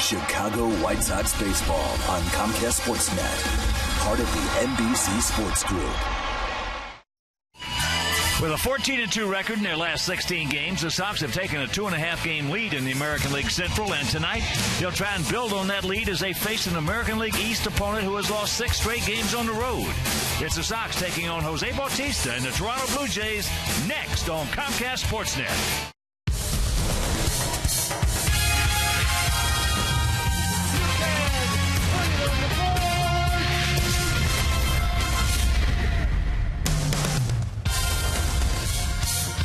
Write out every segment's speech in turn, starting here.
Chicago White Sox baseball on Comcast Sportsnet, part of the NBC Sports Group. With a 14-2 record in their last 16 games, the Sox have taken a 2.5-game lead in the American League Central, and tonight they'll try and build on that lead as they face an American League East opponent who has lost 6 straight games on the road. It's the Sox taking on Jose Bautista and the Toronto Blue Jays next on Comcast Sportsnet.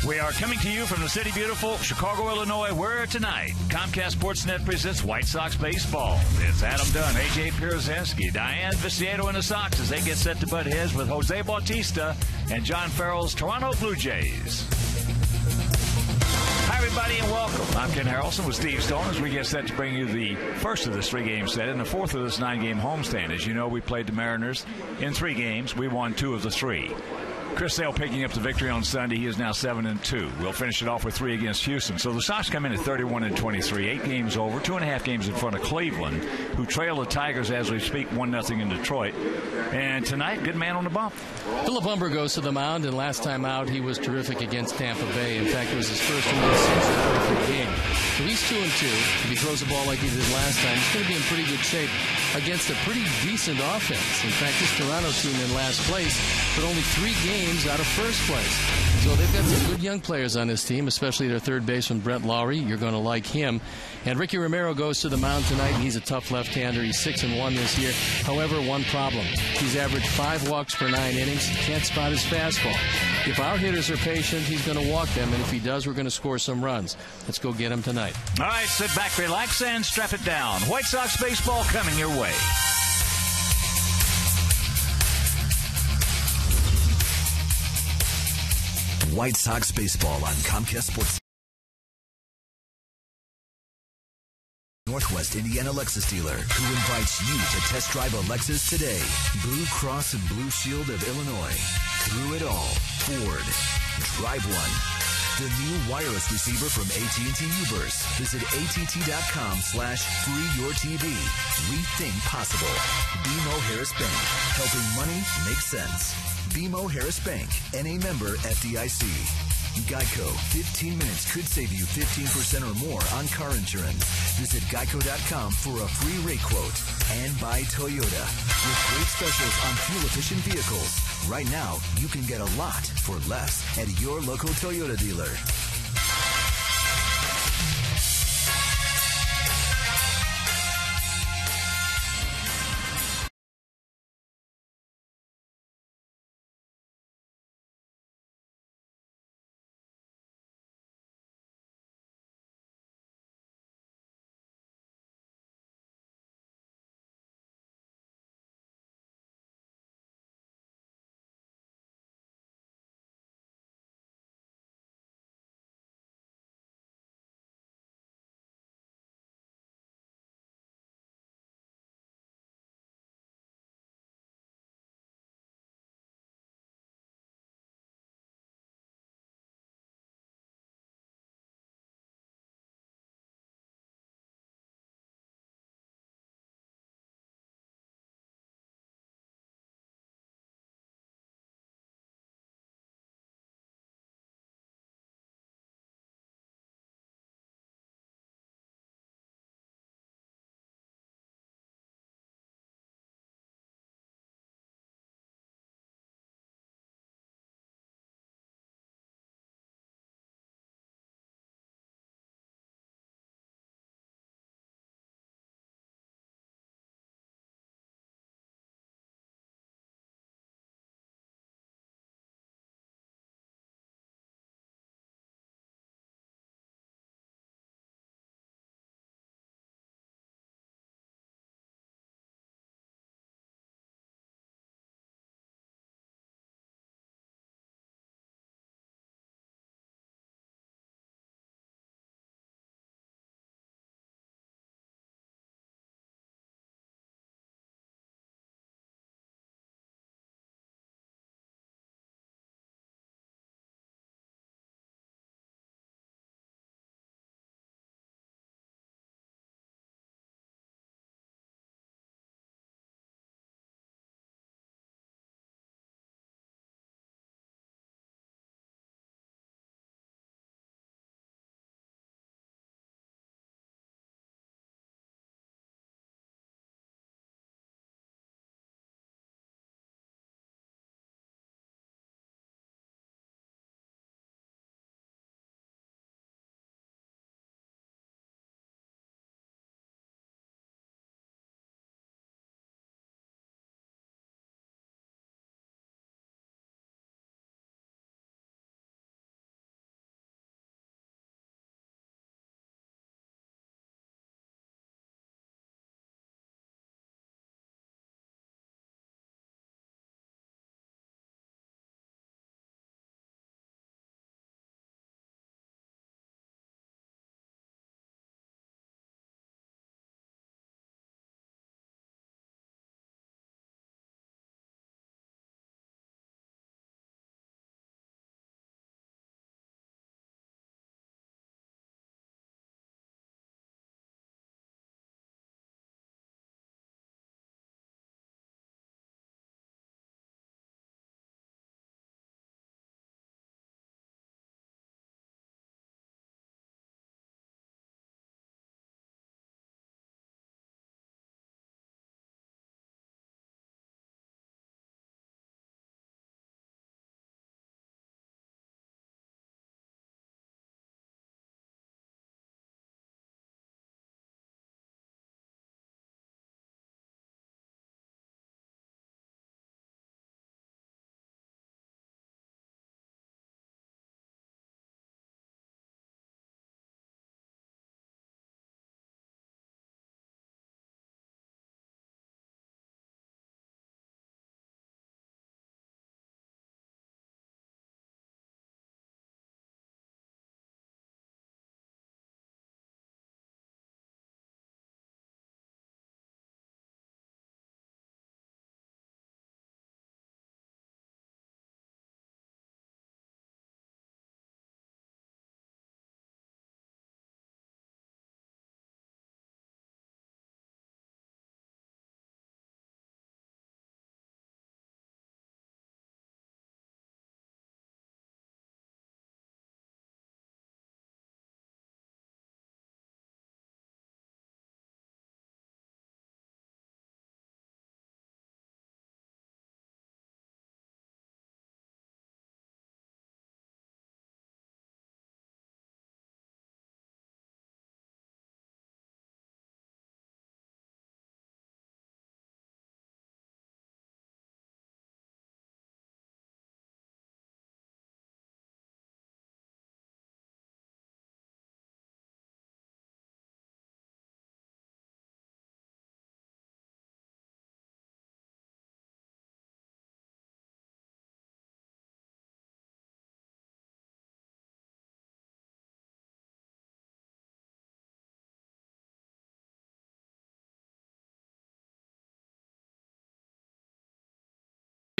We are coming to you from the city beautiful Chicago, Illinois, where tonight Comcast Sportsnet presents White Sox baseball. It's Adam Dunn, A.J. Pierzynski, Diane Vicieto, and the Sox as they get set to butt heads with Jose Bautista and John Farrell's Toronto Blue Jays. Hi, everybody, and welcome. I'm Ken Harrelson with Steve Stone as we get set to bring you the first of this 3-game set and the fourth of this 9-game homestand. As you know, we played the Mariners in 3 games. We won 2 of the 3. Chris Sale picking up the victory on Sunday. He is now 7-2. We'll finish it off with 3 against Houston. So the Sox come in at 31-23, 8 games over, 2.5 games in front of Cleveland, who trail the Tigers as we speak, 1-0 in Detroit. And tonight, good man on the bump. Philip Humber goes to the mound, and last time out, he was terrific against Tampa Bay. In fact, it was his first win of the season, perfect game. So he's 2-2. If he throws the ball like he did last time, he's going to be in pretty good shape against a pretty decent offense. In fact, this Toronto team in last place, but only 3 games out of first place. So they've got some good young players on this team, especially their third baseman, Brent Lowry. You're going to like him. And Ricky Romero goes to the mound tonight, and he's a tough left-hander. He's 6-1 this year. However, one problem. He's averaged 5 walks per 9 innings. He can't spot his fastball. If our hitters are patient, he's going to walk them, and if he does, we're going to score some runs. Let's go get him tonight. All right, sit back, relax, and strap it down. White Sox baseball coming your way. White Sox baseball on Comcast Sports. Northwest Indiana Lexus dealer who invites you to test drive a Lexus today. Blue Cross and Blue Shield of Illinois. Through it all, Ford. Drive one. The new wireless receiver from AT&T Uverse. Visit att.com/freeyourtv. Rethink possible. BMO Harris Bank. Helping money make sense. BMO Harris Bank. NA member FDIC. Geico. 15 minutes could save you 15% or more on car insurance. Visit geico.com for a free rate quote. And by Toyota. With great specials on fuel-efficient vehicles. Right now, you can get a lot for less at your local Toyota dealer.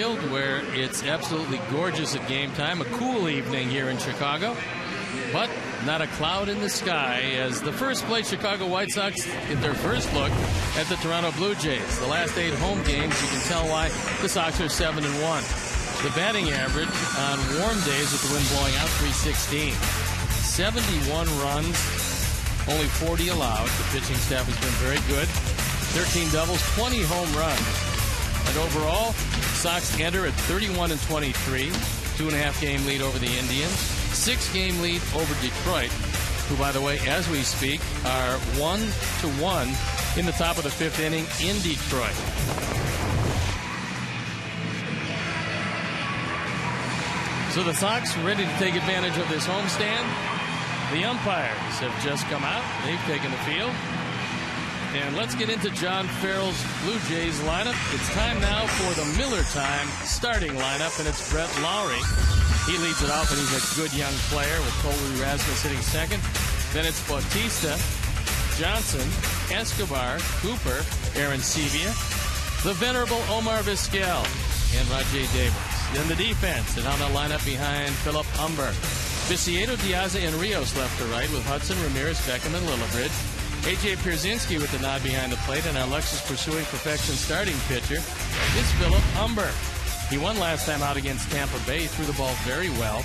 where it's absolutely gorgeous at game time. A cool evening here in Chicago, but not a cloud in the sky as the first place Chicago White Sox get their first look at the Toronto Blue Jays. The last 8 home games, you can tell why the Sox are 7-1. The batting average on warm days with the wind blowing out, 316. 71 runs, only 40 allowed. The pitching staff has been very good. 13 doubles, 20 home runs. And overall, Sox enter at 31-23, 2.5 game lead over the Indians, 6 game lead over Detroit, who, by the way, as we speak, are 1-1 in the top of the 5th inning in Detroit. So the Sox ready to take advantage of this homestand. The umpires have just come out. They've taken the field. And let's get into John Farrell's Blue Jays lineup. It's time now for the Miller Time starting lineup, and it's Brett Lowry. He leads it off, and he's a good young player with Colby Rasmus hitting second. Then it's Bautista, Johnson, Escobar, Cooper, Aaron Sevilla, the venerable Omar Vizquel, and Rajay Davis. Then the defense, and on the lineup behind Philip Humber. Viciedo, Diaz, and Rios left to right with Hudson, Ramirez, Beckham, and Lillibridge. A.J. Pierzynski with the nod behind the plate, and our Lexus pursuing perfection starting pitcher is Philip Humber. He won last time out against Tampa Bay, threw the ball very well.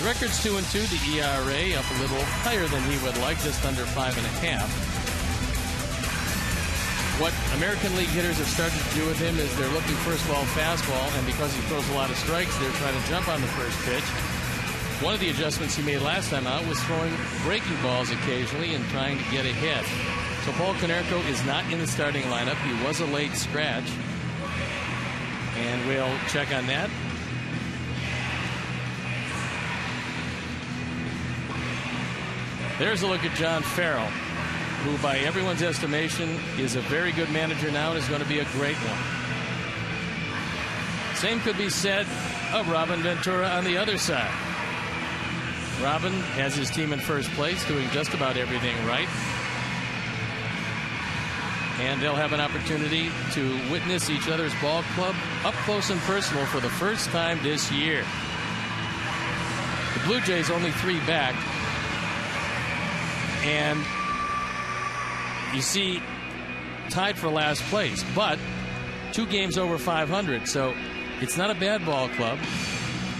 The record's 2-2, the ERA up a little higher than he would like, just under 5.5. What American League hitters have started to do with him is they're looking first ball fastball, and because he throws a lot of strikes, they're trying to jump on the first pitch. One of the adjustments he made last time out was throwing breaking balls occasionally and trying to get ahead. So Paul Konerko is not in the starting lineup. He was a late scratch. And we'll check on that. There's a look at John Farrell, who by everyone's estimation is a very good manager now and is going to be a great one. Same could be said of Robin Ventura on the other side. Robin has his team in first place, doing just about everything right. And they'll have an opportunity to witness each other's ball club up close and personal for the first time this year. The Blue Jays only 3 back. And you see, tied for last place, but 2 games over 500. So it's not a bad ball club.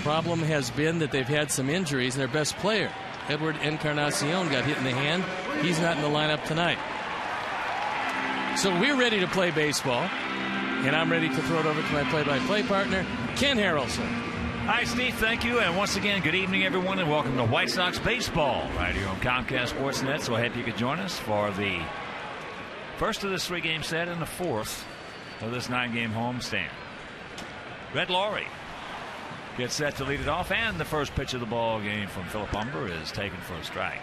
Problem has been that they've had some injuries, and their best player, Edward Encarnacion, got hit in the hand. He's not in the lineup tonight. So we're ready to play baseball, and I'm ready to throw it over to my play-by-play partner, Ken Harrelson. Hi, Steve. Thank you. And once again, good evening, everyone, and welcome to White Sox Baseball right here on Comcast Sportsnet. So I hope you could join us for the first of this 3-game set and the fourth of this 9-game homestand. Brett Lowry gets set to lead it off, and the first pitch of the ball game from Philip Humber is taken for a strike.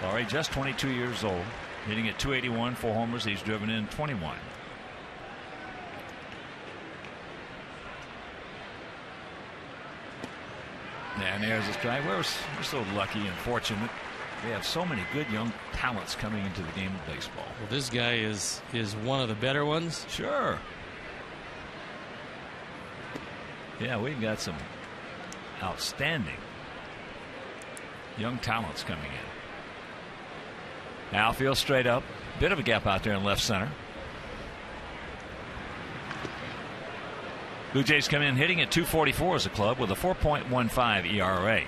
Lowry, just 22 years old, hitting at .281, 4 homers. He's driven in 21. And there's a strike. We're so lucky and fortunate. We have so many good young talents coming into the game of baseball. Well, this guy is one of the better ones. Sure. Yeah, we've got some outstanding young talents coming in. Outfield straight up. Bit of a gap out there in left center. Blue Jays come in hitting at .244 as a club with a 4.15 ERA.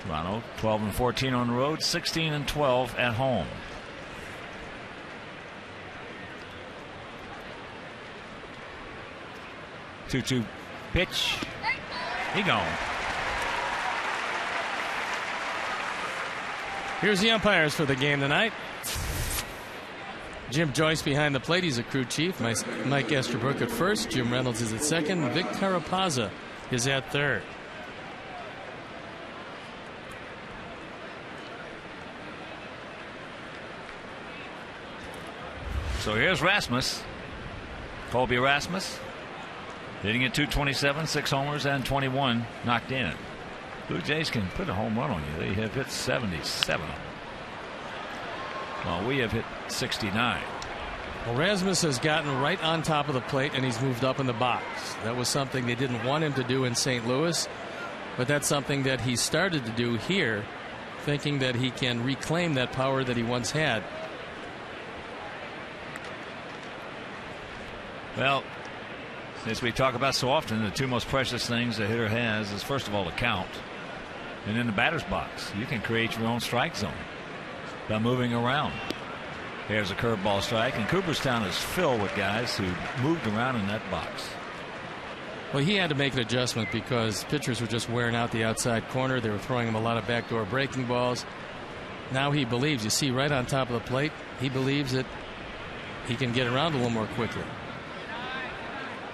Toronto 12-14 on the road, 16-12 at home. Two pitch. He gone. Here's the umpires for the game tonight. Jim Joyce behind the plate. He's a crew chief. Mike Estabrook at first. Jim Reynolds is at second. Vic Carapazza is at third. So here's Rasmus. Colby Rasmus. Hitting at .227, 6 homers and 21 knocked in. Blue Jays can put a home run on you. They have hit 77. While we have hit 69. Well, Rasmus has gotten right on top of the plate, and he's moved up in the box. That was something they didn't want him to do in St. Louis, but that's something that he started to do here, thinking that he can reclaim that power that he once had. Well, as we talk about so often, the two most precious things a hitter has is, first of all, the count, and in the batter's box. You can create your own strike zone by moving around. There's a curveball strike, and Cooperstown is filled with guys who moved around in that box. Well, he had to make an adjustment because pitchers were just wearing out the outside corner. They were throwing him a lot of backdoor breaking balls. Now he believes, you see right on top of the plate, he believes that he can get around a little more quickly.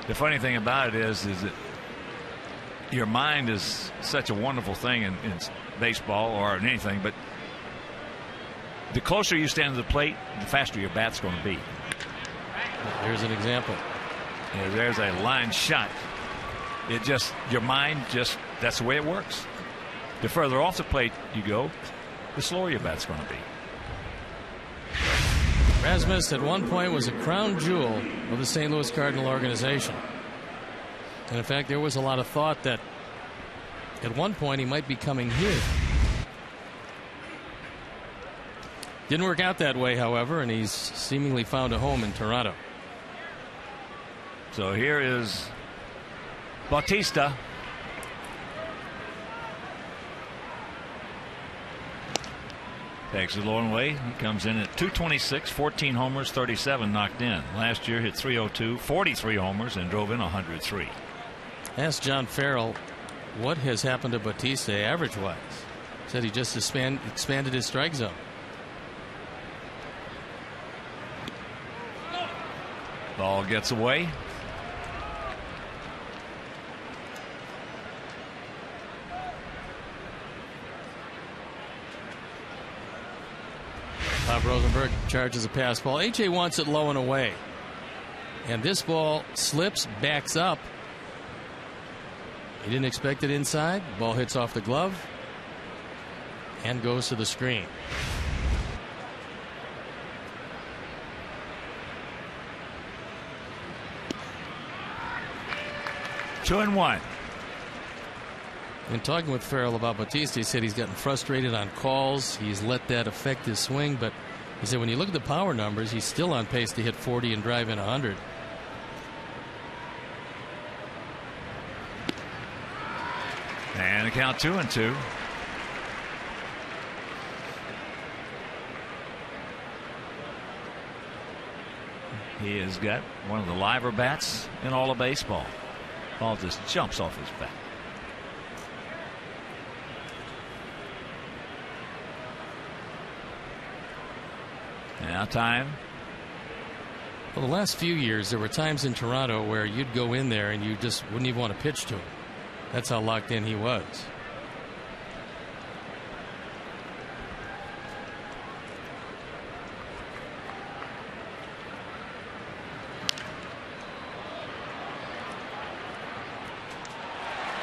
The funny thing about it is that your mind is such a wonderful thing in baseball or in anything, but the closer you stand to the plate, the faster your bat's going to be. Here's an example. Yeah, there's a line shot. It just, your mind just, that's the way it works. The further off the plate you go, the slower your bat's going to be. Rasmus at one point was a crown jewel of the St. Louis Cardinal organization. And in fact, there was a lot of thought that at one point he might be coming here. Didn't work out that way, however, and he's seemingly found a home in Toronto. So here is Bautista. Takes it a long way. He comes in at 226, 14 homers, 37 knocked in. Last year hit 302, 43 homers, and drove in 103. Asked John Farrell what has happened to Bautista average-wise. Said he just expanded his strike zone. Ball gets away. Bob Rosenberg charges a pass ball. A.J. wants it low and away. And this ball slips, backs up. He didn't expect it inside. Ball hits off the glove and goes to the screen. Two and one. In talking with Farrell about Bautista, he said he's gotten frustrated on calls. He's let that affect his swing, but he said when you look at the power numbers, he's still on pace to hit 40 and drive in 100. And the count 2-2. He has got one of the liver bats in all of baseball. Ball just jumps off his bat. Now time. Well, the last few years, there were times in Toronto where you'd go in there and you just wouldn't even want to pitch to him. That's how locked in he was.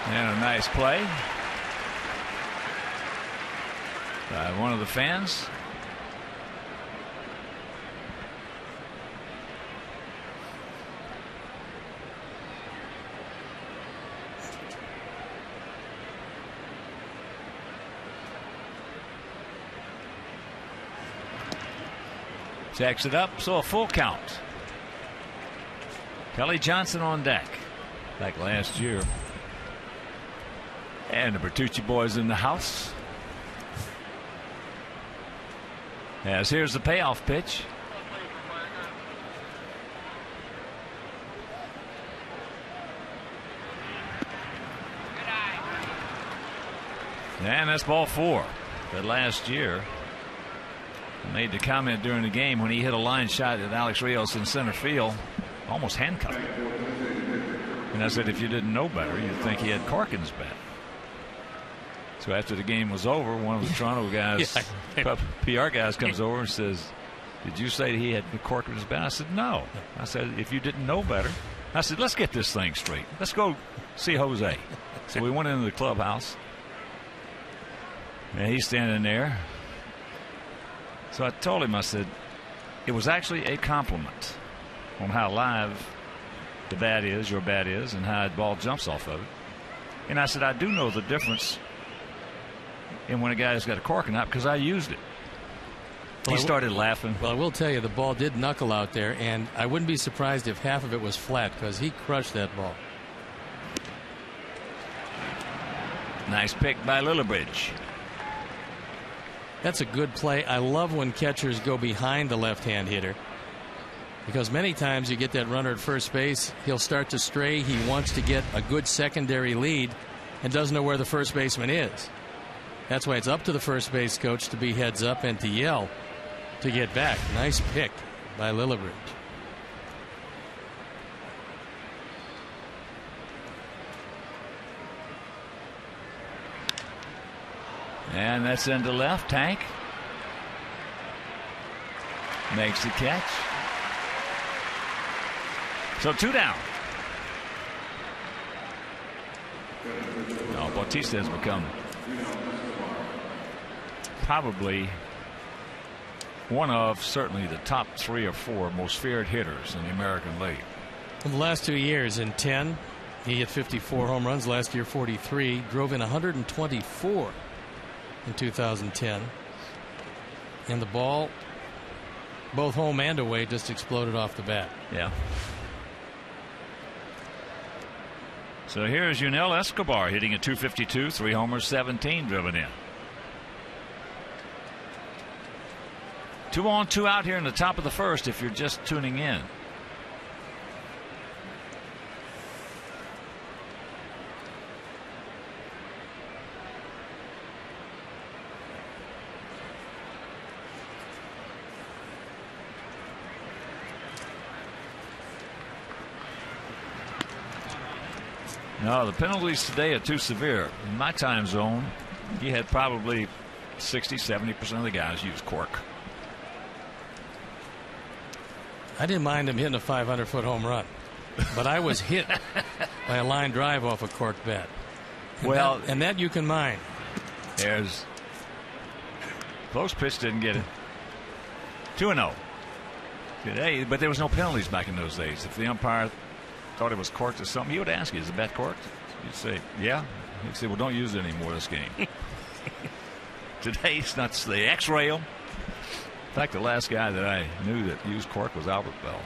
And a nice play by one of the fans. Jacks it up, so a full count. Kelly Johnson on deck, like last year. And the Bertucci boys in the house. As here's the payoff pitch. And that's ball four. But last year, I made the comment during the game when he hit a line shot at Alex Rios in center field, almost handcuffed him. And I said, if you didn't know better, you'd think he had cork in his bat. So after the game was over, one of the Toronto guys, PR guys, comes over and says, did you say he had the cork in his bat? I said, no. I said, if you didn't know better. I said, let's get this thing straight. Let's go see Jose. So we went into the clubhouse. And he's standing there. So I told him, I said, it was actually a compliment on how live the bat is, your bat is, and how the ball jumps off of it. And I said, I do know the difference in when a guy's got a cork or not because I used it. He started laughing. Well, I will tell you, the ball did knuckle out there, and I wouldn't be surprised if half of it was flat because he crushed that ball. Nice pick by Lillibridge. That's a good play. I love when catchers go behind the left-hand hitter because many times you get that runner at first base. He'll start to stray. He wants to get a good secondary lead and doesn't know where the first baseman is. That's why it's up to the first base coach to be heads up and to yell to get back. Nice pick by Lillibridge. And that's into left. Tank makes the catch. So 2 down. Now Bautista has become probably one of certainly the top 3 or 4 most feared hitters in the American League. In the last 2 years, in 10, he hit 54 home runs. Last year, 43. Drove in 124 in 2010. And the ball, both home and away, just exploded off the bat. Yeah. So here's Yunel Escobar hitting a .252, 3 homers, 17 driven in. 2 on, 2 out here in the top of the first if you're just tuning in. No, the penalties today are too severe. In my time zone, he had probably 60-70% of the guys use cork. I didn't mind him hitting a 500-foot home run, but I was hit by a line drive off a cork bat. And that you can mind. There's close pitch, didn't get it. 2-0 today, but there was no penalties back in those days. If the umpire thought it was corked or something, he would ask you, "Is the bat corked?" You'd say, "Yeah." He'd say, "Well, don't use it anymore this game." Today it's not the X-rail. In fact, the last guy that I knew that used cork was Albert Bell.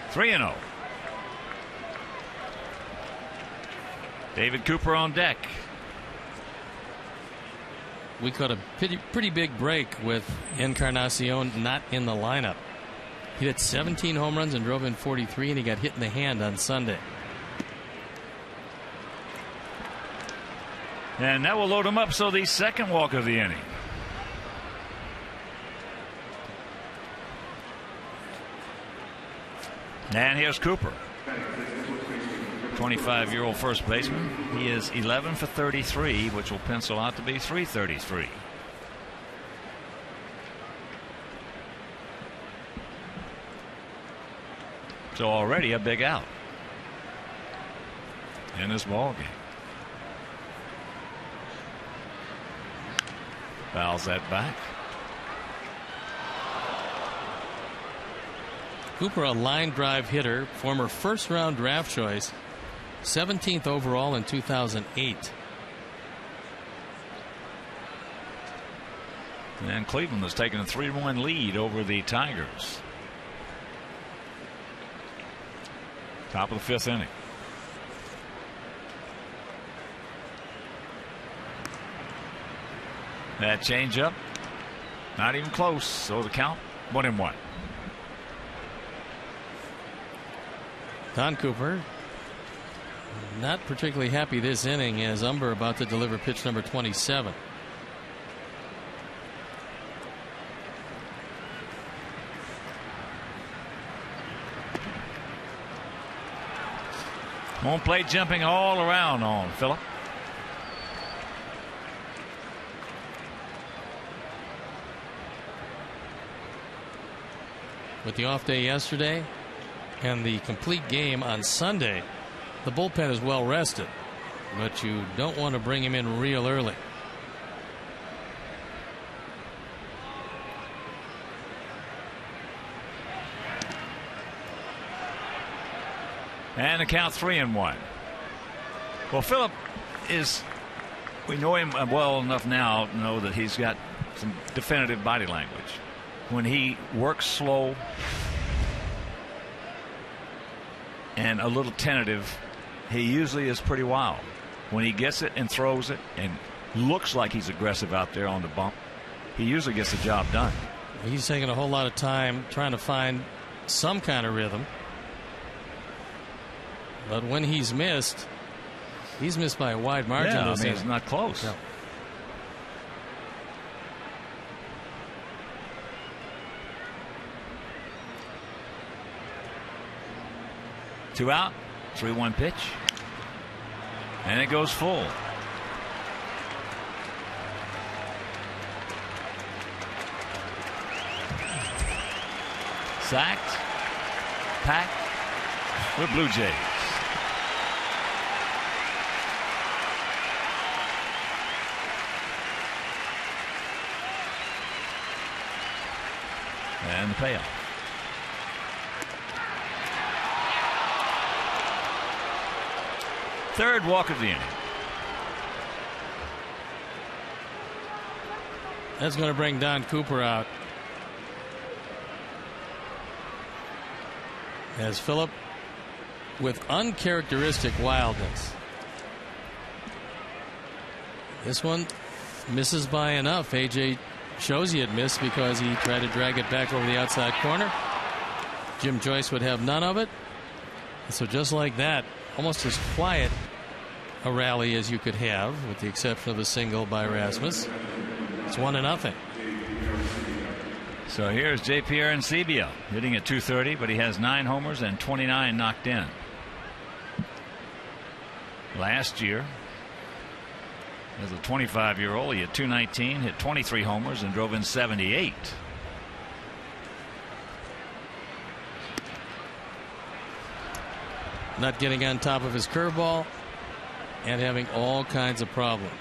Three and 0. David Cooper on deck. We caught a pretty big break with Encarnacion not in the lineup. He hit 17 home runs and drove in 43, and he got hit in the hand on Sunday. And that will load him up. So the second walk of the inning. And here's Cooper, 25-year-old first baseman. He is 11 for 33, which will pencil out to be 333. So already a big out in this ball game. Fouls that back. Cooper, a line drive hitter, former first-round draft choice, 17th overall in 2008. And Cleveland has taken a 3-1 lead over the Tigers. Top of the fifth inning. That changeup, not even close. So the count, 1-1. Don Cooper not particularly happy this inning as Umber about to deliver pitch number 27. Home plate jumping all around on Phillip. With the off day yesterday and the complete game on Sunday, the bullpen is well rested, but you don't want to bring him in real early. And the count 3-1. Well, Phillip is, we know him well enough now to know that he's got some definitive body language. When he works slow and a little tentative, he usually is pretty wild. When he gets it and throws it and looks like he's aggressive out there on the bump, he usually gets the job done. He's taking a whole lot of time trying to find some kind of rhythm. But when he's missed by a wide margin. Yeah, I mean, it's not close. No. Two out, 3-1 pitch. And it goes full. Sacked, packed with Blue Jays. And the payoff. Third walk of the inning. That's going to bring Don Cooper out. As Phillip with uncharacteristic wildness. This one misses by enough. AJ shows he had missed because he tried to drag it back over the outside corner. Jim Joyce would have none of it. And so just like that, almost as quiet a rally as you could have, with the exception of the single by Rasmus. It's 1-0. So here's J. Pierre Encibia hitting at .230, but he has 9 homers and 29 knocked in. Last year, as a 25-year-old, he hit .219, hit 23 homers, and drove in 78. Not getting on top of his curveball and having all kinds of problems.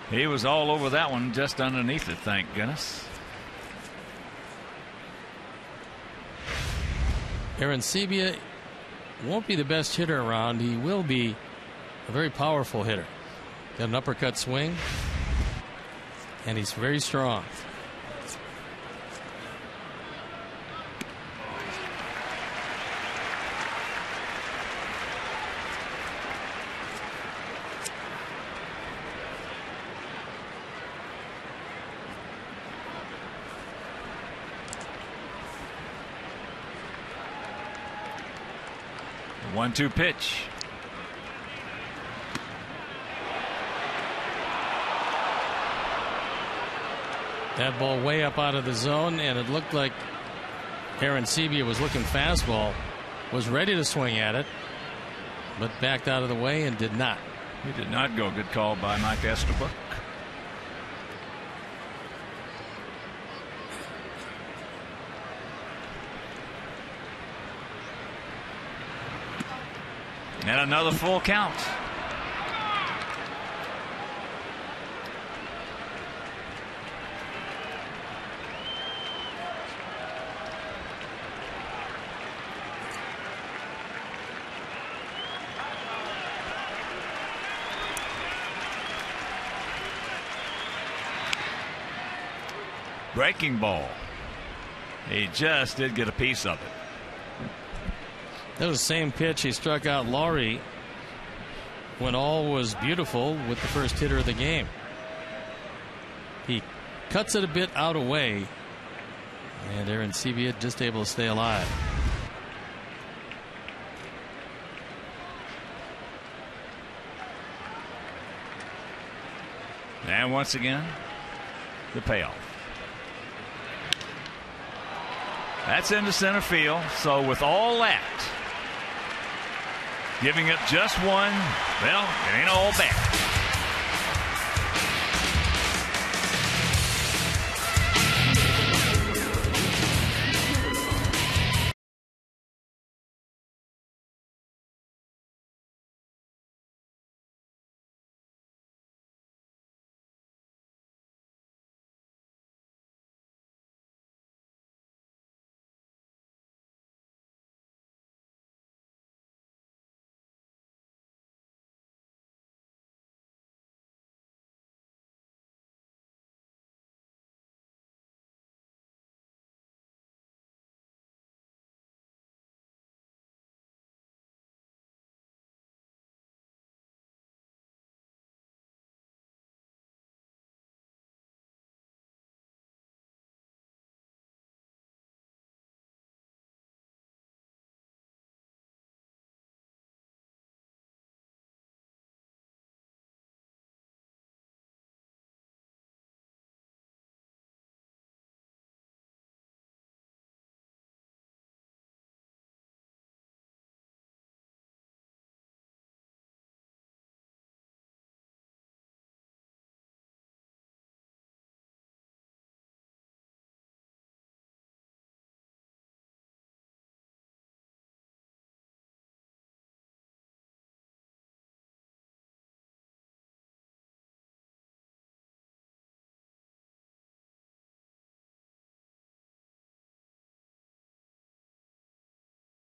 He was all over that one, just underneath it, thank goodness. Encibia won't be the best hitter around. He will be a very powerful hitter. Got an uppercut swing, and he's very strong. The 1-2 pitch. That ball way up out of the zone, and it looked like Encibia was looking fastball, was ready to swing at it, but backed out of the way and did not. He did not go. Good call by Mike Estabrook. And another full count. Breaking ball. He just did get a piece of it. That was the same pitch he struck out Laurie when all was beautiful with the first hitter of the game. He cuts it a bit out away, and Encibia just able to stay alive. And once again, the payoff. That's into center field. So with all that, giving up just one, well, it ain't all bad.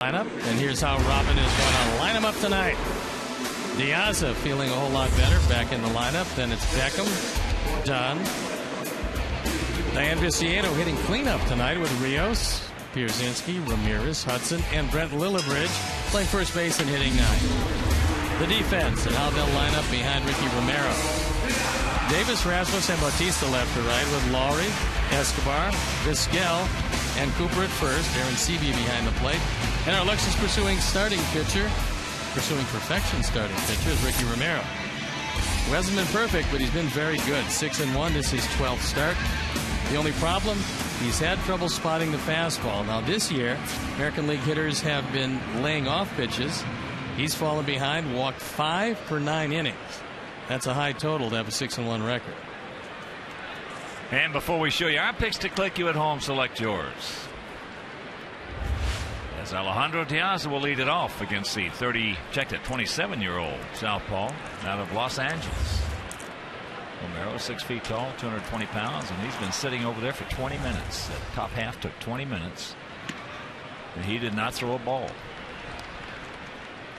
Lineup, and here's how Robin is going to line him up tonight. De Aza feeling a whole lot better back in the lineup. Then it's Beckham, Dunn. Diane Viciedo hitting cleanup tonight with Rios, Pierzynski, Ramirez, Hudson, and Brent Lillibridge playing first base and hitting ninth. The defense and how they'll line up behind Ricky Romero. Davis, Rasmus, and Bautista left to right with Laurie, Escobar, Vizquel, and Cooper at first. Aaron Seavey behind the plate. And our Lexus pursuing perfection starting pitcher is Ricky Romero. Who hasn't been perfect, but he's been very good. 6-1. This is his 12th start. The only problem, he's had trouble spotting the fastball. Now this year, American League hitters have been laying off pitches. He's fallen behind, walked 5 per 9 innings. That's a high total to have a 6-1 record. And before we show you our picks to click, you at home select yours. As Alejandro De Aza will lead it off against the 27-year-old southpaw out of Los Angeles. Romero is 6 feet tall, 220 pounds, and he's been sitting over there for 20 minutes. The top half took 20 minutes, and he did not throw a ball.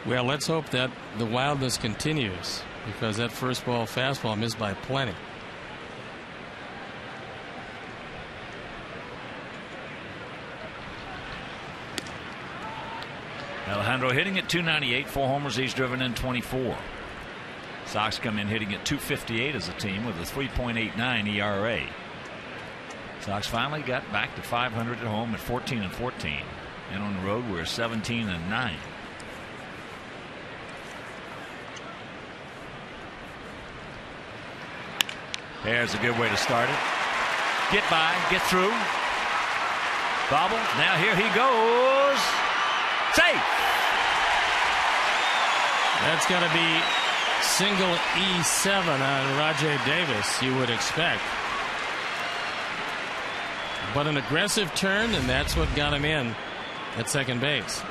Well, let's hope that the wildness continues, because that first ball fastball missed by plenty. Alejandro hitting at 298, 4 homers. He's driven in 24. Sox come in hitting at 258 as a team with a 3.89 ERA. Sox finally got back to 500 at home at 14-14, and on the road we're 17-9. There's a good way to start it. Get by, get through. Bobble. Now here he goes. Safe. That's got to be single E7 on Rajay Davis, you would expect. But an aggressive turn, and that's what got him in at second base.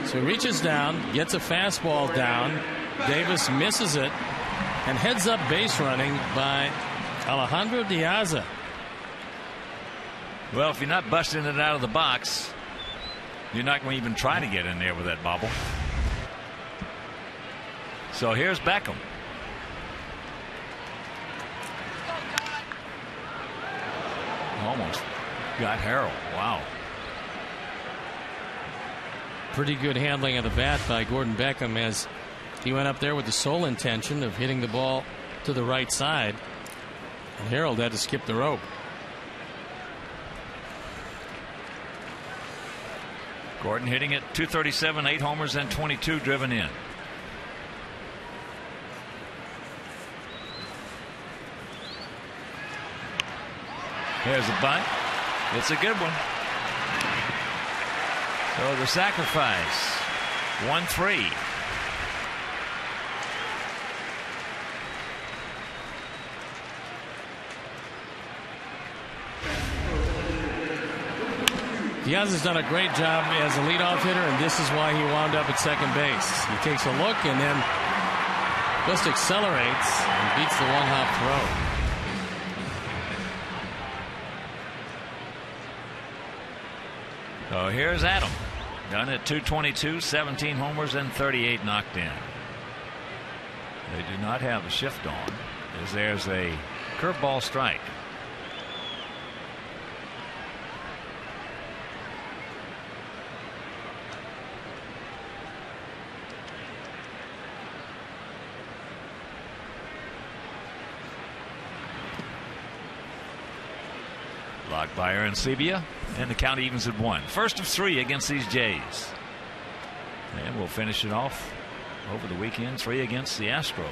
So he reaches down, gets a fastball down. Davis misses it, and heads up base running by Alejandro De Aza. Well, if you're not busting it out of the box, you're not going to even try to get in there with that bobble. So here's Beckham. Almost got Harrell. Wow. Pretty good handling of the bat by Gordon Beckham as he went up there with the sole intention of hitting the ball to the right side. And Harold had to skip the rope. Gordon hitting at 237, 8 homers and 22 driven in. There's a bunt. It's a good one. So the sacrifice. 1-3. De Aza's done a great job as a leadoff hitter, and this is why he wound up at second base. He takes a look and then just accelerates and beats the one-hop throw. So here's Adam. Done at 222, 17 homers and 38 knocked in. They do not have a shift on, as there's a curveball strike. Blocked by Arancibia, and the count evens at 1. First of 3 against these Jays. And we'll finish it off over the weekend. 3 against the Astros.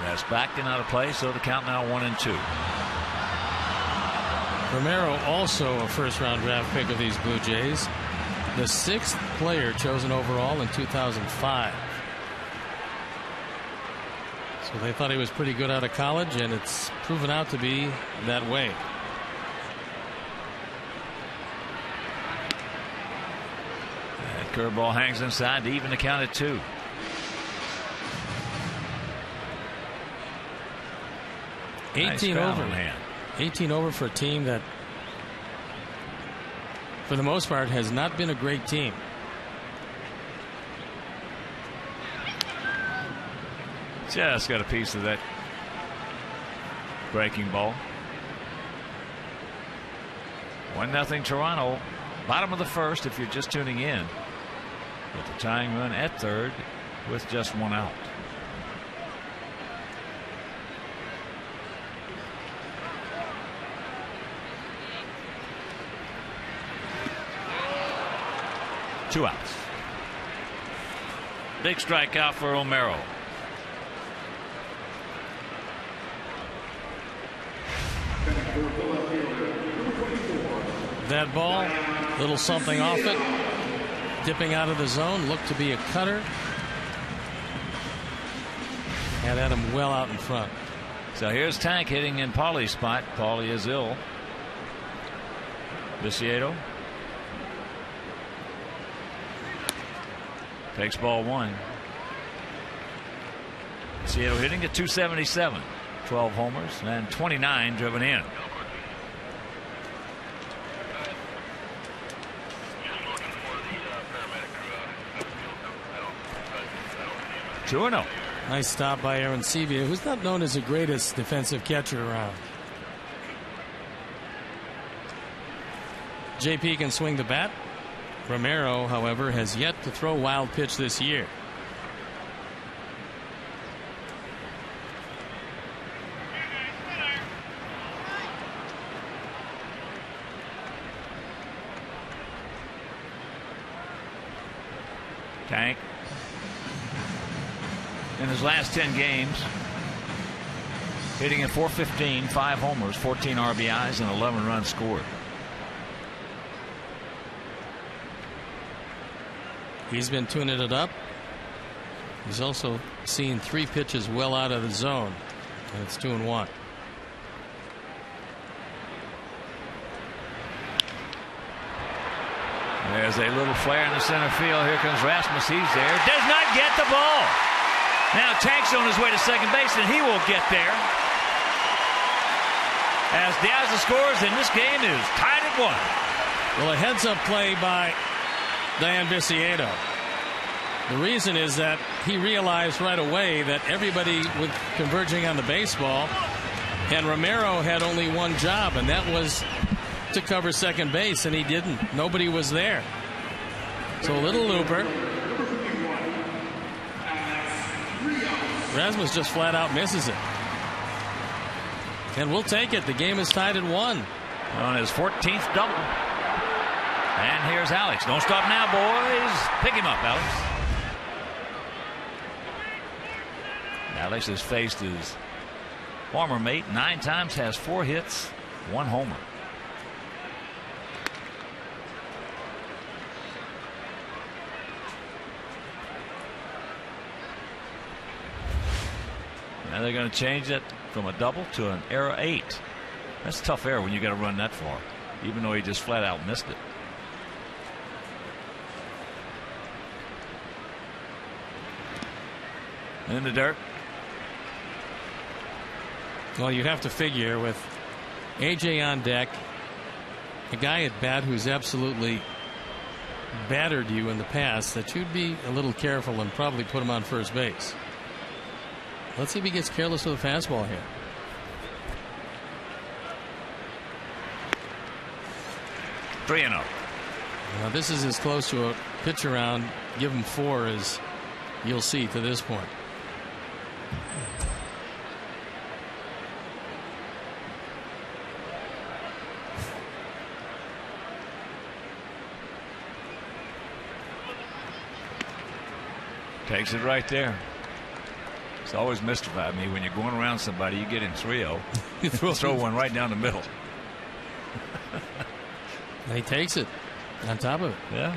That's back and out of play, so the count now 1-2. Romero also a first-round draft pick of these Blue Jays, the 6th player chosen overall in 2005. So they thought he was pretty good out of college, and it's proven out to be that way. Curveball hangs inside to even the count at 2. Nice 18 over. Hand. 18 over for a team that, for the most part, has not been a great team. Just got a piece of that breaking ball. 1-0 Toronto. Bottom of the first if you're just tuning in. With the tying run at third with just 1 out. Two outs. Big strikeout for Romero. That ball, little something off it, dipping out of the zone, looked to be a cutter. Had Adam well out in front. So here's Tank hitting in Paulie's spot. Paulie is ill. Viciedo takes ball 1. Viciedo hitting at .277. 12 homers and 29 driven in. Two-0. Nice stop by Aaron Sevilla, who's not known as the greatest defensive catcher around. JP can swing the bat. Romero, however, has yet to throw wild pitch this year. Tank in his last 10 games hitting at .415, 5 homers, 14 RBIs, and 11 runs scored. He's been tuning it up. He's also seen 3 pitches well out of the zone, and it's 2-1. There's a little flare in the center field. Here comes Rasmus. He's there. Does not get the ball. Now Tank's on his way to second base, and he will get there. As Diaz scores, and this game is tied at 1. Well, a heads-up play by Dayan Viciedo. The reason is that he realized right away that everybody was converging on the baseball, and Romero had only one job, and that was to cover second base, and he didn't. Nobody was there. So a little looper. Rasmus just flat out misses it. And we'll take it. The game is tied at 1. On his 14th double. And here's Alex. Don't stop now, boys. Pick him up, Alex. Alex has faced his former mate 9 times, has 4 hits, 1 homer. Now they're going to change it from a double to an error 8. That's a tough error when you got to run that far, even though he just flat out missed it. In the dirt. Well, you'd have to figure with AJ on deck, a guy at bat who's absolutely battered you in the past, that you'd be a little careful and probably put him on first base. Let's see if he gets careless with a fastball here. Three and 0. Now this is as close to a pitch around, give him 4, as you'll see to this point. Takes it right there. It's always mystified me when you're going around somebody, you get in 3-0, you throw one right down the middle. And he takes it on top of it. Yeah.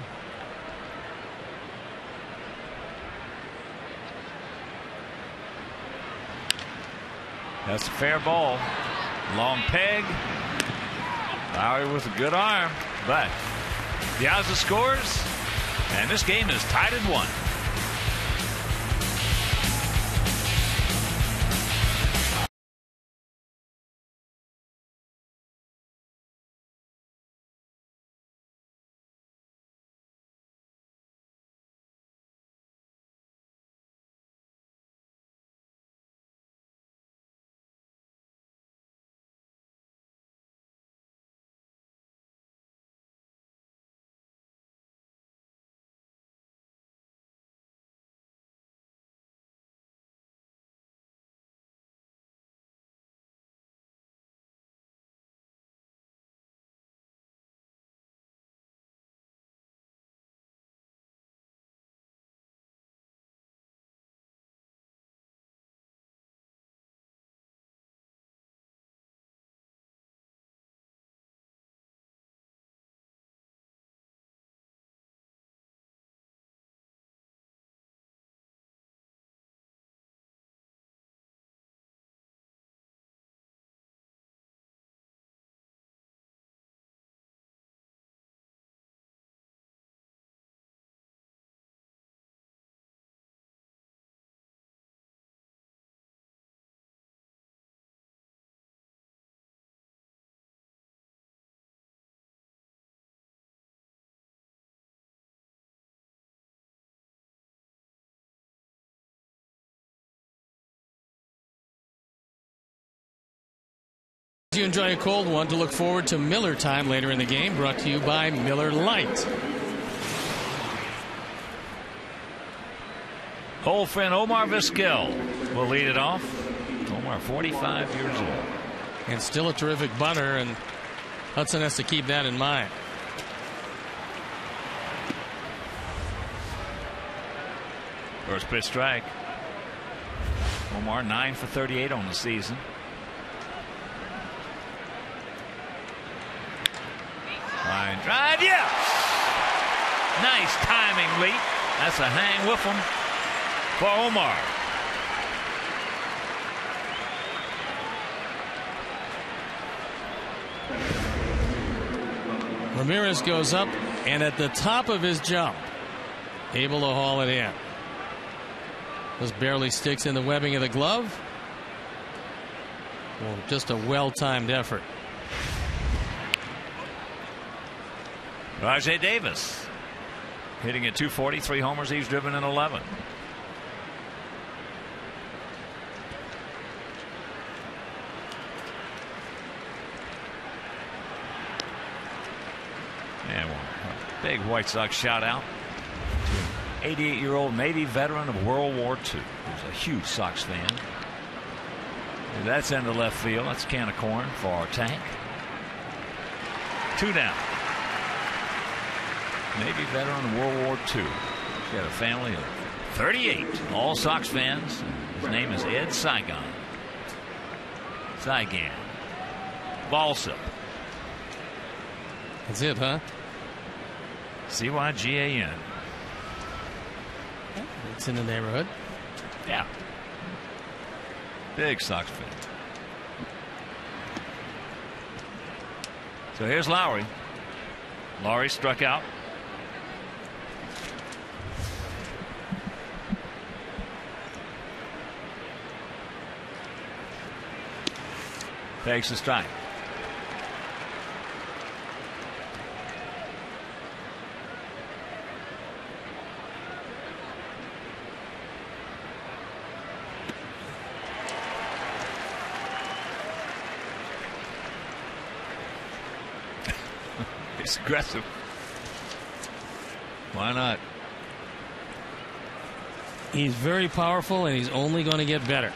That's a fair ball. Long peg. Lowry with a good arm, but Piazza scores. And this game is tied at 1. If you enjoy a cold one, to look forward to Miller time later in the game, brought to you by Miller Lite. Old friend Omar Vizquel will lead it off. Omar, 45 years old. And still a terrific bunter, and Hudson has to keep that in mind. First pitch strike. Omar 9 for 38 on the season. Line drive, yes! Nice timing, Lee. That's a hang with him for Omar. Ramirez goes up, and at the top of his jump, able to haul it in. Just barely sticks in the webbing of the glove. Well, just a well-timed effort. Rajai Davis hitting at 240, 3 homers. He's driven in 11. And a big White Sox shout out to an 88-year-old Navy veteran of World War II who's a huge Sox fan. That's into left field. That's a can of corn for our Tank. 2 down. Navy veteran of World War II. He's got a family of 38, all Sox fans. His name is Ed Saigon. Saigon. Balsap. That's it, huh? C-Y-G-A-N. It's in the neighborhood. Yeah. Big Sox fan. So here's Lowry. Lowry struck out. Takes the strike. It's aggressive. Why not? He's very powerful, and he's only going to get better.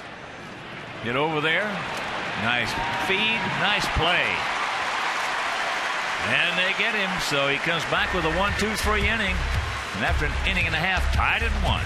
Get over there. Nice feed. Nice play. And they get him, so he comes back with a 1-2-3 inning. And after an inning and a half, tied at 1.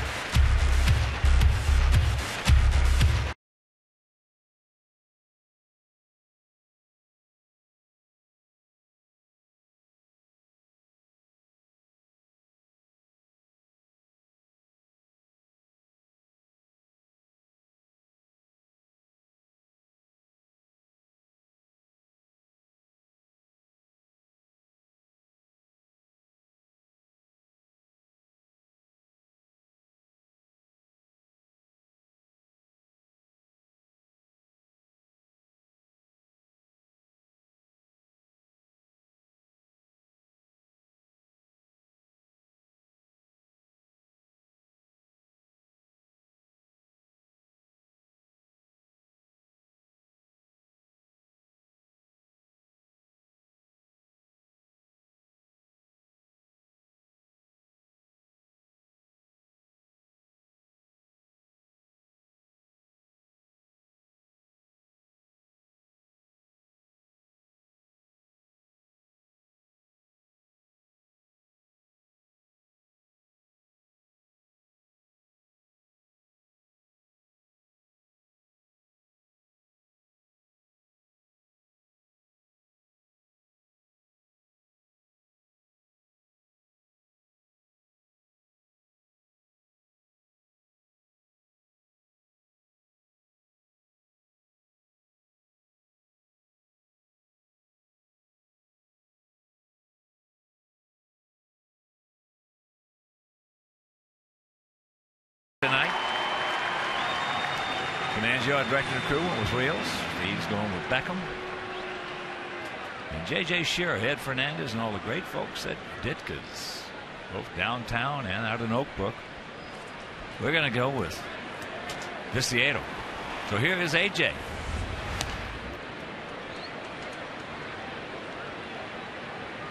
Fangio, director of crew, went with Rios. Steve's going with Beckham. And J.J. Shearer, Ed Fernandez, and all the great folks at Ditka's, both downtown and out in Oak Brook. We're going to go with Viciedo. So here is A.J.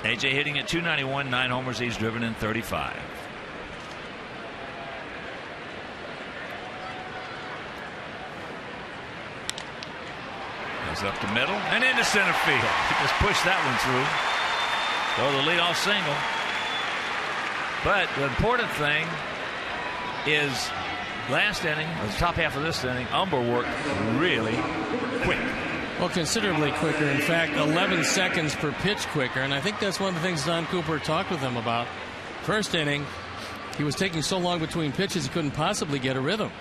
A.J. hitting at .291, 9 homers. He's driven in 35. Goes up the middle and into center field. He just pushed that one through. So the leadoff single. But the important thing is last inning, or the top half of this inning, Umber worked really quick. Well, considerably quicker. In fact, 11 seconds per pitch quicker. And I think that's one of the things Don Cooper talked with him about. First inning, he was taking so long between pitches he couldn't possibly get a rhythm.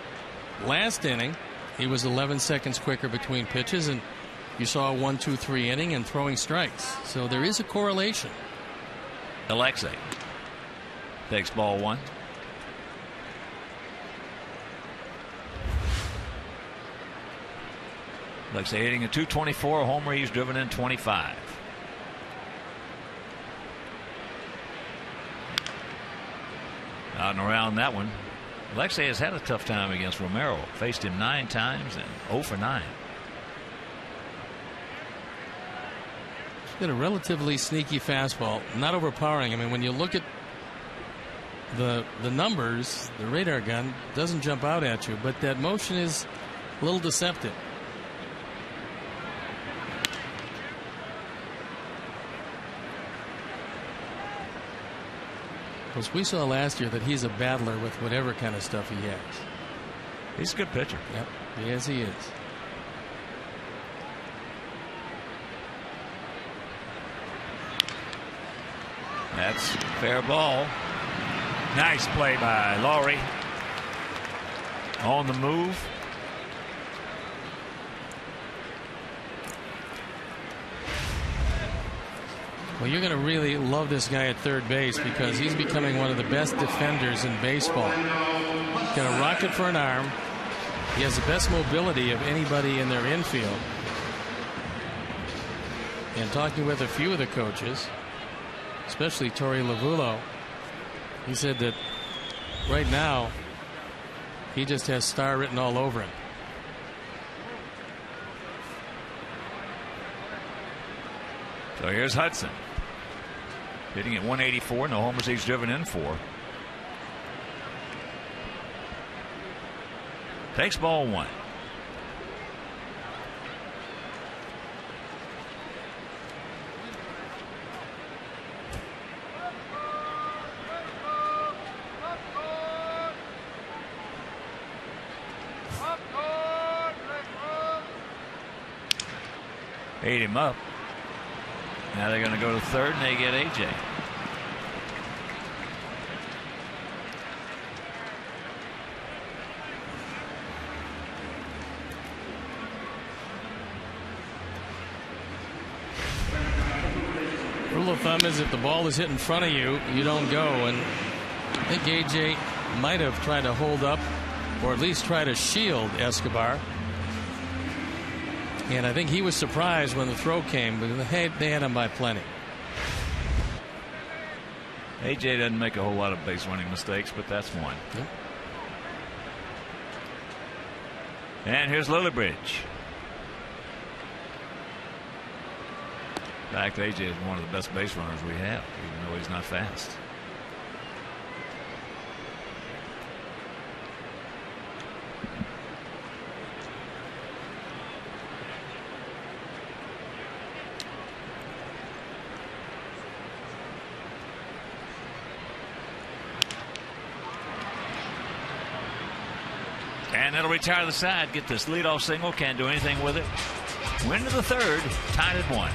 Last inning, he was 11 seconds quicker between pitches, and you saw a 1-2-3 inning and throwing strikes. So there is a correlation. Alexei takes ball one. Alexei hitting a .224, a homer. He's driven in 25. Out and around that one. Alexei has had a tough time against Romero. Faced him 9 times and 0 for 9. He's got a relatively sneaky fastball, not overpowering. I mean, when you look at the numbers, the radar gun doesn't jump out at you, but that motion is a little deceptive. Because we saw last year that he's a battler with whatever kind of stuff he has. He's a good pitcher. Yep. Yes, he is. That's fair ball. Nice play by Laurie. On the move. Well, you're going to really love this guy at third base because he's becoming one of the best defenders in baseball. He's got a rocket for an arm. He has the best mobility of anybody in their infield. And talking with a few of the coaches, especially Torey Lovullo, he said that right now he just has star written all over him. So here's Hudson. Hitting at 184, no homers he's driven in 4. Takes ball 1. Ate him up. Now they're going to go to third, and they get A.J. Rule of thumb is if the ball is hit in front of you, you don't go. And I think A.J. might have tried to hold up or at least try to shield Escobar. And I think he was surprised when the throw came, but they had him by plenty. A.J. doesn't make a whole lot of base running mistakes, but that's one. Yep. And here's Lillibridge. In fact, A.J. is one of the best base runners we have, even though he's not fast. And it'll retire the side. Get this leadoff single. Can't do anything with it. Win to the third. Tied at 1.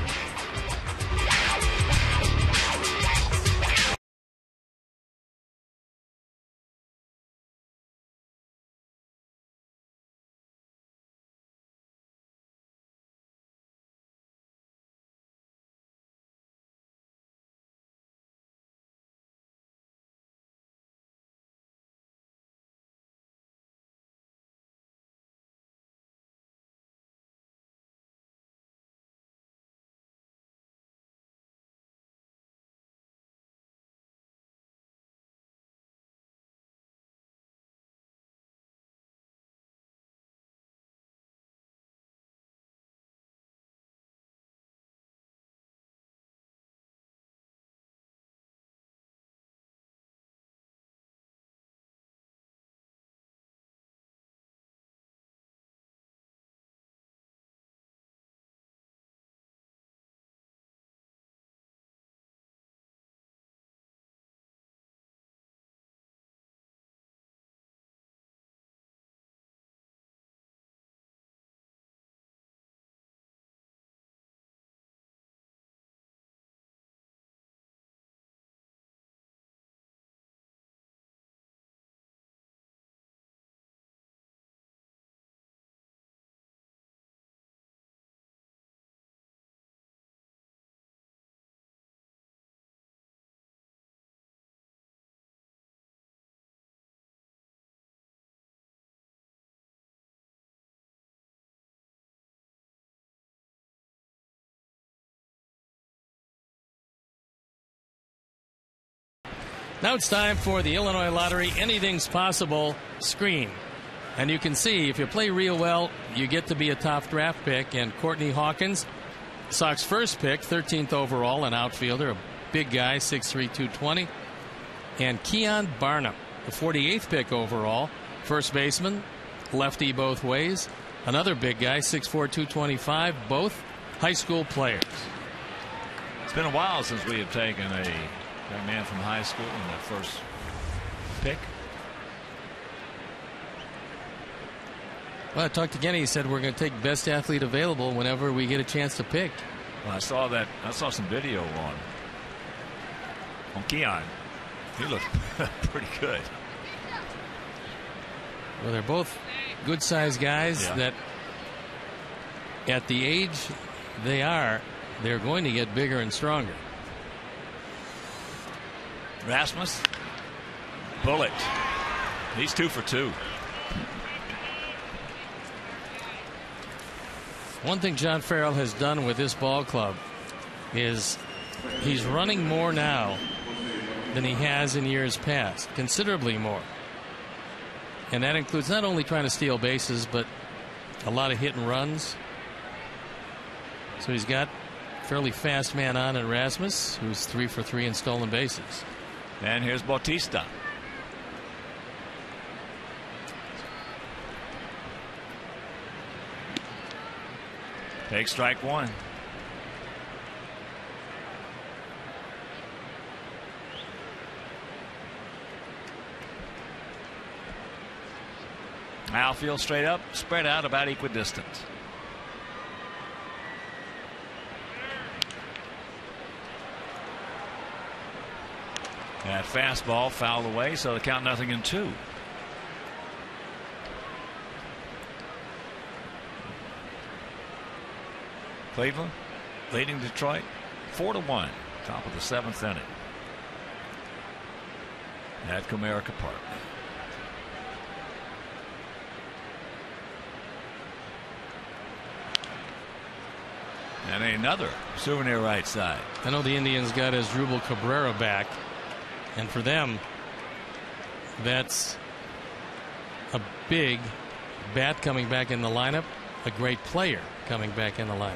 Now it's time for the Illinois Lottery Anything's Possible screen. And you can see if you play real well, you get to be a top draft pick. And Courtney Hawkins, Sox first pick, 13th overall, an outfielder, a big guy, 6'3", 220. And Keon Barnum, the 48th pick overall, first baseman, lefty both ways. Another big guy, 6'4", 225, both high school players. It's been a while since we have taken a young man from high school in the first pick. Well, I talked to Genny. He said we're going to take best athlete available whenever we get a chance to pick. Well, I saw that. I saw some video on Keon. He looked pretty good. Well, they're both good-sized guys that at the age they're going to get bigger and stronger. Rasmus, bullet. He's 2 for 2. One thing John Farrell has done with this ball club is he's running more now than he has in years past, considerably more. And that includes not only trying to steal bases, but a lot of hit and runs. So he's got a fairly fast man on in Rasmus, who's 3 for 3 in stolen bases. And here's Bautista. Take strike one. Outfield straight up, spread out about equidistant. That fastball fouled away, so the count 0-2. Cleveland leading Detroit 4-1, top of the 7th inning at Comerica Park. And another souvenir right side. I know the Indians got Asdrubal Cabrera back, and for them, that's a big bat coming back in the lineup, a great player coming back in the lineup.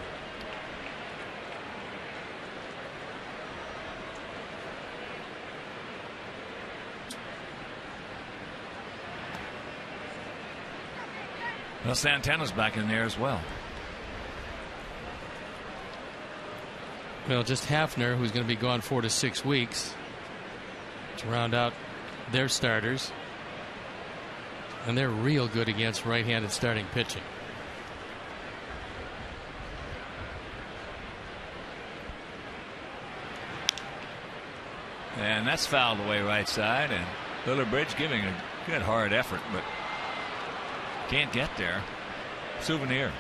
Well, Santana's back in there as well. Well, just Hafner, who's going to be gone 4 to 6 weeks to round out their starters. And they're real good against right-handed starting pitching. And that's fouled away right side, and Lillibridge giving a good hard effort, but can't get there. Souvenir.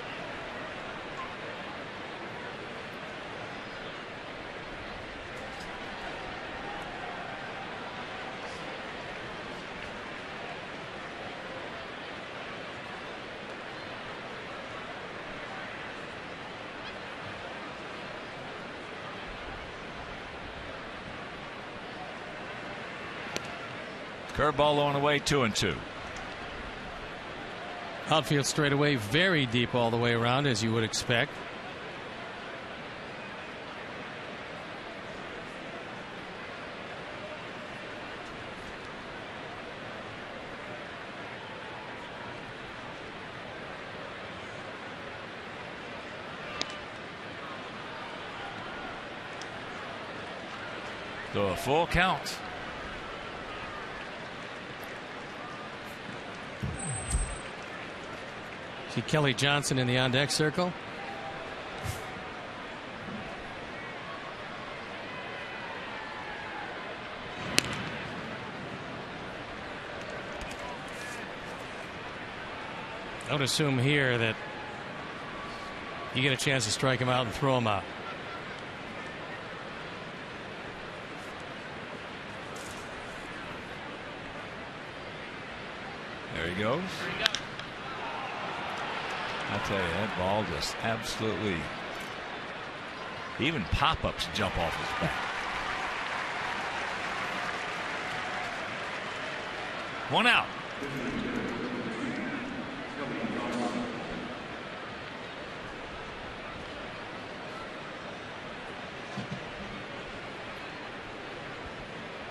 Curveball on the way, 2-2. Outfield straightaway, very deep all the way around, as you would expect. So a full count. See Kelly Johnson in the on-deck circle. I would assume here that you get a chance to strike him out and throw him out. There he goes. I tell you, that ball just absolutely, even pop-ups jump off his back. One out.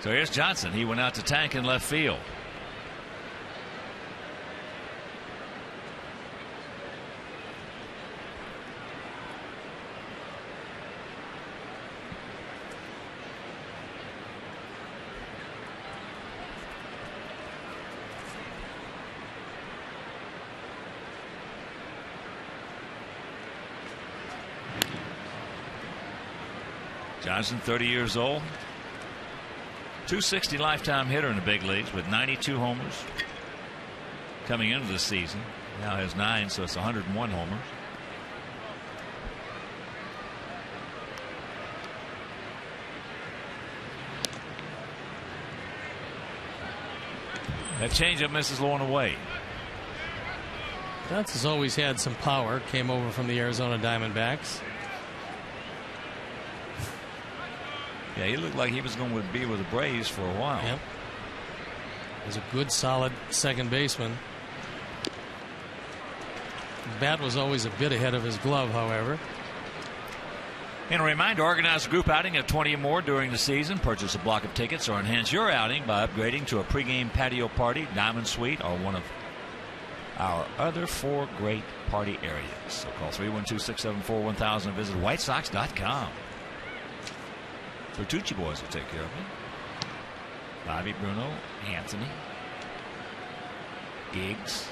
So here's Johnson. He went out to tank in left field. Johnson, 30 years old. 260 lifetime hitter in the big leagues with 92 homers coming into the season. Now has 9, so it's 101 homers. That changeup misses low and away. Johnson's always had some power. Came over from the Arizona Diamondbacks. Yeah, he looked like he was going to be with the Braves for a while. Yep. Was a good, solid second baseman. The bat was always a bit ahead of his glove, however. And a reminder, organize a group outing of 20 or more during the season. Purchase a block of tickets or enhance your outing by upgrading to a pregame patio party, Diamond Suite, or one of our other 4 great party areas. So call 312-674-1000 and visit whitesox.com. Bertucci boys will take care of it. Bobby, Bruno, Anthony, Giggs.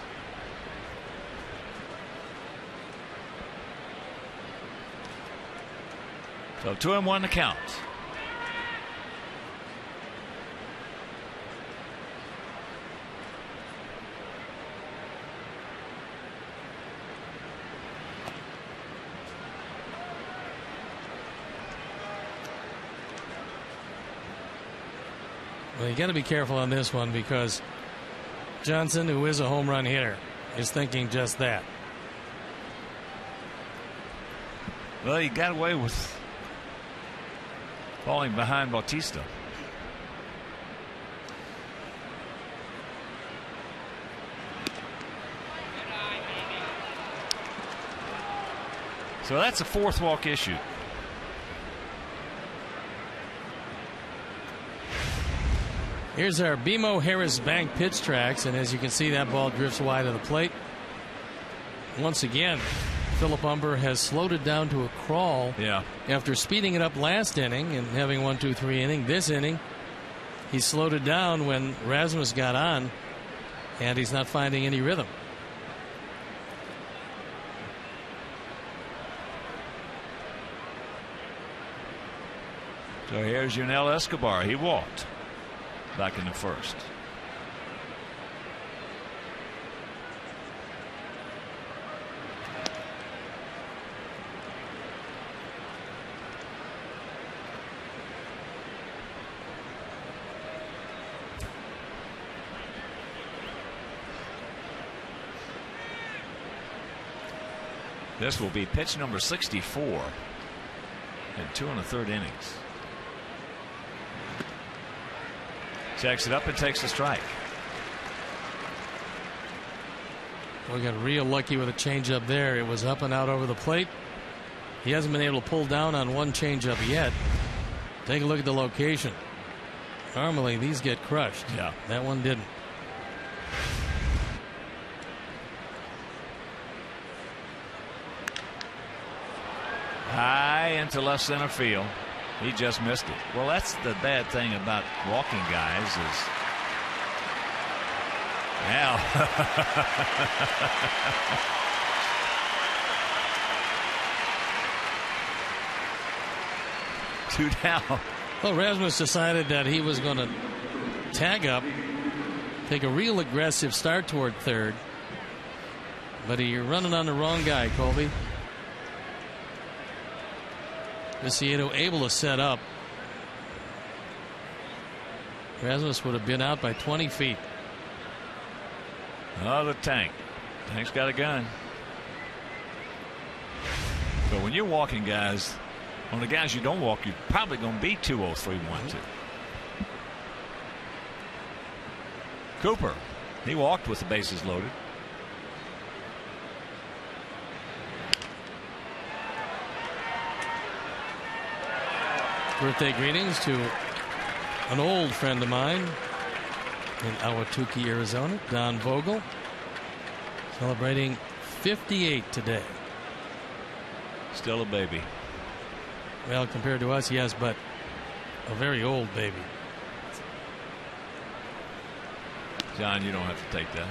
So 2-1 the count. Well, you got to be careful on this one because Johnson, who is a home run hitter, is thinking just that. Well, he got away with falling behind Bautista. So that's a 4th walk issue. Here's our BMO Harris Bank pitch tracks, and as you can see, that ball drifts wide of the plate. Once again, Philip Humber has slowed it down to a crawl. Yeah. After speeding it up last inning and having 1-2-3 inning. This inning, he slowed it down when Rasmus got on, and he's not finding any rhythm. So here's Yunel Escobar. He walked back in the first. This will be pitch number 64 in 2 1/3 innings. Checks it up and takes the strike. We got real lucky with a changeup there. It was up and out over the plate. He hasn't been able to pull down on one changeup yet. Take a look at the location. Normally these get crushed. Yeah. That one didn't. High into left center field. He just missed it. Well, that's the bad thing about walking guys is now. 2 down. Well, Rasmus decided that he was going to tag up, take a real aggressive start toward third, but you're running on the wrong guy, Colby. Viciedo able to set up. Rasmus would have been out by 20 feet. Oh, the tank. Tank's got a gun. But when you're walking guys, on the guys you don't walk, you're probably going to be 2-0, 3-1, 2. Cooper, he walked with the bases loaded. Birthday greetings to an old friend of mine in Ahwatukee, Arizona, Don Vogel, celebrating 58 today. Still a baby. Well, compared to us, yes, but a very old baby. John, you don't have to take that.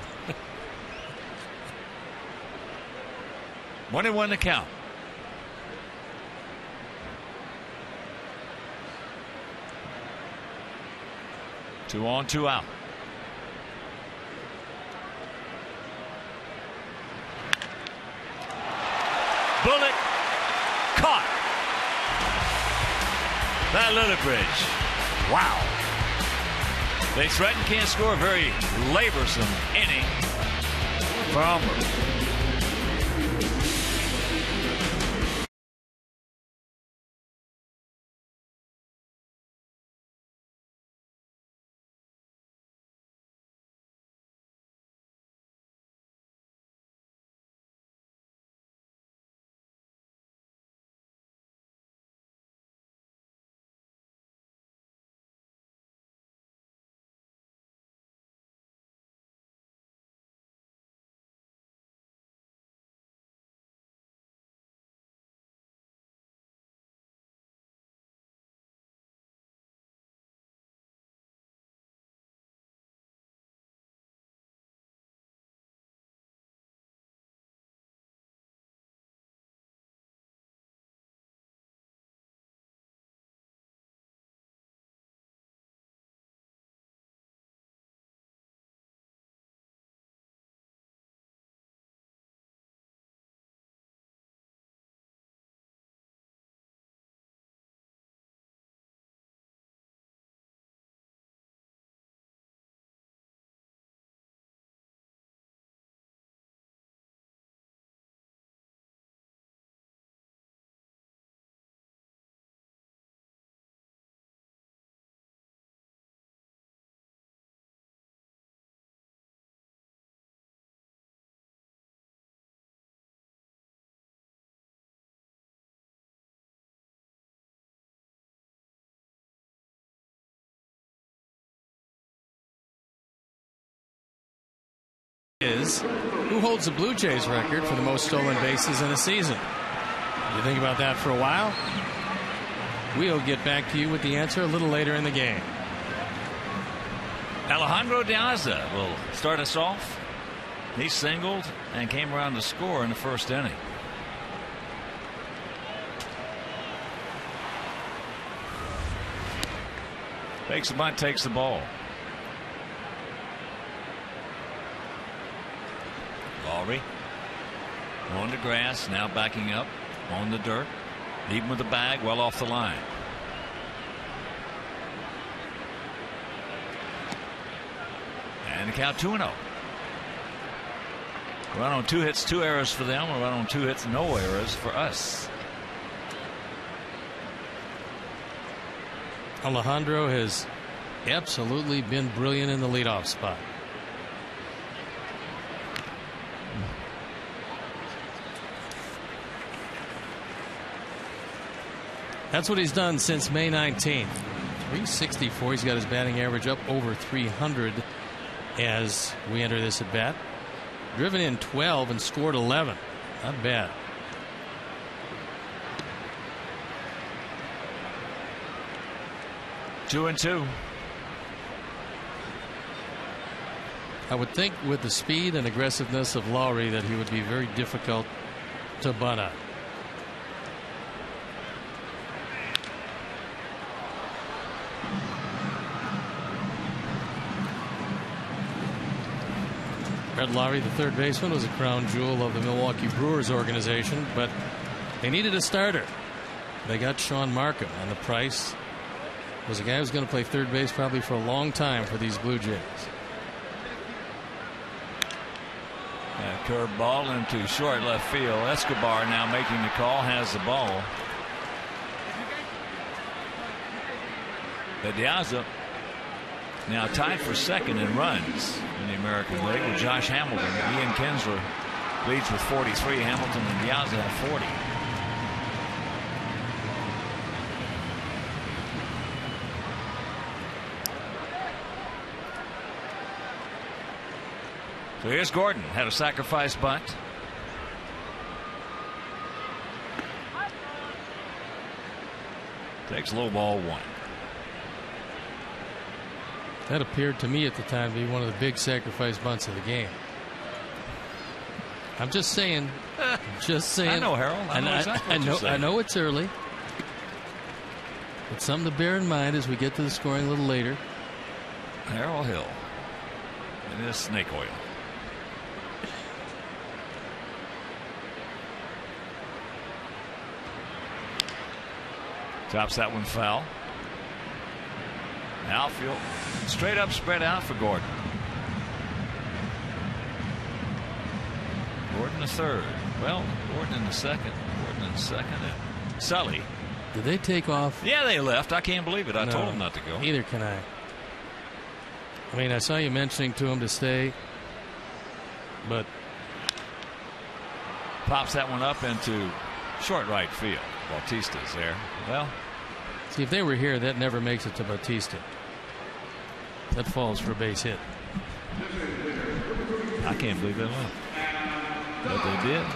1-1 to count. Two on, two out. Bullet caught. That Littlebridge. Wow. They threaten, can't score. Very laborsome inning for Humber. Who holds the Blue Jays record for the most stolen bases in a season? You think about that for a while? We'll get back to you with the answer a little later in the game. Alejandro De Aza will start us off. He singled and came around to score in the first inning. Fakes the bunt, takes the ball. Lowry on the grass, now backing up on the dirt. Even with the bag, well off the line. And the count 2-0. Run on 2 hits, 2 errors for them. We'll run on 2 hits, no errors for us. Alejandro has absolutely been brilliant in the leadoff spot. That's what he's done since May 19th. 364. He's got his batting average up over 300 as we enter this at bat. Driven in 12 and scored 11. Not bad. Two and two. I would think with the speed and aggressiveness of Lowry that he would be very difficult to bunt out. Red Lowry, the third baseman, was a crown jewel of the Milwaukee Brewers organization, but they needed a starter. They got Sean Markham, and the price was a guy who was going to play third base probably for a long time for these Blue Jays. Curved ball into short left field. Escobar now making the call, has the ball. But De Aza now tied for second in runs in the American League with Josh Hamilton. Ian Kinsler leads with 43. Hamilton and Piazza have 40. So here's Gordon. Had a sacrifice bunt. Takes low ball 1. That appeared to me at the time to be one of the big sacrifice bunts of the game. I'm just saying. Just saying. I know, Harold. I know it's early. It's something to bear in mind as we get to the scoring a little later. Harold Hill. And this snake oil. Tops that one foul. Outfield straight up, spread out for Gordon. Gordon the third. Well, Gordon in the second. Gordon in the second. And Sully. Did they take off? Yeah, they left. I can't believe it. I told them not to go. Neither can I. I mean, I saw you mentioning to him to stay, but pops that one up into short right field. Bautista's there. Well, see, if they were here, that never makes it to Bautista. That falls for a base hit. I can't believe they left. But they did.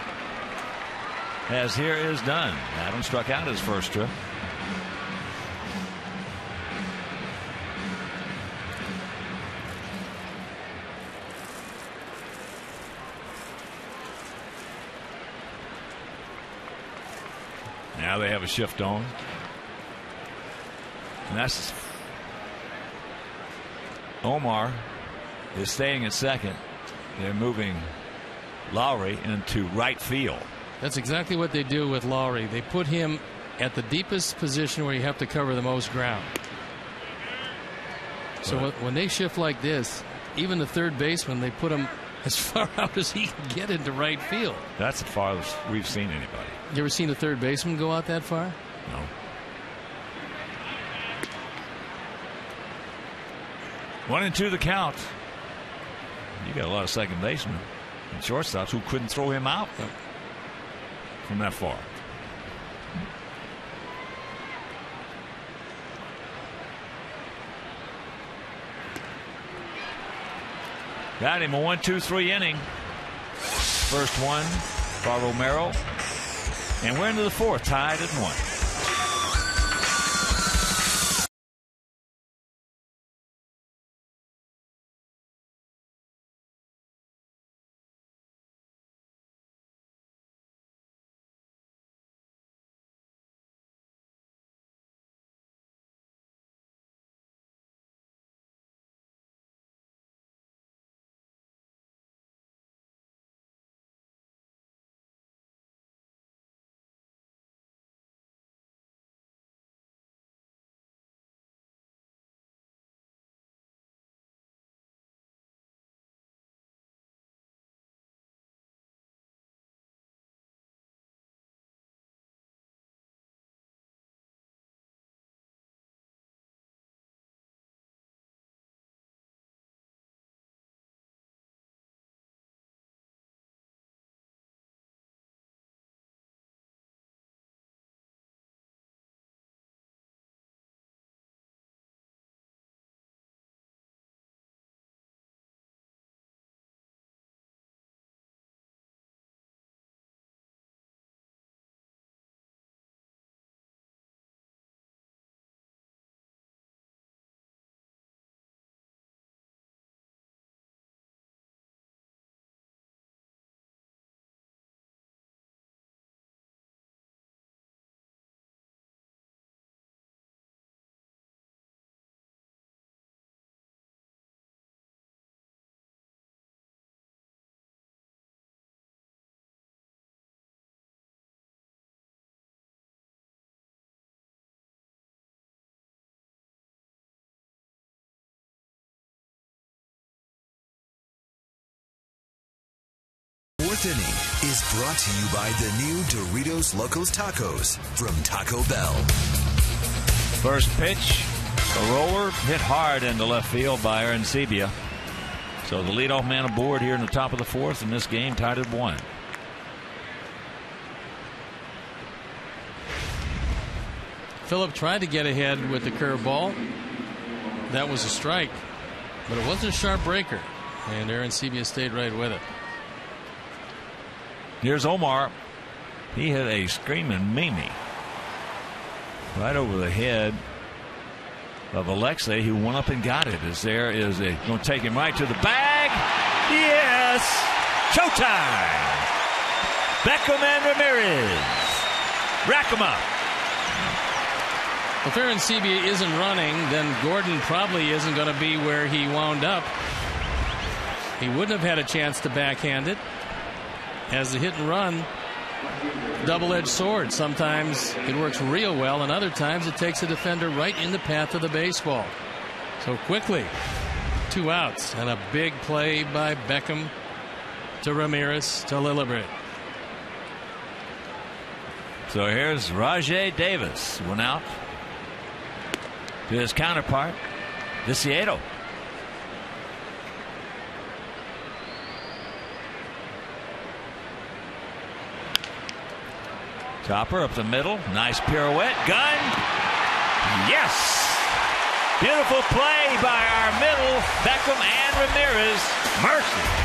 As here is done. Adam struck out his first trip. Now they have a shift on. And that's Omar is staying at second. They're moving Lowry into right field. That's exactly what they do with Lowry. They put him at the deepest position where you have to cover the most ground. So when they shift like this, even the third baseman, they put him as far out as he can get into right field. That's the farthest we've seen anybody. You ever seen a third baseman go out that far? No. One and two the count. You got a lot of second basemen and shortstops who couldn't throw him out from that far. Got him a 1-2-3 inning. First one by Romero. And we're into the fourth, tied at 1. Fourth Inning is brought to you by the new Doritos Locos Tacos from Taco Bell. First pitch A roller hit hard into left field by Arancibia. So the leadoff man aboard here in the top of the fourth, and this game tied at 1. Phillip tried to get ahead with the curveball. That was a strike, but it wasn't a sharp breaker, and Arancibia stayed right with it. Here's Omar. He hit a screaming Mimi right over the head of Alexei, who went up and got it. As there is a going to take him right to the bag. Yes, showtime. Beckham and Ramirez rack him up. If Arancibia isn't running, then Gordon probably isn't going to be where he wound up. He wouldn't have had a chance to backhand it. As the hit and run, double-edged sword. Sometimes it works real well, and other times it takes a defender right in the path of the baseball. So quickly, 2 outs, and a big play by Beckham to Ramirez to Lillibert. So here's Rajay Davis, 1 out. To his counterpart, Viciedo. Chopper up the middle. Nice pirouette. Gun. Yes. Beautiful play by our middle. Beckham and Ramirez. Mercy.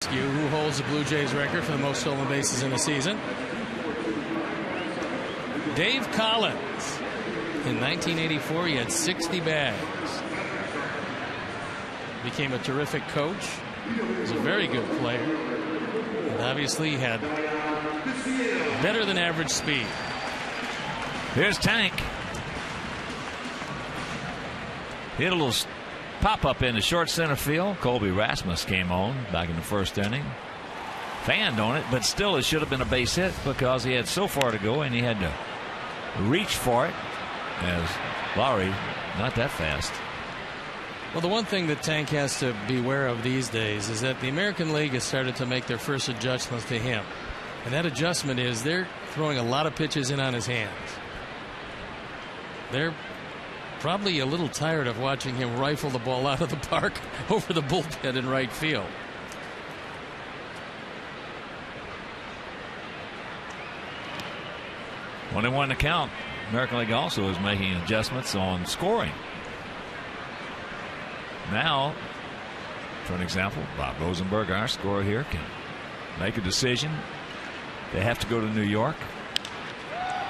Who holds the Blue Jays record for the most stolen bases in a season? Dave Collins. In 1984, he had 60 bags. Became a terrific coach. Was a very good player. And obviously had better than average speed. Here's Tank. Hit a little pop-up into short center field. Colby Rasmus came on back in the first inning. Fanned on it, but still it should have been a base hit because he had so far to go and he had to reach for it, as Lowry not that fast. Well, the one thing that Tank has to beware of these days is that the American League has started to make their first adjustments to him. And that adjustment is they're throwing a lot of pitches in on his hands. They're probably a little tired of watching him rifle the ball out of the park over the bullpen in right field. When they won the count, American League also is making adjustments on scoring. Now, for an example, Bob Rosenberg, our scorer here, can make a decision. They have to go to New York,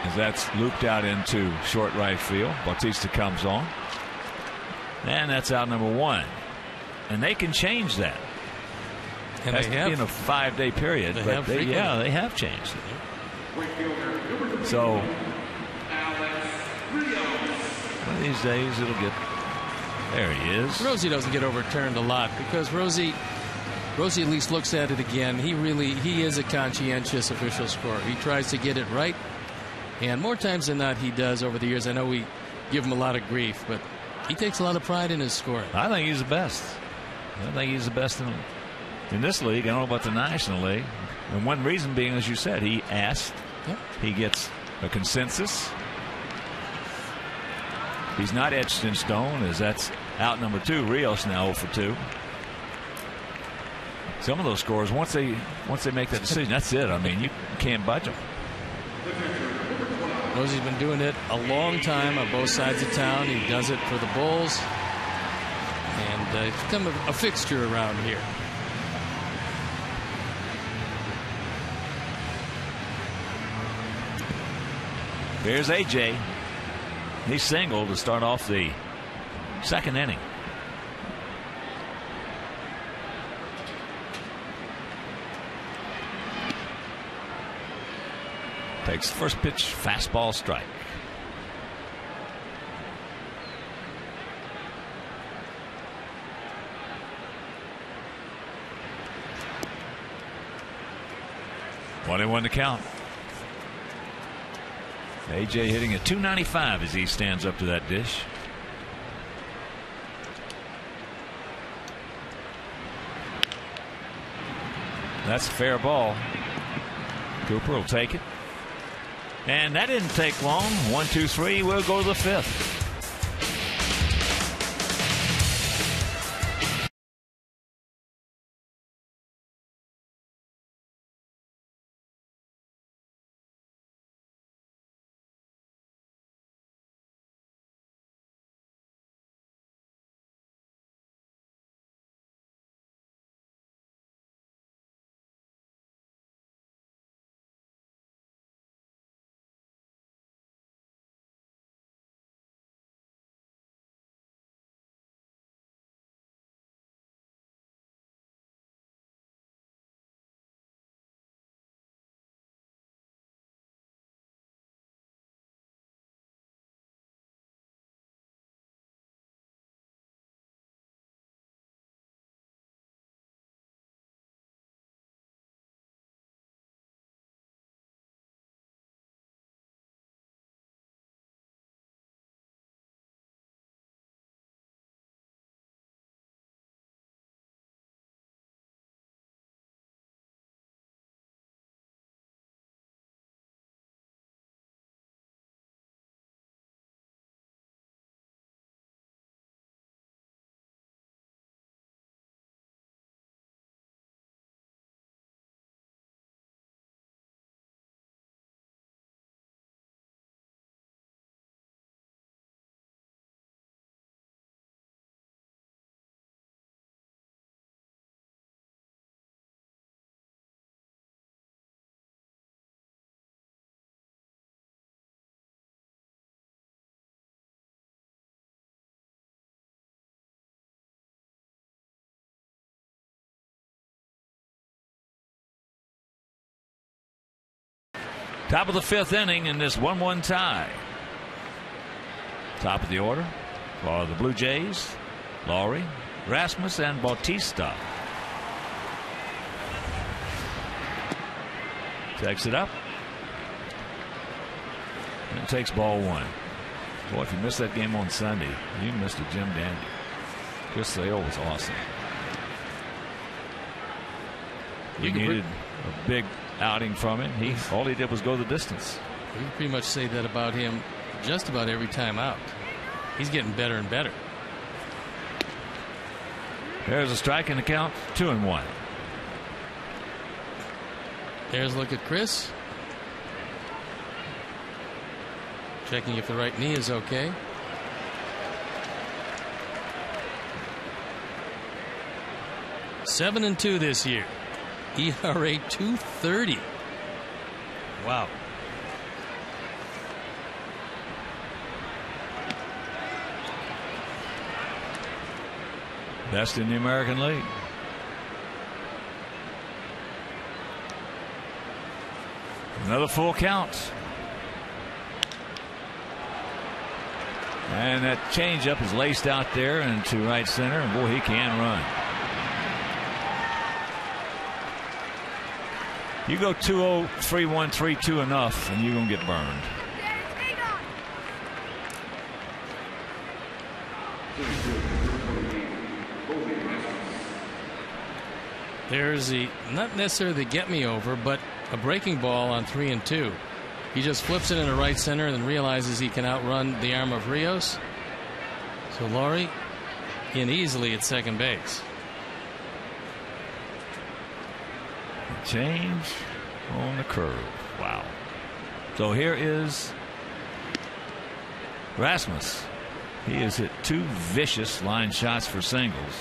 as that's looped out into short right field. Bautista comes on, and that's out number 1. And they can change that. And has they to have be in a 5-day period, they but have they have changed it. So one of these days it'll get There he is. Rosie doesn't get overturned a lot because Rosie at least looks at it again. He is a conscientious official scorer. He tries to get it right, and more times than not he does over the years. I know we give him a lot of grief, but he takes a lot of pride in his scoring. I think he's the best. I think he's the best in this league. I don't know about the National League. And one reason being, as you said, he asked. Yep. He gets a consensus. He's not etched in stone, as that's out number 2. Rios now 0 for 2. Some of those scores, once they make that decision, that's it. I mean, you can't budge them. Rosie's been doing it a long time on both sides of town. He does it for the Bulls, and it's become a fixture around here. Here's AJ. He singled to start off the second inning. Takes first pitch, fastball, strike. One and one to count. AJ hitting a .295 as he stands up to that dish. That's a fair ball. Cooper will take it. And that didn't take long. 1, 2, 3. We'll go to the 5th. Top of the 5th inning in this 1-1 tie. Top of the order for the Blue Jays, Lowry, Rasmus, and Bautista. Takes it up and takes ball 1. Boy, if you missed that game on Sunday, you missed a Jim Dandy. Chris Sale was awesome. You needed a big outing from him. All he did was go the distance. You can pretty much say that about him just about every time out. He's getting better and better. There's a strike in the count, 2-1. There's a look at Chris. Checking if the right knee is okay. (7-2) this year. ERA 2.30. Wow. Best in the American League. Another full count. And that changeup is laced out there into right center, and boy, he can run. You go 2-0, 3-1, 3-2 enough, and you're going to get burned. There's the, not necessarily the get me over, but a breaking ball on 3-2. He just flips it into right center and then realizes he can outrun the arm of Rios. So Laurie in easily at second base. Change on the curve. Wow. So here is Rasmus. He has hit 2 vicious line shots for singles.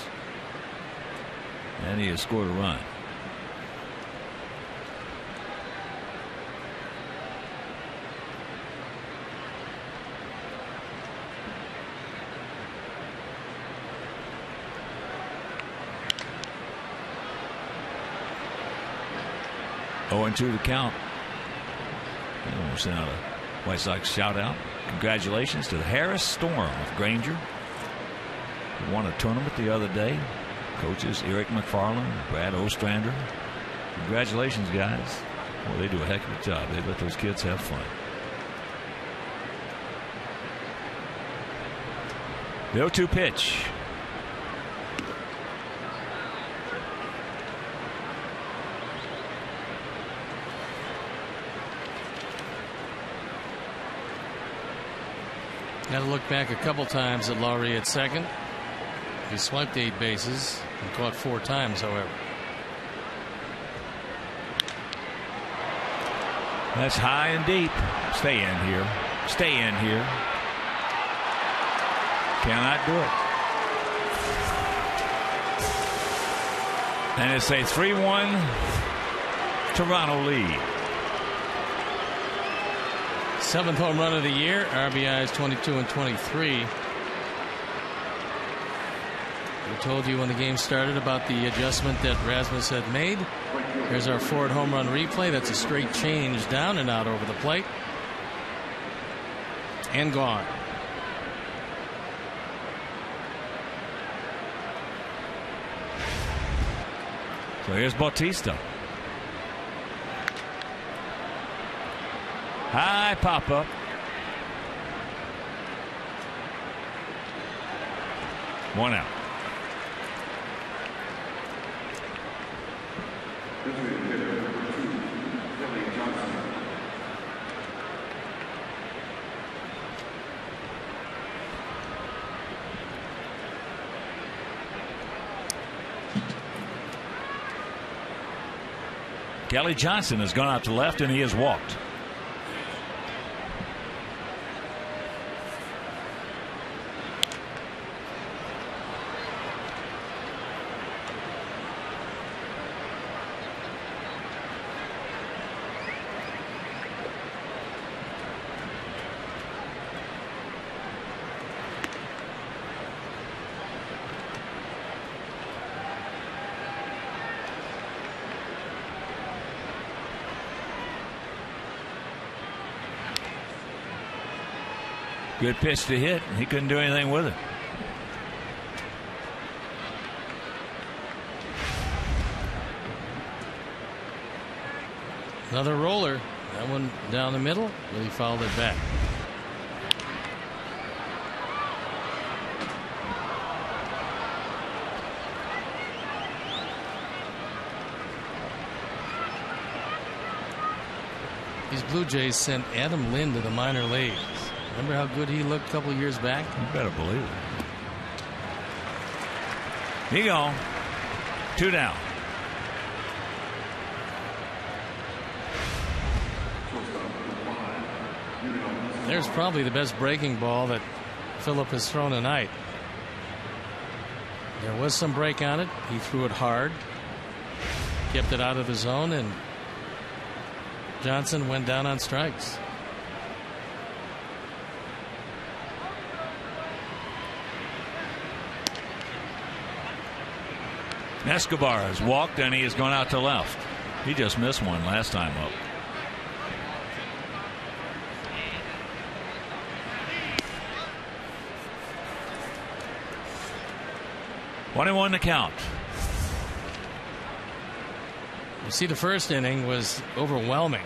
And he has scored a run. Oh, and 2 to count. And we'll send out a White Sox shout out. Congratulations to the Harris Storm of Granger, who won a tournament the other day. Coaches Eric McFarland, Brad Ostrander. Congratulations, guys. Well, they do a heck of a job. They let those kids have fun. The 0-2 pitch. Got to look back a couple times at Laurie at second. He swiped 8 bases and caught 4 times, however. That's high and deep. Stay in here. Stay in here. Cannot do it. And it's a 3-1 Toronto lead. 7th home run of the year. RBIs 22 and 23. We told you when the game started about the adjustment that Rasmus had made. Here's our Ford home run replay. That's a straight change down and out over the plate. And gone. So here's Bautista. High pop up. One out. Kelly Johnson has gone out to left and he has walked. Good pitch to hit. He couldn't do anything with it. Another roller. That one down the middle. Really fouled it back. These Blue Jays sent Adam Lind to the minor leagues. Remember how good he looked a couple of years back? You better believe it. Here you go. 2 down. There's probably the best breaking ball that Phillip has thrown tonight. There was some break on it. He threw it hard. Kept it out of the zone, and Johnson went down on strikes. Escobar has walked and he has gone out to left. He just missed one last time up. 21 to count. You see, the first inning was overwhelming.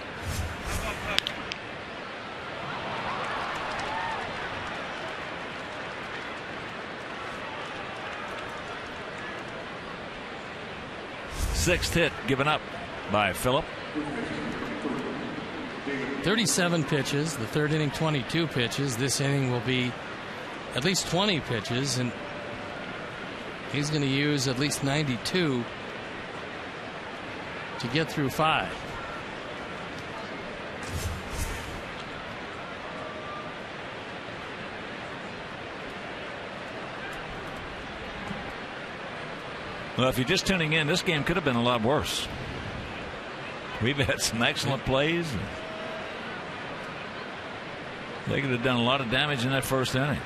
Sixth hit given up by Phillip. 37 pitches. The third inning, 22 pitches. This inning will be at least 20 pitches, and he's going to use at least 92 to get through 5. Well, if you're just tuning in, this game could have been a lot worse. We've had some excellent plays. They could have done a lot of damage in that first inning.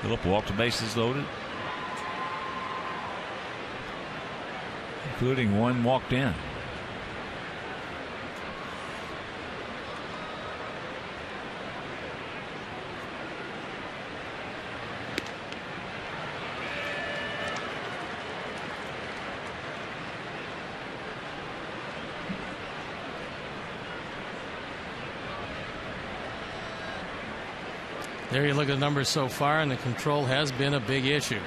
Phillip walked the bases loaded, including one walked in. There you look at the numbers so far, and the control has been a big issue.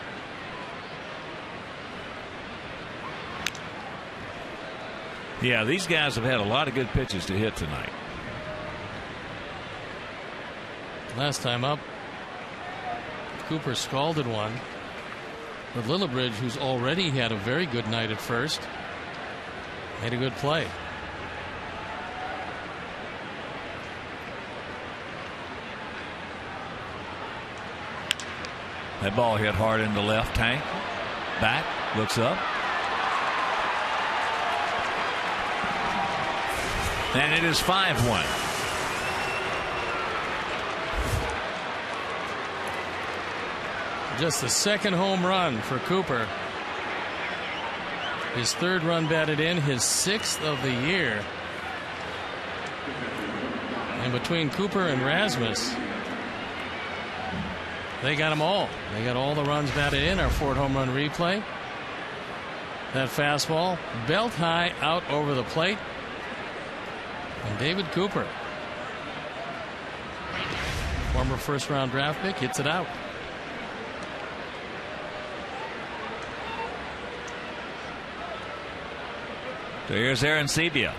Yeah, these guys have had a lot of good pitches to hit tonight. Last time up, Cooper scalded one, but Lillibridge, who's already had a very good night at first, made a good play. That ball hit hard into left. Tank back, looks up, and it is 5-1. Just the second home run for Cooper. His third run batted in, his 6th of the year. And between Cooper and Rasmus, they got them all. They got all the runs batted in. Our Ford home run replay. That fastball belt high out over the plate. And David Cooper, former first round draft pick, hits it out. So here's Aaron Sebia.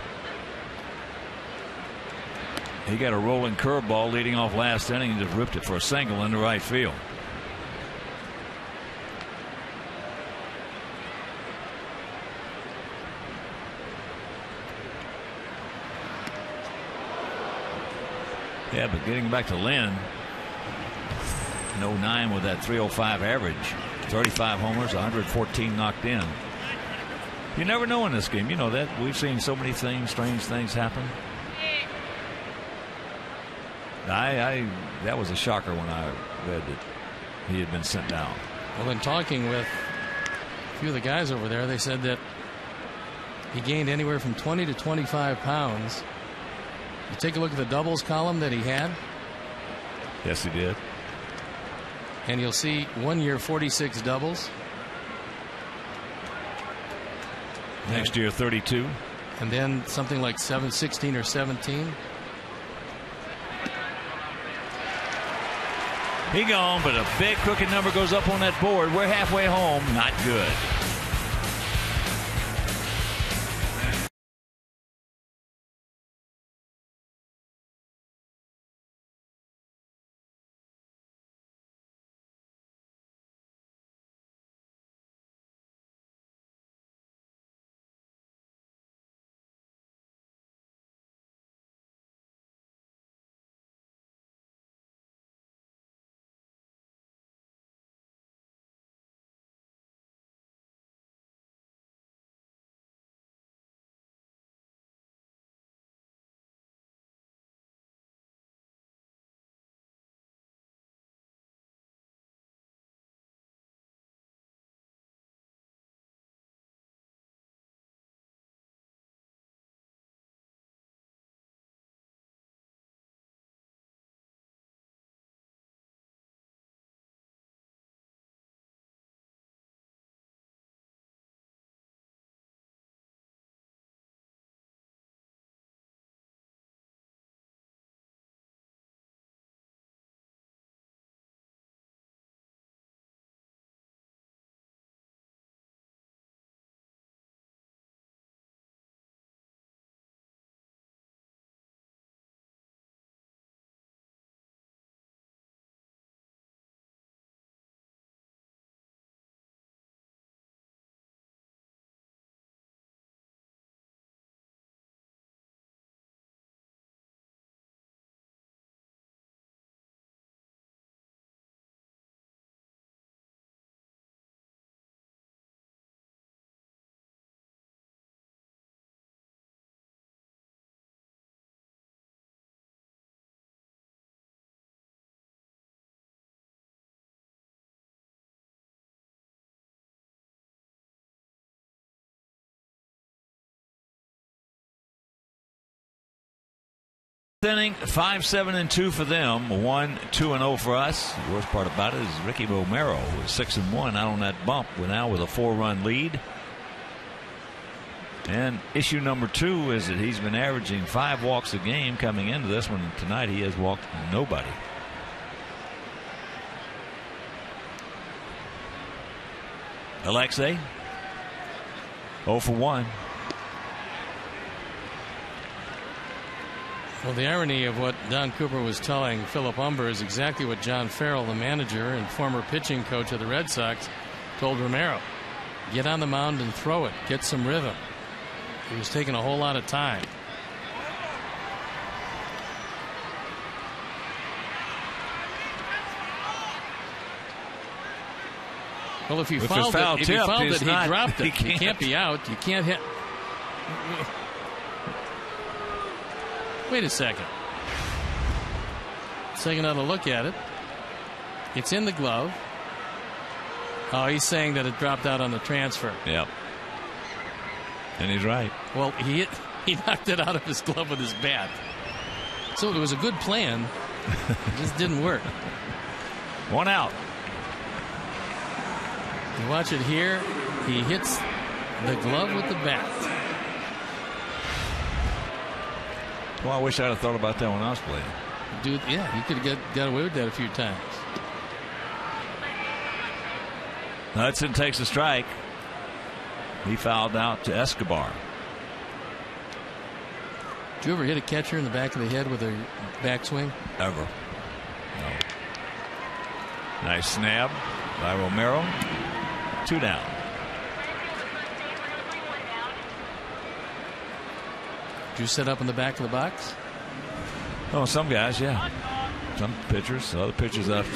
He got a rolling curveball leading off last inning and just ripped it for a single into right field. Yeah, but getting back to Lynn, in 09 with that 305 average, 35 homers, 114 knocked in. You never know in this game. You know that. We've seen so many things, strange things happen. That was a shocker when I read that he had been sent down. Well, in talking with a few of the guys over there, they said that he gained anywhere from 20 to 25 pounds. You take a look at the doubles column that he had. Yes, he did. And you'll see 1 year 46 doubles. Next year 32. And then something like 16 or 17. He gone, but a big crooked number goes up on that board. We're halfway home. Not good. Inning 5-7-2 for them. 1-2-0 for us. The worst part about it is Ricky Romero was 6-1 out on that bump. We're now with a 4-run lead. And issue number 2 is that he's been averaging 5 walks a game coming into this one. Tonight he has walked nobody. Alexei 0 for 1. Well, the irony of what Don Cooper was telling Philip Humber is exactly what John Farrell, the manager and former pitching coach of the Red Sox, told Romero. Get on the mound and throw it. Get some rhythm. He was taking a whole lot of time. Well, if he fouled it, he dropped it. He can't be out. You can't hit. Wait a second. Taking another look at it. It's in the glove. Oh, he's saying that it dropped out on the transfer. Yep. And he's right. Well, he knocked it out of his glove with his bat. So it was a good plan. It just didn't work. 1 out. You watch it here. He hits the glove with the bat. Well, I wish I'd have thought about that when I was playing. Dude, yeah, you could have got away with that a few times. Hudson takes a strike. He fouled out to Escobar. Did you ever hit a catcher in the back of the head with a backswing? Ever. No. Nice snap by Romero. 2 down. Did you set up in the back of the box? Oh, some guys, yeah. Some pitchers, other pitchers up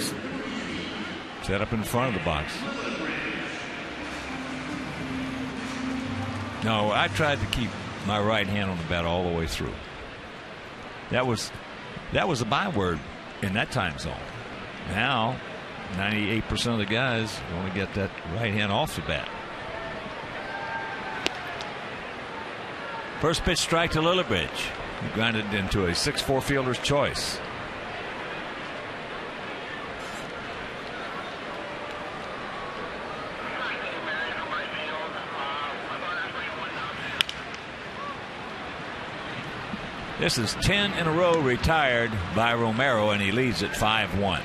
set up in front of the box. No, I tried to keep my right hand on the bat all the way through. That was a byword in that time zone. Now, 98% of the guys want to get that right hand off the bat. First pitch strike to Lillibridge. He grounded into a 6-4 fielder's choice. This is 10 in a row retired by Romero, and he leads at 5-1.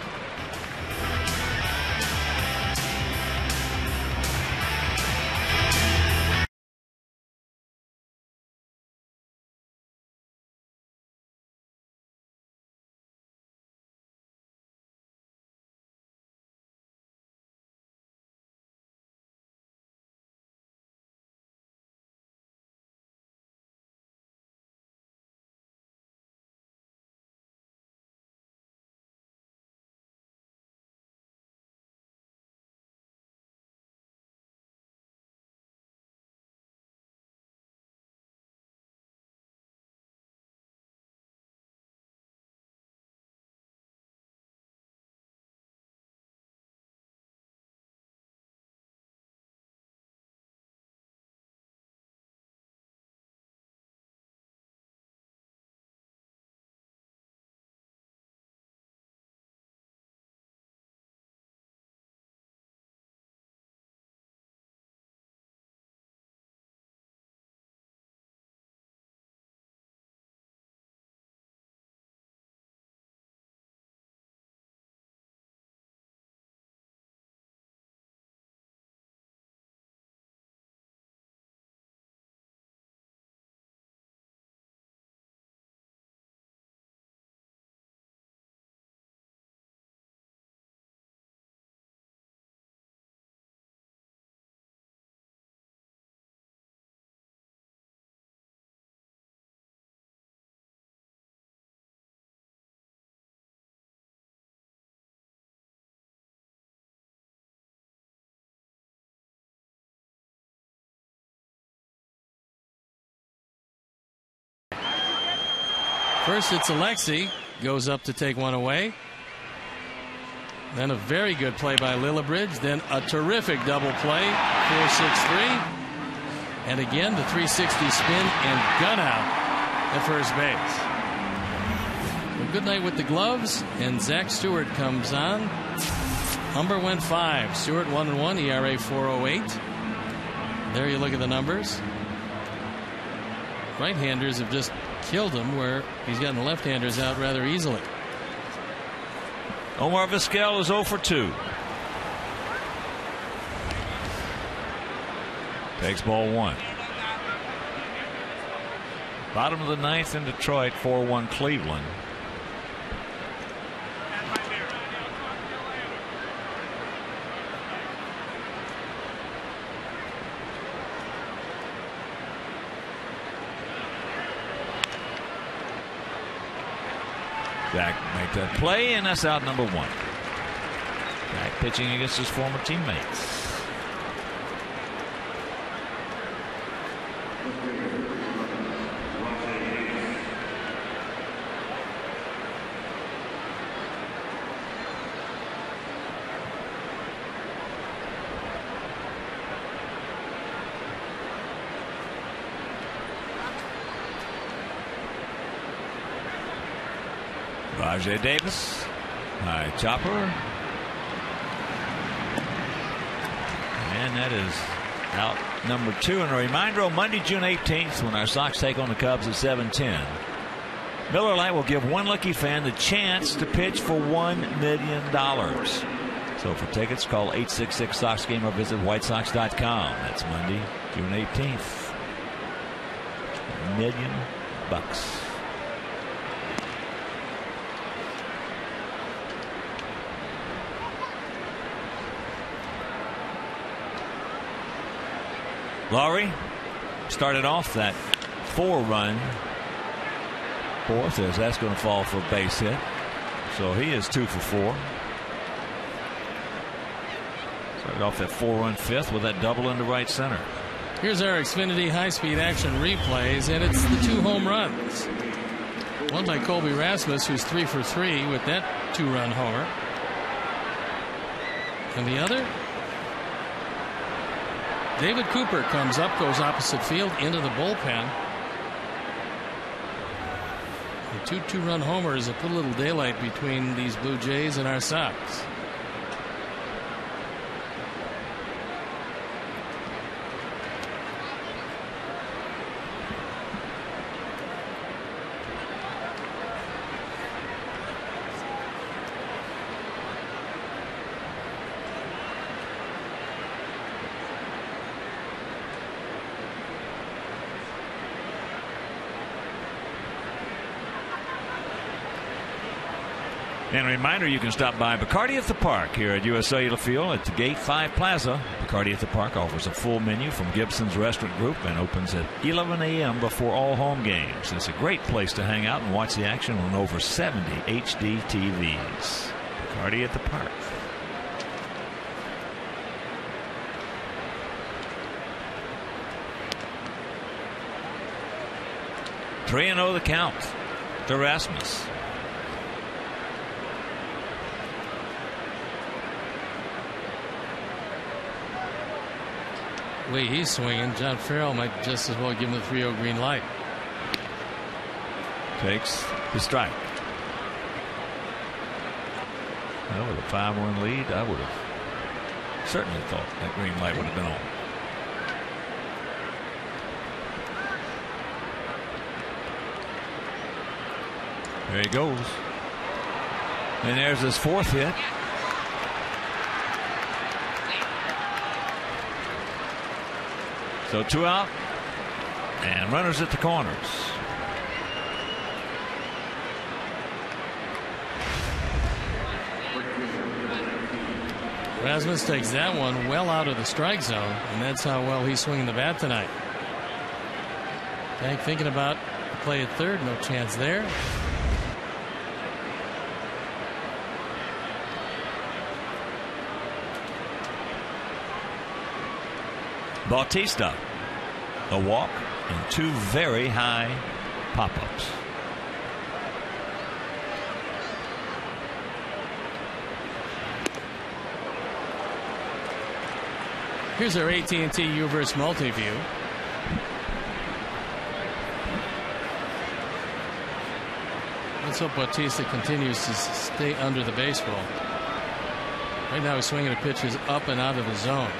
First, it's Alexei. Goes up to take one away. Then a very good play by Lillibridge. Then a terrific double play. 4-6-3. And again, the 360 spin and gun out at first base. good night with the gloves, and Zach Stewart comes on. Humber went 5. Stewart 1-1, ERA 4.08. There you look at the numbers. Right-handers have just killed him, where he's gotten the left-handers out rather easily. Omar Vizquel is 0 for 2. Takes ball 1. Bottom of the 9th in Detroit, 4-1 Cleveland. Jack make that play, and that's out number 1. Jack pitching against his former teammates. Rajay Davis, high chopper, and that is out number 2. And a reminder, on Monday, June 18th, when our Sox take on the Cubs at 7:10, Miller Lite will give one lucky fan the chance to pitch for $1 million. So for tickets, call 866-SOX-GAME or visit whitesox.com. That's Monday, June 18th. $1 million. Lowry started off that 4-run fourth, as that's going to fall for a base hit. So he is 2 for 4. Started off that 4-run 5th with that double into right center. Here's our Xfinity high-speed action replays, and it's the 2 home runs. One by Colby Rasmus, who's 3 for 3 with that 2-run homer. And the other, David Cooper comes up, goes opposite field into the bullpen. The 2 2-run homers have put a little daylight between these Blue Jays and our Sox. And a reminder, you can stop by Bacardi at the Park here at U.S. Cellular Field at the Gate 5 Plaza. Bacardi at the Park offers a full menu from Gibson's Restaurant Group and opens at 11 a.m. before all home games. It's a great place to hang out and watch the action on over 70 HD TVs. Bacardi at the Park. Three and 0 the count to Rasmus. The way he's swinging, John Farrell might just as well give him the 3-0 green light. Takes the strike. Well, with a 5-1 lead, I would have certainly thought that green light would have been on. There he goes. And there's his 4th hit. So 2 out and runners at the corners. Rasmus takes that one well out of the strike zone, and that's how well he's swinging the bat tonight. Hank thinking about the play at third, no chance there. Bautista, a walk and 2 very high pop-ups. Here's our AT&T U-verse multi-view. Let's hope Bautista continues to stay under the baseball. Right now he's swinging at pitches up and out of the zone.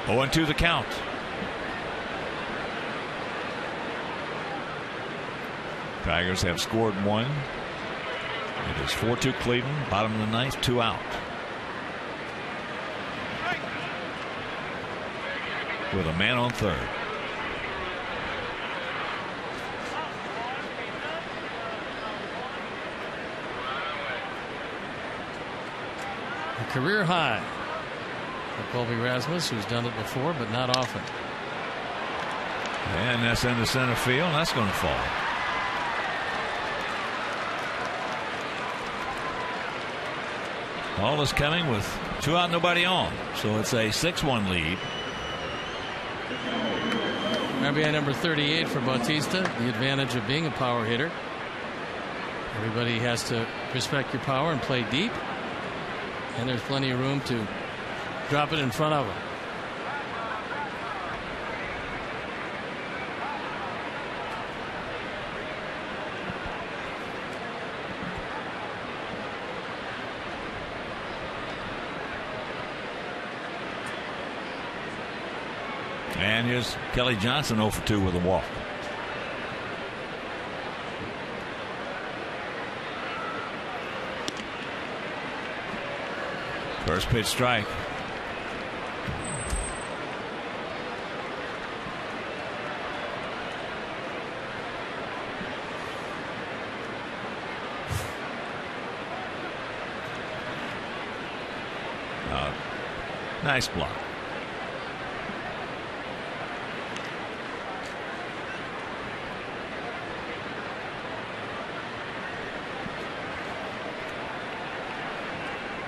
Oh, and 2 the count. Tigers have scored 1. It is 4-2 Cleveland. Bottom of the 9th, 2 out. With a man on third. A career high for Colby Rasmus, who's done it before, but not often. And that's into center field. That's going to fall. Ball is coming with 2 out, nobody on. So it's a 6-1 lead. RBI number 38 for Bautista. The advantage of being a power hitter. Everybody has to respect your power and play deep. And there's plenty of room to drop it in front of him. And here's Kelly Johnson 0 for 2 with a walk. First pitch strike. Nice block.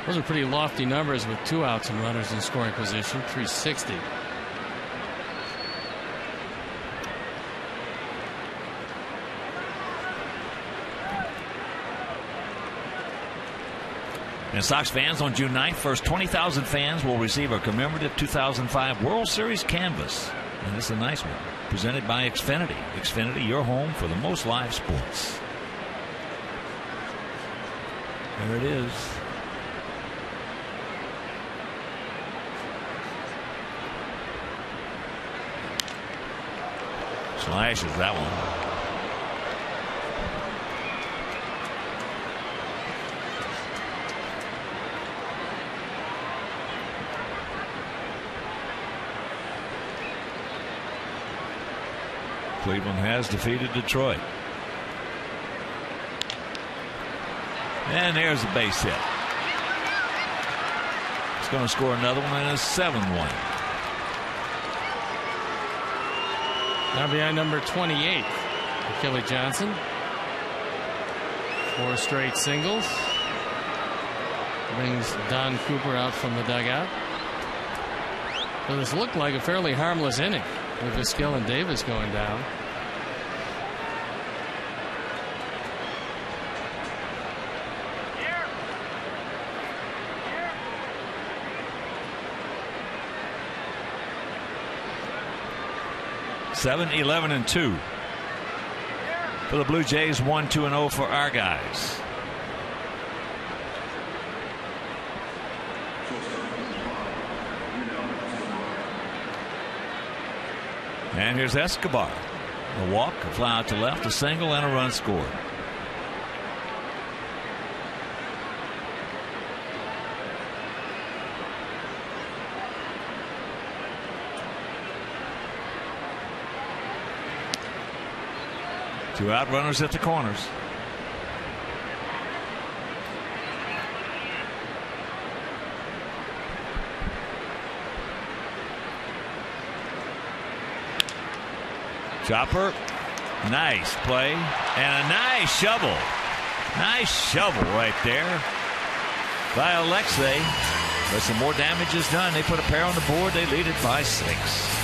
Those are pretty lofty numbers with 2 outs and runners in scoring position. 360. And Sox fans, on June 9th, first 20,000 fans will receive a commemorative 2005 World Series canvas. And this is a nice one. Presented by Xfinity. Xfinity, your home for the most live sports. There it is. Slashes that one. Cleveland has defeated Detroit. And there's a base hit. It's going to score another one and a 7-1. RBI number 28 for Kelly Johnson. 4 straight singles. Brings Don Cooper out from the dugout. So this looked like a fairly harmless inning with Vizquel and Davis going down. Seven, 11, and 2 for the Blue Jays. 1, 2, and 0 for our guys. And here's Escobar. A walk, a fly out to left, a single, and a run scored. Two out, runners at the corners. Chopper, nice play, and a nice shovel. Nice shovel right there by Alexei. But some more damage is done. They put a pair on the board. They lead it by 6.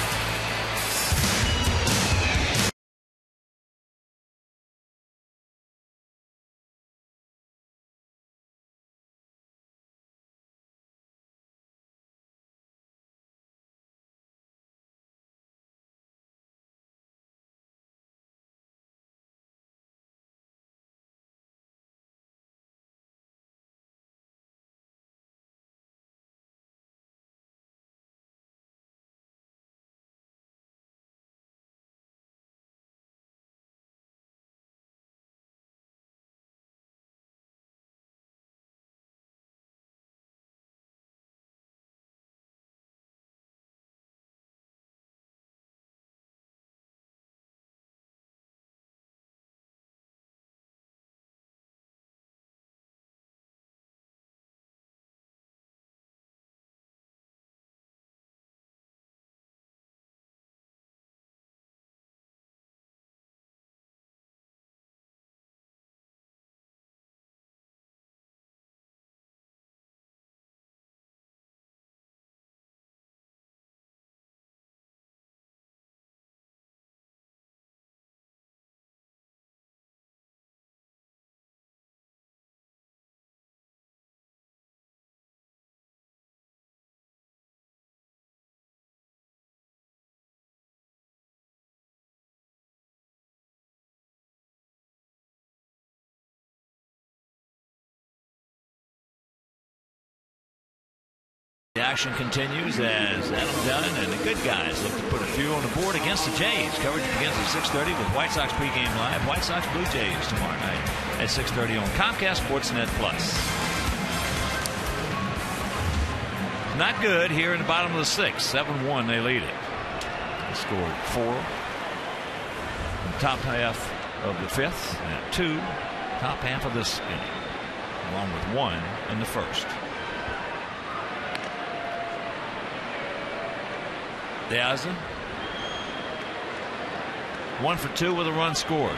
The action continues as Adam Dunn and the good guys look to put a few on the board against the Jays. Coverage begins at 6:30 with White Sox pregame live. White Sox Blue Jays tomorrow night at 6:30 on Comcast Sportsnet Plus. Not good here in the bottom of the sixth. 7-1, they lead it. They scored 4 in the top half of the fifth and 2 top half of this inning, along with 1 in the first. Diaz 1 for 2 with a run scored.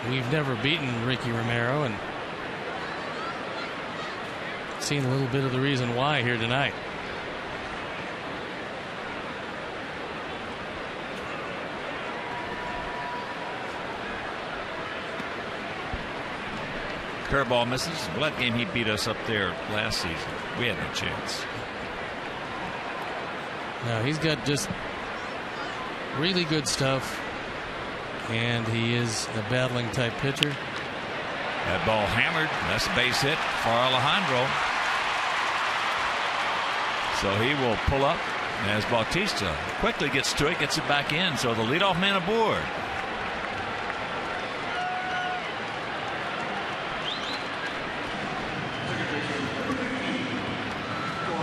We've never beaten Ricky Romero, and seen a little bit of the reason why here tonight. Curveball misses. Well, that game he beat us up there last season. We had no chance. No, he's got just really good stuff, and he is a battling type pitcher. That ball hammered. That's a base hit for Alejandro. So he will pull up as Bautista quickly gets to it, gets it back in. So the leadoff man aboard.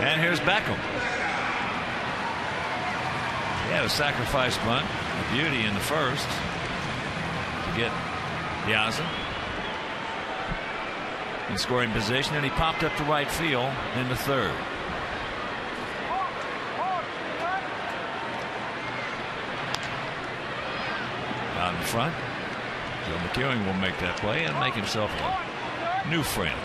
And here's Beckham. He had a sacrifice bunt, a beauty in the first to get Piazza in scoring position, and he popped up to right field in the third. Out in front, Joe McEwing will make that play and make himself a new friend.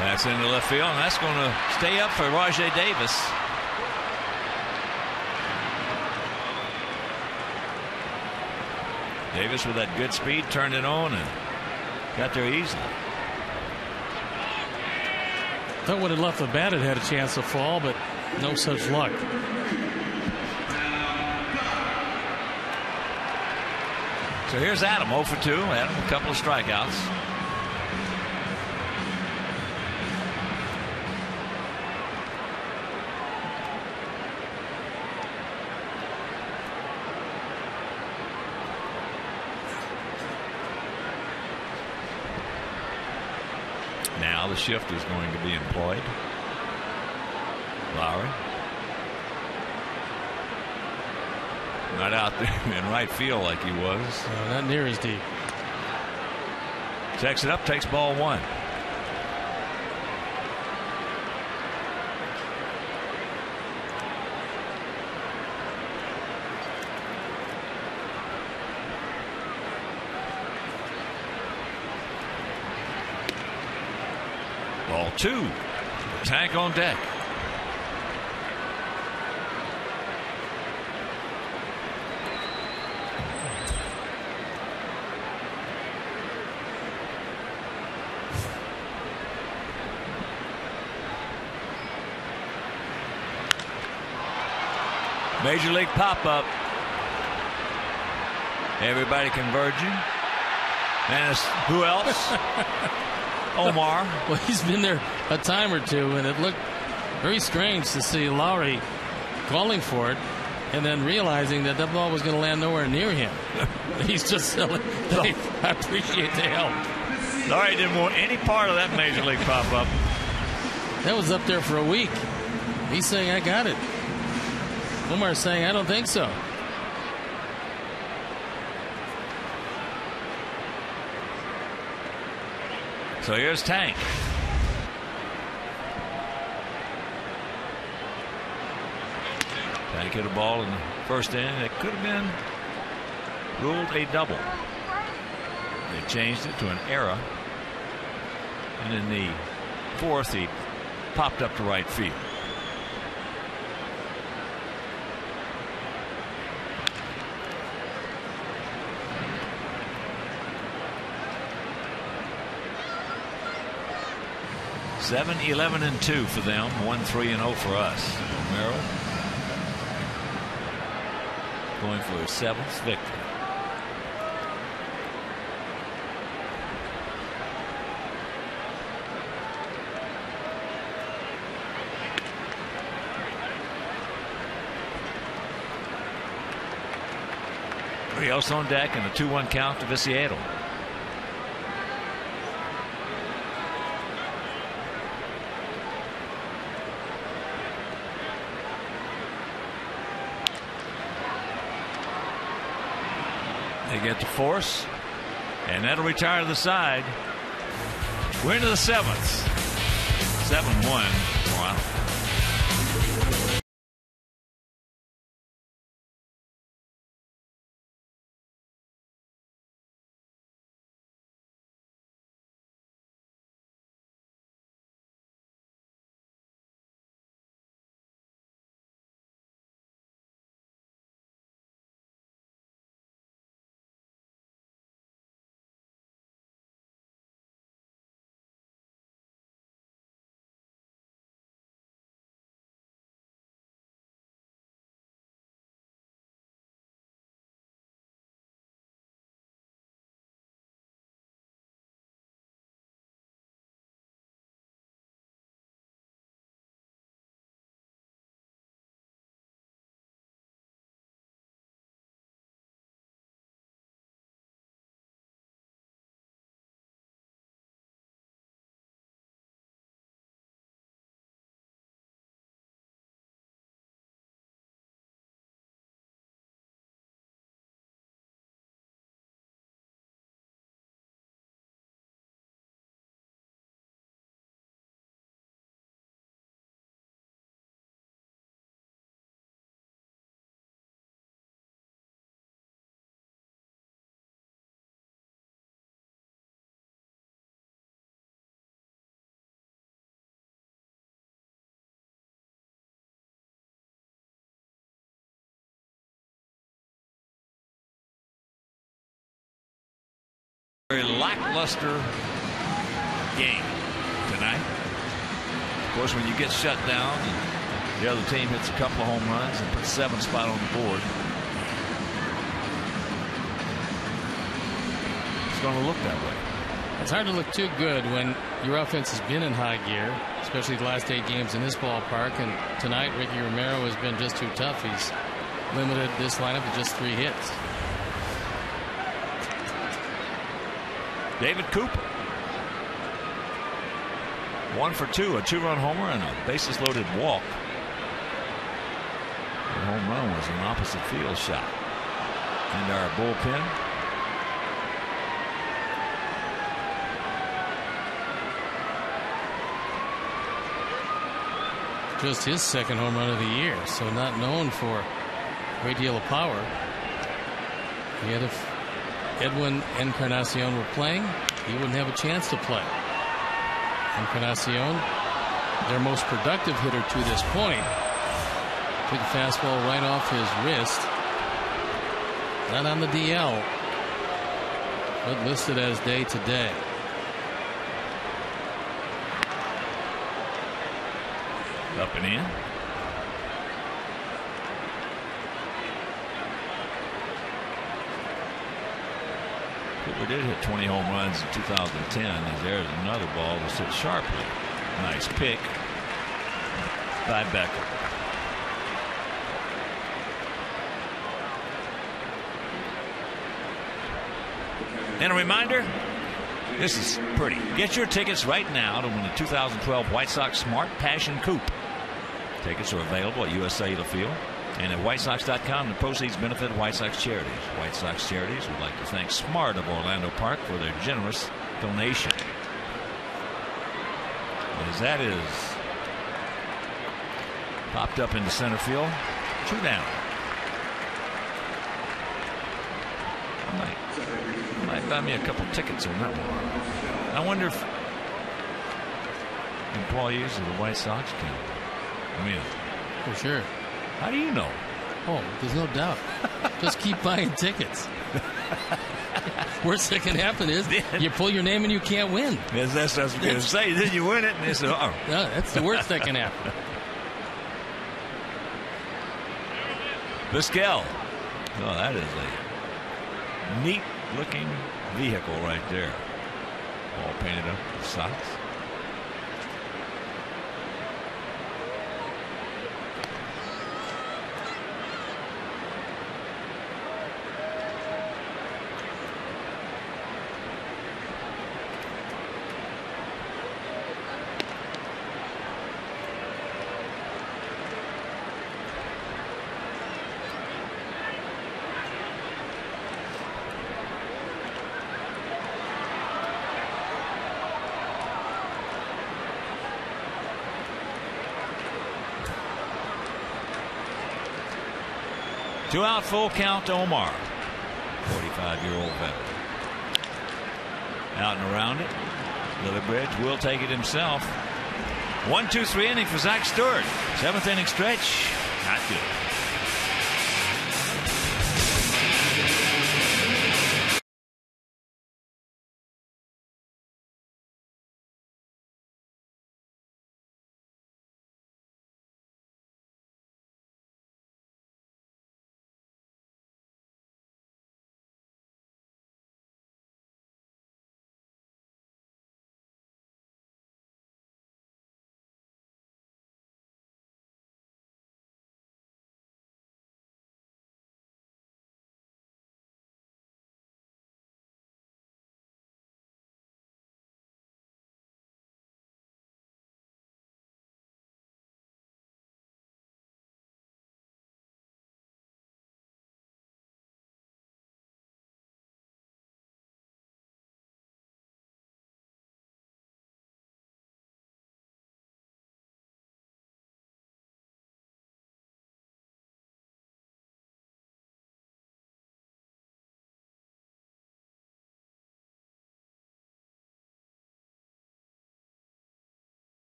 That's into left field, and that's going to stay up for Rajai Davis. Davis with that good speed turned it on and got there easily. Thought when it left the bat it had a chance to fall, but no such luck. So here's Adam, 0 for 2. Adam, a couple of strikeouts. Now the shift is going to be employed. Lowry. Not out there in right field like he was. Not near as deep. Checks it up, takes ball 1. Ball 2. Tank on deck. Major league pop-up. Everybody converging. And it's, who else? Omar. Well, he's been there a time or two, and it looked very strange to see Lowry calling for it and then realizing that that ball was going to land nowhere near him. He's just selling. Hey, I appreciate the help. Lowry didn't want any part of that major league pop-up. That was up there for a week. He's saying, I got it. Omar's saying, I don't think so. So here's Tank. Tank hit a ball in the first inning that could have been ruled a double. They changed it to an error. And in the fourth, he popped up to right field. Seven, 11-2 for them. 1-3-0 for us. Romero going for his 7th victory. Rios on deck and a 2-1 count to Viciado. They get to force, and that'll retire to the side. We're into the 7th. 7-1 Toronto. Very lackluster game tonight. Of course, when you get shut down and the other team hits a couple of home runs and puts 7th spot on the board, it's going to look that way. It's hard to look too good when your offense has been in high gear, especially the last 8 games in this ballpark. And tonight, Ricky Romero has been just too tough. He's limited this lineup to just 3 hits. David Cooper, 1 for 2, a 2-run homer and a bases-loaded walk. The home run was an opposite field shot. And our bullpen. Just his 2nd home run of the year, so not known for a great deal of power. Yet if Edwin Encarnacion were playing, he wouldn't have a chance to play. Encarnacion, their most productive hitter to this point, took a fastball right off his wrist. Not on the DL, but listed as day to day. Up and in. Cooper did hit 20 home runs in 2010. There's another ball that hit sharply. Nice pick by Becker. And a reminder, this is pretty. Get your tickets right now to win the 2012 White Sox Smart Passion Coupe. Tickets are available at US Cellular Field and at WhiteSox.com. The proceeds benefit White Sox charities. White Sox charities would like to thank Smart of Orlando Park for their generous donation. As that is popped up into center field, 2 down. Might buy me a couple tickets on that one. I wonder if employees of the White Sox can. I mean, for sure. How do you know? Oh, there's no doubt. Just keep buying tickets. Worst that can happen is you pull your name and you can't win. Yes, that's what I was going to say. Then you win it, and they say, oh. No, that's the worst that can happen. Vizquel. Oh, that is a neat-looking vehicle right there. All painted up with socks. Two out, full count to Omar. 45-year-old veteran. Out and around it. Littlerbridge will take it himself. 1-2-3 inning for Zach Stewart. 7th inning stretch. Not good.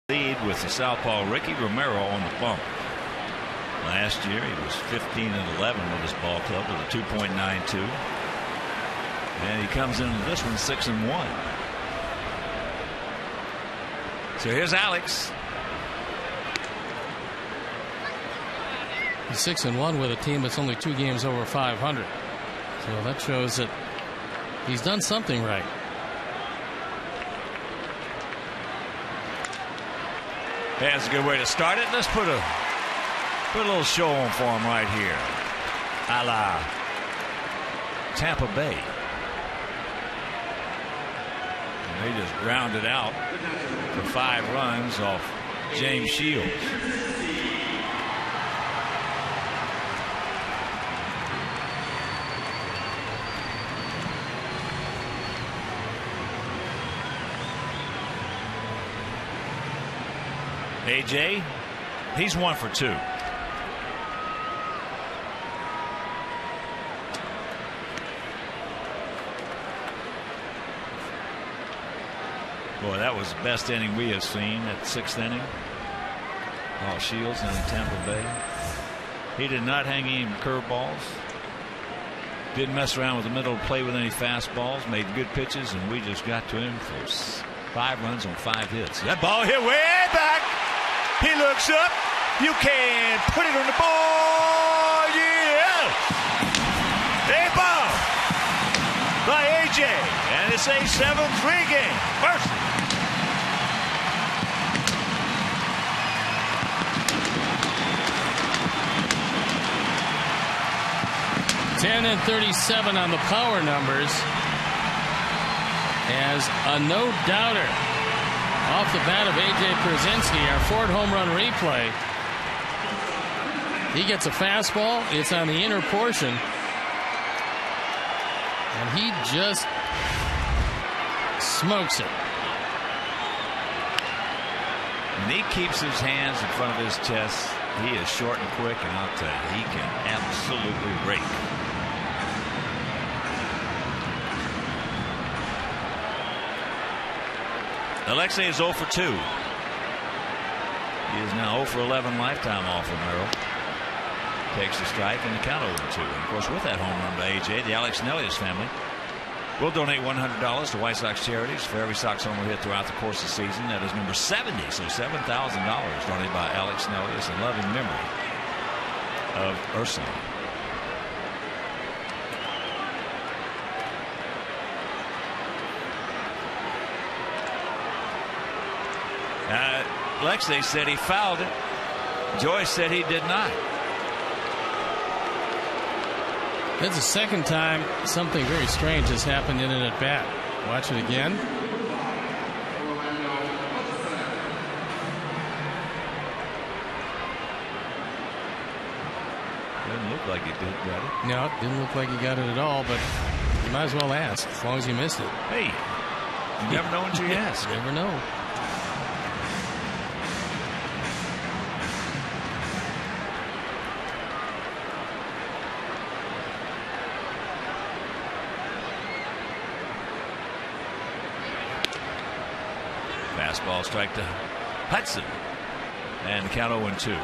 Lead with the southpaw Ricky Romero on the bump. Last year he was 15-11 with his ball club with a 2.92, and he comes into this one 6-1. So here's Alex. He's 6-1 with a team that's only 2 games over 500. So that shows that he's done something right. That's a good way to start it. Let's put a little show on for him right here, a la Tampa Bay. And they just grounded out for 5 runs off James Shields. AJ, he's 1 for 2. Boy, that was the best inning we have seen at 6th inning. Oh, Shields in Tampa Bay. He did not hang any curveballs. Didn't mess around with the middle play with any fastballs. Made good pitches, and we just got to him for 5 runs on 5 hits. That ball hit way back. He looks up. You can put it on the ball. Yeah. A ball by AJ. And it's a 7-3 game. First. 10 and 37 on the power numbers as a no-doubter off the bat of A.J. Pierzynski, our Ford home run replay. He gets a fastball. It's on the inner portion. And he just smokes it. When he keeps his hands in front of his chest, he is short and quick, and I'll tell you, he can absolutely rake. Alexei is 0 for 2. He is now 0 for 11 lifetime off of Merrill. Takes the strike and the count 0 for 2. And of course, with that home run by AJ, the Alex Nelius family will donate $100 to White Sox charities for every Sox homer hit throughout the course of the season. That is number 70, so $7,000 donated by Alex Nelius in loving memory of Urson. Alexei said he fouled it. Joyce said he did not. That's the second time something very strange has happened in an at-bat. Watch it again. Didn't look like he did, got it. No, it didn't look like he got it at all, but you might as well ask, as long as you missed it. Hey, you never know until you ask. You never know. Fastball strike to Hudson. And count 0-2.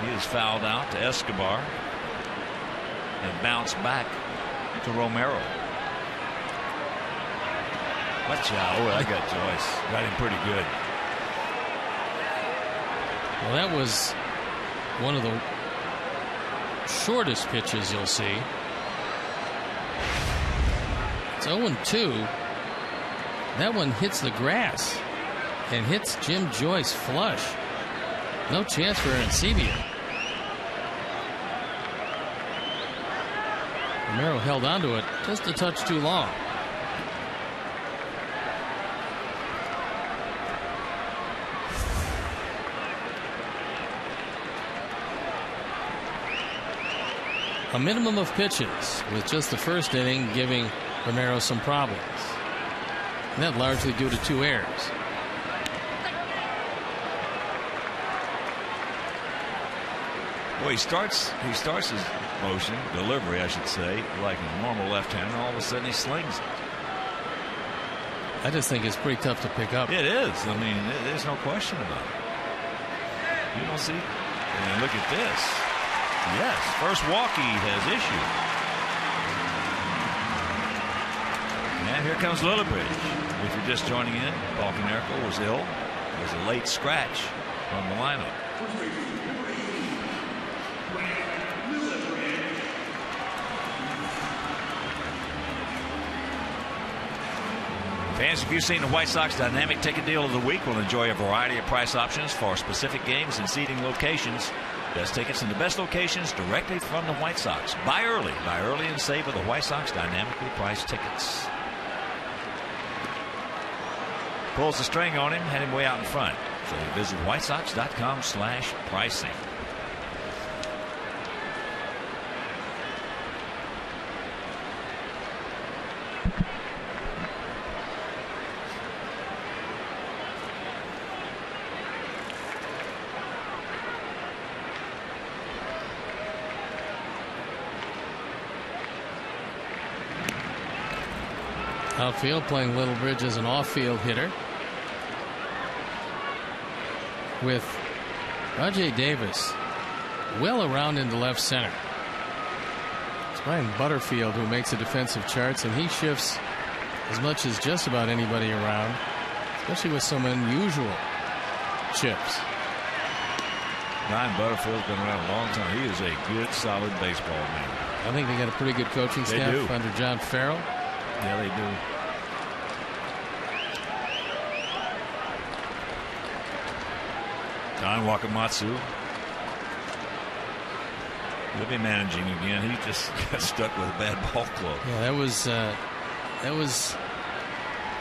He is fouled out to Escobar. And bounced back to Romero. Watch out. Oh, I got Joyce. Got him pretty good. Well, that was one of the shortest pitches you'll see. It's 0-2. That one hits the grass and hits Jim Joyce flush. No chance for Arancibia. Romero held onto it just a touch too long. A minimum of pitches, with just the first inning giving Romero some problems. And that largely due to 2 errors. Well, he starts his motion, delivery, I should say, like a normal left-hander. All of a sudden, he slings it. I just think it's pretty tough to pick up. It is. I mean, there's no question about it. You don't see. And look at this. Yes, first walk he has issued. And here comes Lillibridge. If you're just joining in, Paul Konerko was ill. It was a late scratch from the lineup. Fans, if you've seen the White Sox Dynamic Ticket Deal of the Week, will enjoy a variety of price options for specific games and seating locations. Best tickets in the best locations directly from the White Sox. Buy early and save with the White Sox Dynamically Priced Tickets. Pulls the string on him, had him way out in front. So visit whitesox.com/pricing. Outfield, playing Lillibridge as an off-field hitter, with Rajai Davis well around into left center. Ryan Butterfield, who makes the defensive charts, and he shifts as much as just about anybody around, especially with some unusual chips. Ryan Butterfield's been around a long time. He is a good, solid baseball man. I think they got a pretty good coaching staff under John Farrell. Yeah, they do. Don Wakamatsu. He'll be managing again. He just got stuck with a bad ball club. Yeah, that was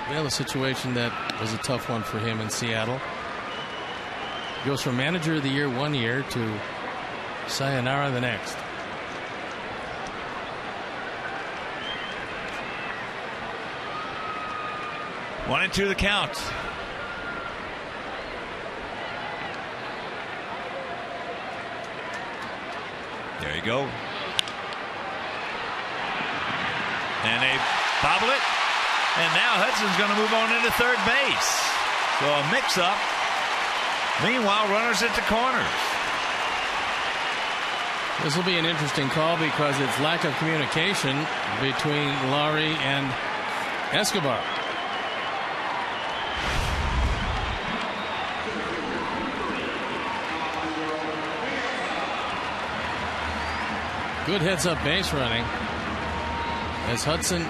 a situation that was a tough one for him in Seattle. Goes from manager of the year one year to sayonara the next. One and two the count. There you go. And they bobble it. And now Hudson's going to move on into third base. So a mix-up. Meanwhile, runners at the corners. This will be an interesting call because it's lack of communication between Lowry and Escobar. Good heads-up base running as Hudson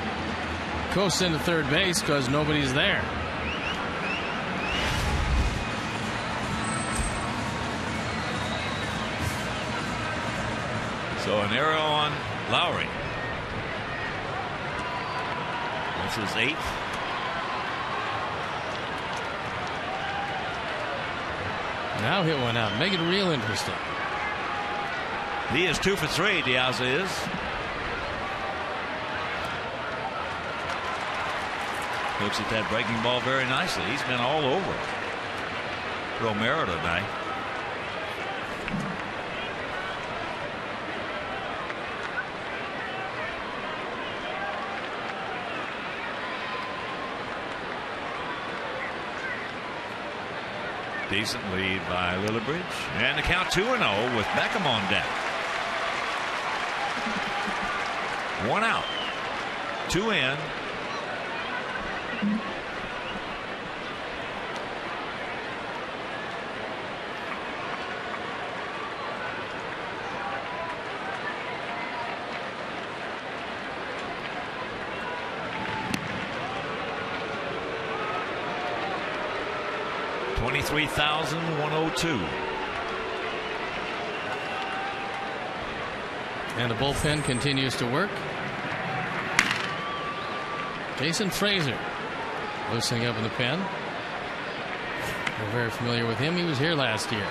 coasts into third base because nobody's there. So an error on Lowry. That's his 8th. Now hit one out. Make it real interesting. He is 2 for 3, Diaz is. Looks at that breaking ball very nicely. He's been all over Romero tonight. Decent lead by Lillibridge. And the count 2-0 with Beckham on deck. 1 out. 2 in. $23,102. And the bullpen continues to work. Jason Frazier loosening up in the pen. We're very familiar with him. He was here last year.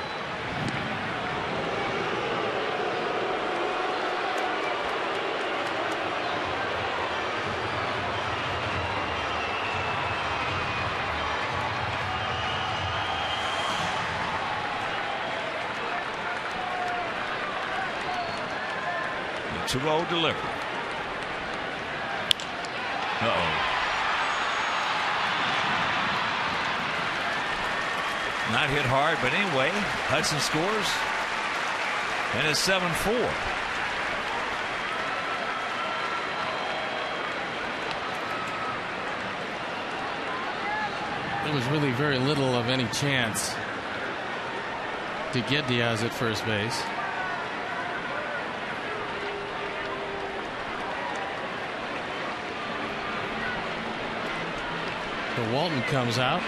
The 2-0 delivery. Not hit hard, but anyway, Hudson scores, and it's 7-4. There was really very little of any chance to get Diaz at first base. So Walton comes out.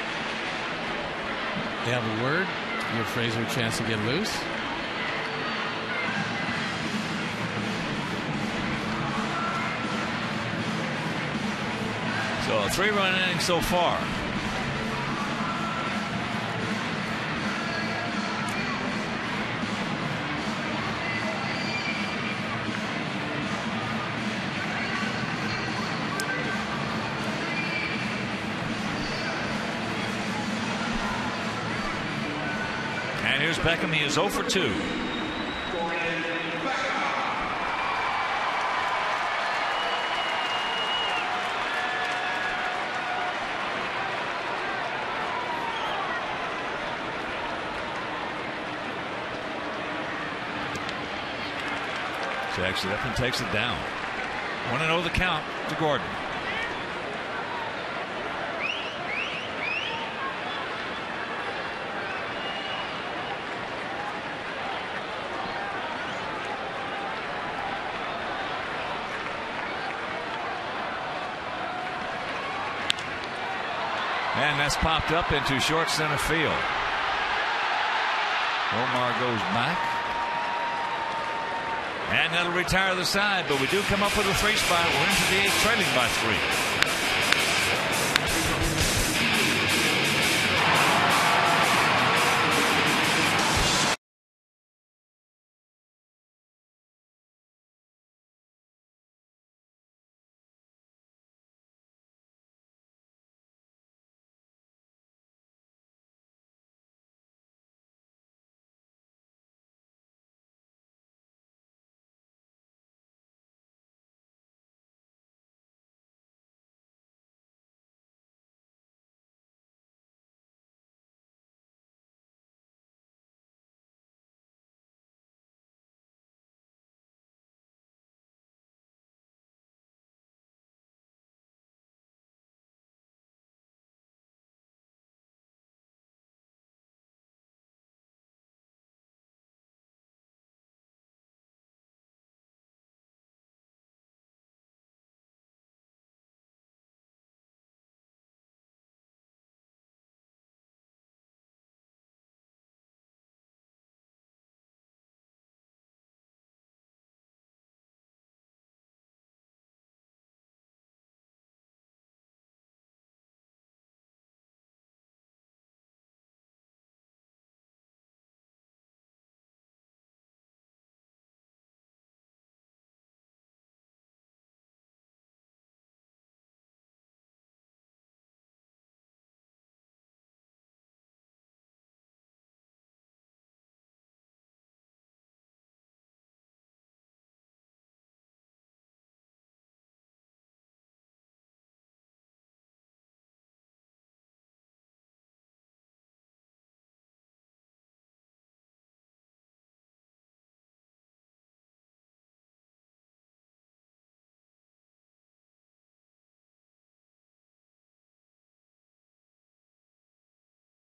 They have a word. Give Frazier a chance to get loose. So a 3-run inning so far. Here's Beckham. He is 0 for 2. Jacks it up and takes it down. 1-0 the count to Gordon. And that's popped up into short center field. Omar goes back. And that'll retire the side, but we do come up with a 3 spot. We're into the 8th, trailing by 3.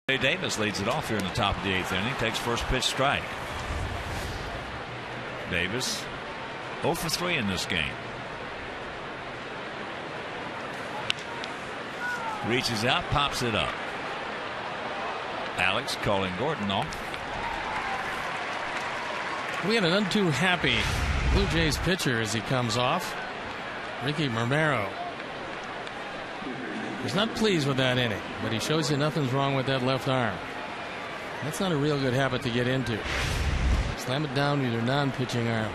Davis leads it off here in the top of the 8th inning. Takes first pitch strike. Davis 0 for 3 in this game. Reaches out, pops it up. Alex calling Gordon off. We had an none too happy Blue Jays pitcher as he comes off. Ricky Romero. He's not pleased with that inning, but he shows you nothing's wrong with that left arm. That's not a real good habit to get into. Slam it down with your non-pitching arm.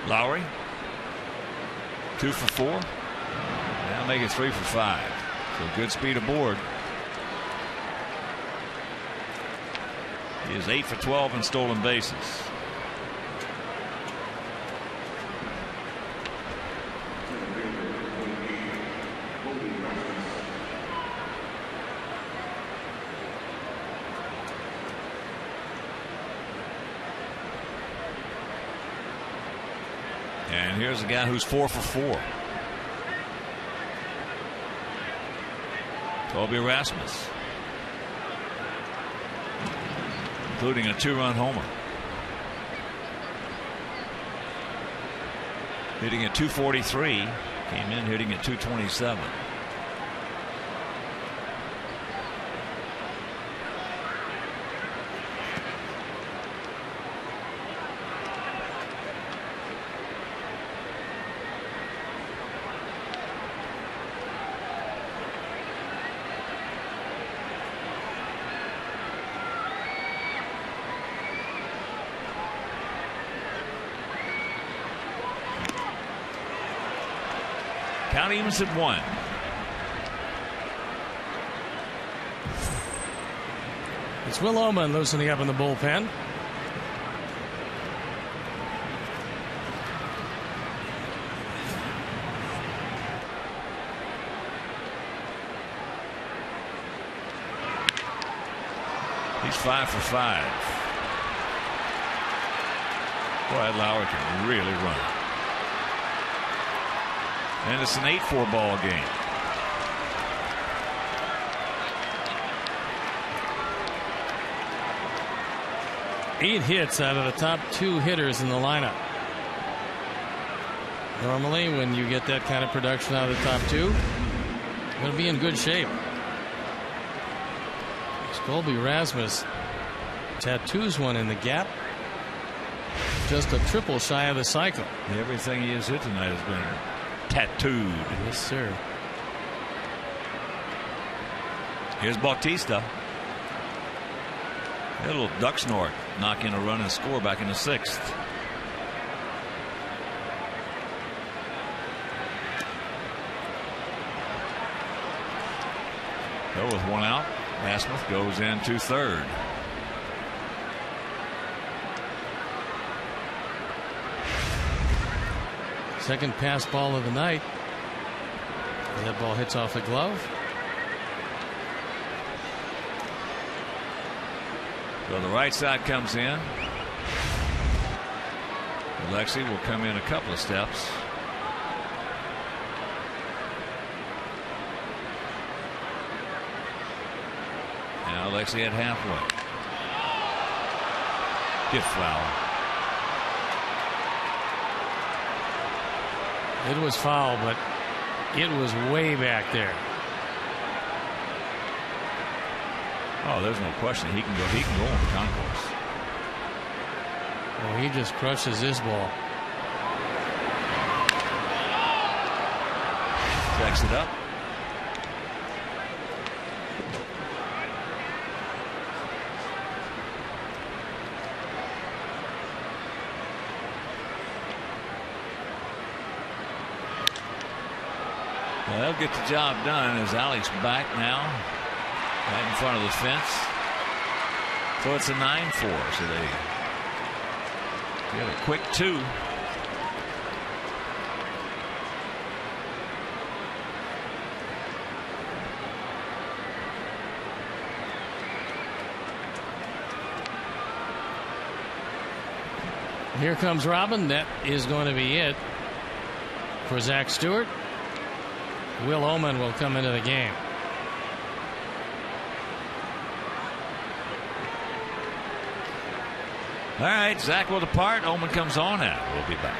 Lowry 2 for 4. Now make it 3 for 5. So good speed aboard. He is 8 for 12 in stolen bases. And here's a guy who's 4 for 4. Toby Rasmus, including a 2-run homer. Hitting at 243. Came in hitting at 227. Count evens at 1. It's Will Oman loosening up in the bullpen. He's 5 for 5. Boy, Lowry can really run. And it's an 8-4 ball game. Eight hits out of the top 2 hitters in the lineup. Normally, when you get that kind of production out of the top 2, you're going to be in good shape. Colby Rasmus tattoos one in the gap. Just a triple shy of the cycle. Everything he has hit tonight has been tattooed. Yes, sir. Here's Bautista. A little duck snort, knock in a run and score back in the 6th. So with one out, Rasmus goes into 3rd. Second pass ball of the night. That ball hits off the glove. So the right side comes in. Alexi will come in a couple of steps. Now Alexi at halfway. Get foul. It was foul, but it was way back there. Oh, there's no question. He can go on the concourse. Well, he just crushes this ball. Checks it up. Well, they'll get the job done as Alex back now, right in front of the fence. So it's a 9-4. So they get a quick 2. Here comes Robin. That is going to be it for Zach Stewart. Will Oman will come into the game. All right, Zach will depart. Oman comes on now. We'll be back.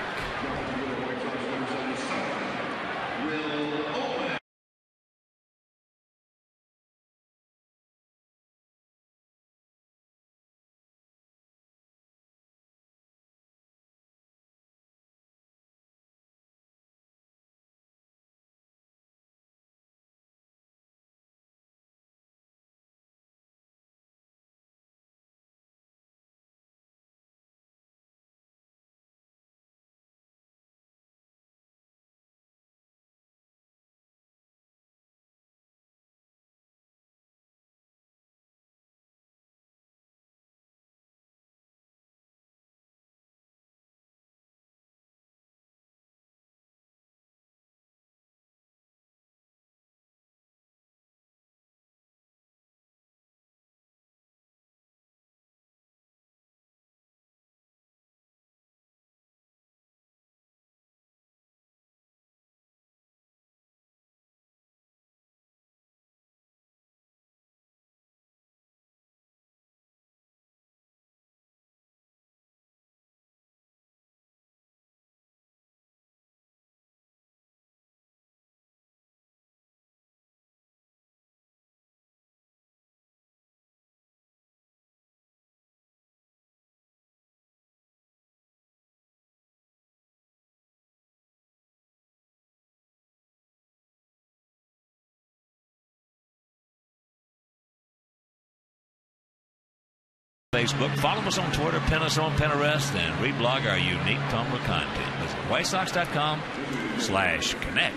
Facebook. Follow us on Twitter, pin us on Pinterest, and reblog our unique Tumblr content. Visit WhiteSox.com/connect.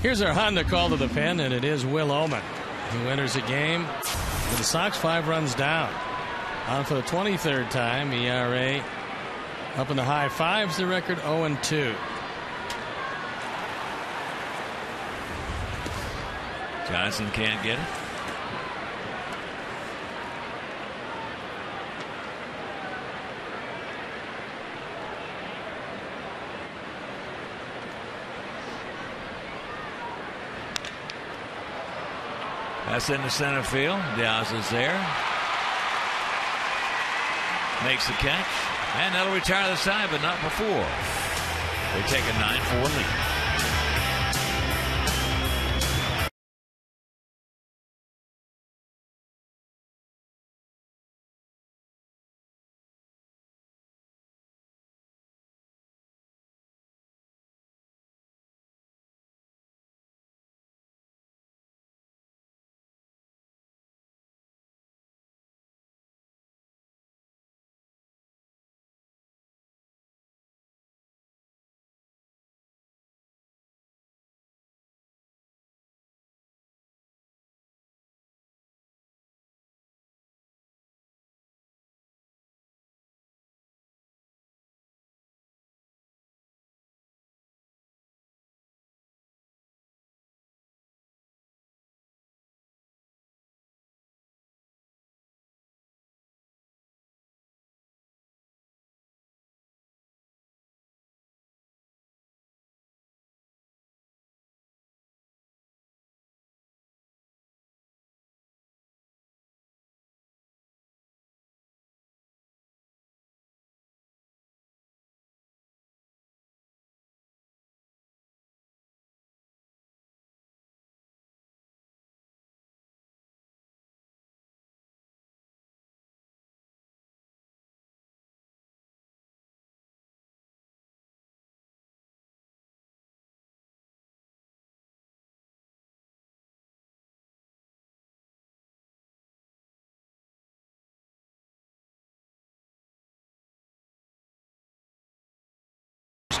Here's our Honda call to the pen, and it is Will Oman, who enters the game with the Sox 5 runs down. On for the 23rd time, ERA up in the high 5s, the record 0-2. Johnson can't get it. That's in the center field. Diaz is there. Makes the catch. And that'll retire the side, but not before. They take a 9-4 lead.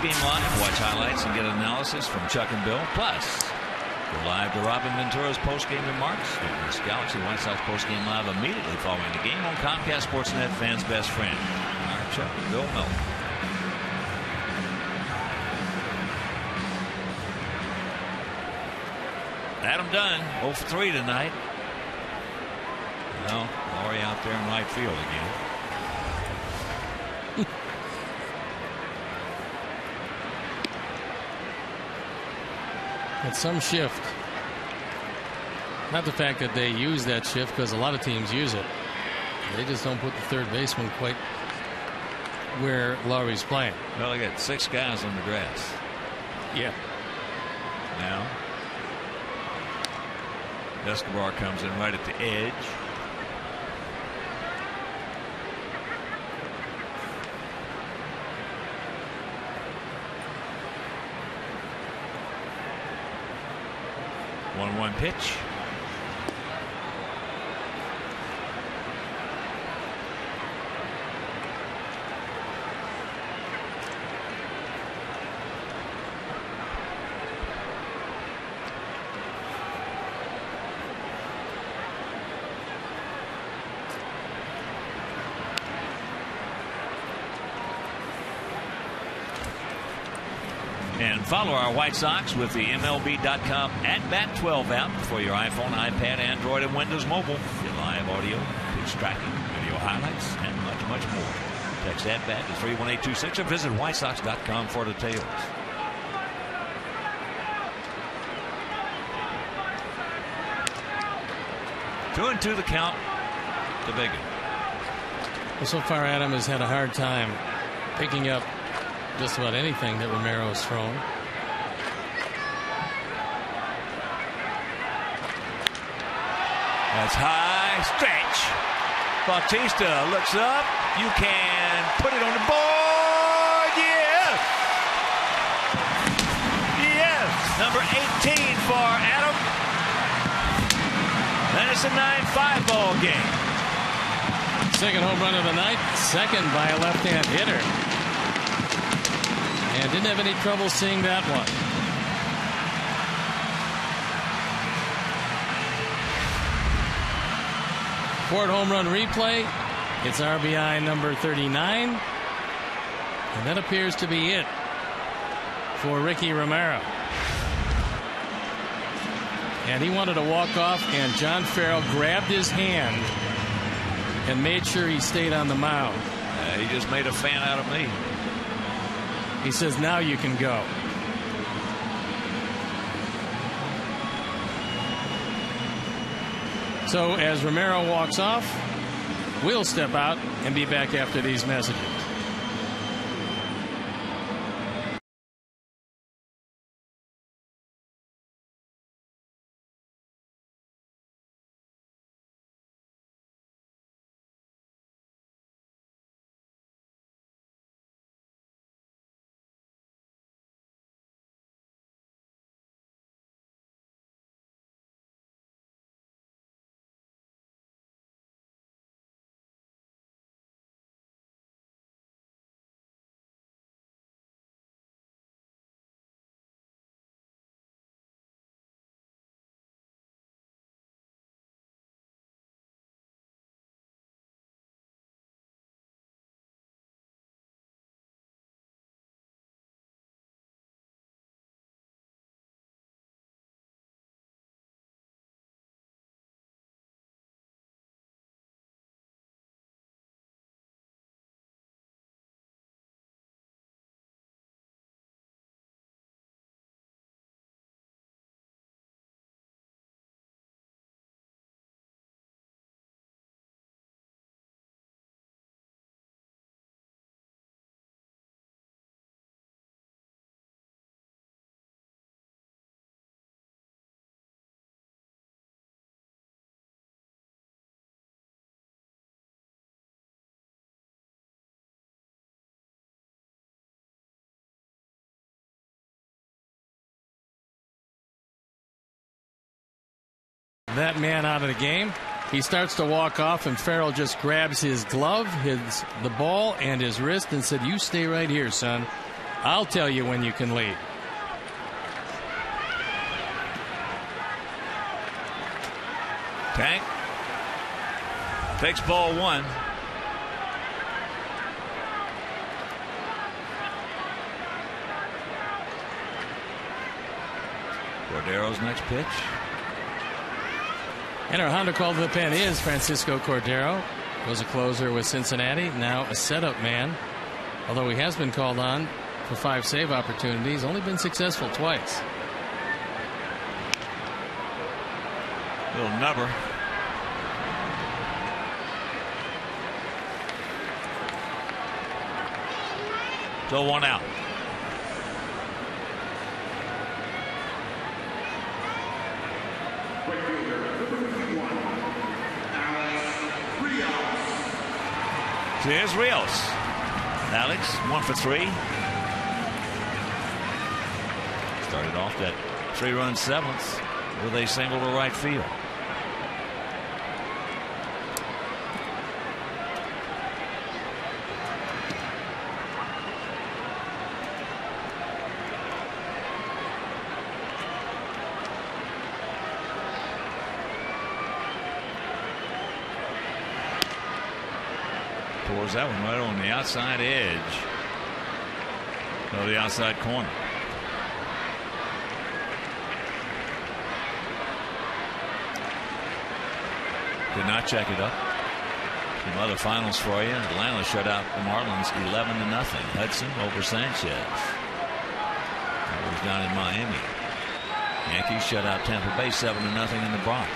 Game live. Watch highlights and get analysis from Chuck and Bill. Plus, go live to Robin Ventura's post-game remarks. This Galaxy White Sox post-game live immediately following the game on Comcast Sportsnet, fans' best friend. All right, Chuck and Bill Melton. Adam Dunn, 0 for 3 tonight. Well, Laurie out there in right field again. At some shift. Not the fact that they use that shift, because a lot of teams use it. They just don't put the third baseman quite where Laurie's playing. Well, they got 6 guys on the grass. Yeah. Now, Escobar comes in right at the edge. One pitch. And follow our White Sox with the MLB.com @Bat12 app for your iPhone, iPad, Android, and Windows Mobile. Get live audio, pitch tracking, video highlights, and much, much more. Text @Bat to 31826 or visit WhiteSox.com for details. Two and two the count to Biggin. Well, so far, Adam has had a hard time picking up just about anything that Romero's thrown. That's high. Stretch. Bautista looks up. You can put it on the board. Yes. Yes. Number 18 for Adam. And it's a 9-5 ball game. Second home run of the night. Second by a left-hand hitter. And didn't have any trouble seeing that one. Ford home run replay. It's RBI number 39. And that appears to be it for Ricky Romero. And he wanted to walk off, and John Farrell grabbed his hand and made sure he stayed on the mound. He just made a fan out of me. He says, now you can go. So as Romero walks off, we'll step out and be back after these messages. That man out of the game. He starts to walk off, and Farrell just grabs his glove, the ball, and his wrist and said, "You stay right here, son. I'll tell you when you can leave." Tank takes ball one. Cordero's next pitch. And our Honda call to the pen is Francisco Cordero. Was a closer with Cincinnati, now a setup man. Although he has been called on for 5 save opportunities, only been successful twice. Little nubber. So 1 out. So here's Rios. Alex, 1 for 3. Started off that 3-run 7th with a single to right field. Pours that one right on the outside edge of the outside corner. Did not check it up. Some other finals for you. Atlanta shut out the Marlins 11-0. Hudson over Sanchez. That was down in Miami. Yankees shut out Tampa Bay 7-0 in the Bronx.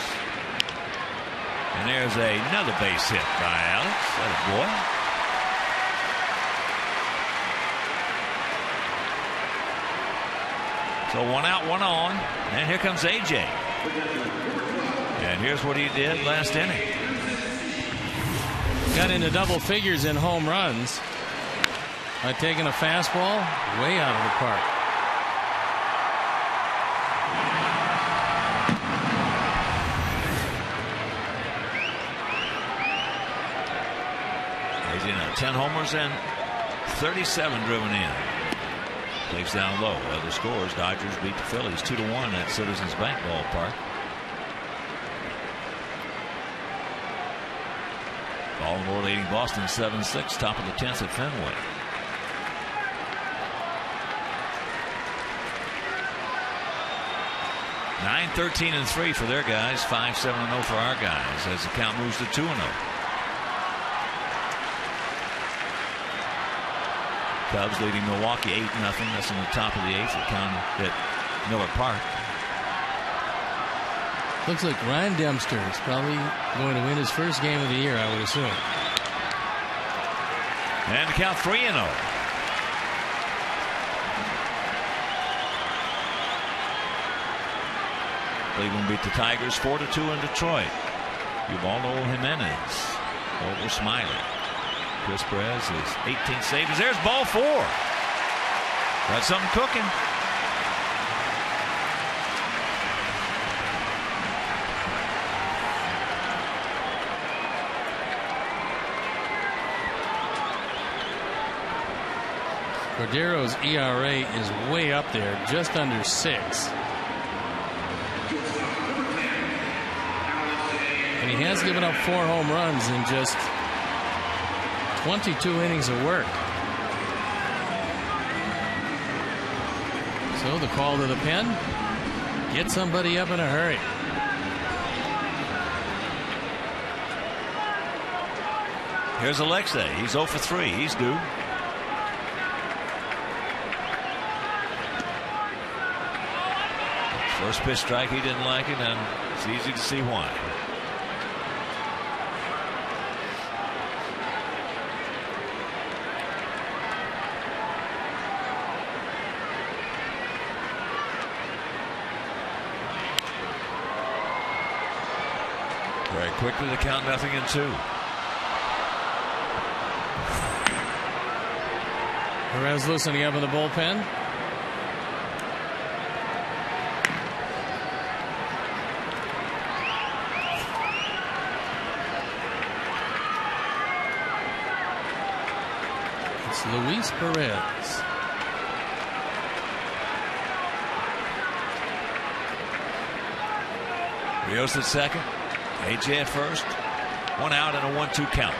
And there's another base hit by Alex. That boy. So 1 out, 1 on. And here comes AJ. And here's what he did last inning. Got into double figures in home runs by taking a fastball way out of the park. He's in 10 homers and 37 driven in. Takes down low. Other scores: Dodgers beat the Phillies 2-1 at Citizens Bank Ballpark. Baltimore leading Boston 7-6, top of the 10th at Fenway. Nine, 13-3 for their guys. 5-7-0 for our guys as the count moves to 2-0. Cubs leading Milwaukee 8-0. That's in the top of the 8th at Miller Park. Looks like Ryan Dempster is probably going to win his first game of the year, I would assume. And count 3-0. Cleveland beat the Tigers 4-2 in Detroit. Ubaldo Jimenez over Smiley. Chris Perez is 18th save. There's ball 4. Got something cooking. Cordero's ERA is way up there, just under 6. And he has given up 4 home runs in just 22 innings of work. So the call to the pen, get somebody up in a hurry. Here's Alexei. He's 0 for 3. He's due. First pitch strike, he didn't like it, and it's easy to see why. Very quickly to count 0-2. Perez loosening up in the bullpen. It's Luis Perez. Rios at second. AJ at first. 1 out and a 1-2 count.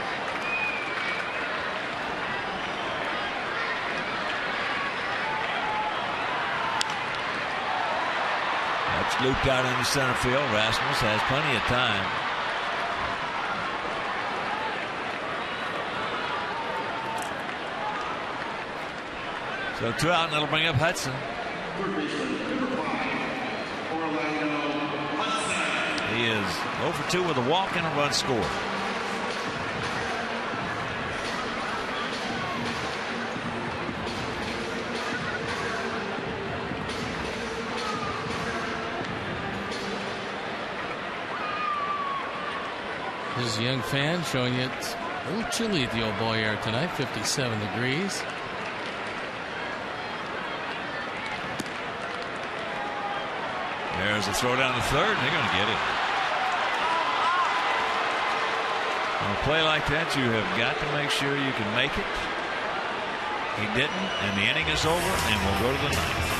That's looped out into center field. Rasmus has plenty of time. So 2 out, and that'll bring up Hudson. He is 0 for 2 with a walk and a run scored. This is a young fan showing it's a little chilly at the old ball yard tonight, 57 degrees. There's a throw down to third, and they're going to get it. On a play like that, you have got to make sure you can make it. He didn't, and the inning is over, and we'll go to the ninth.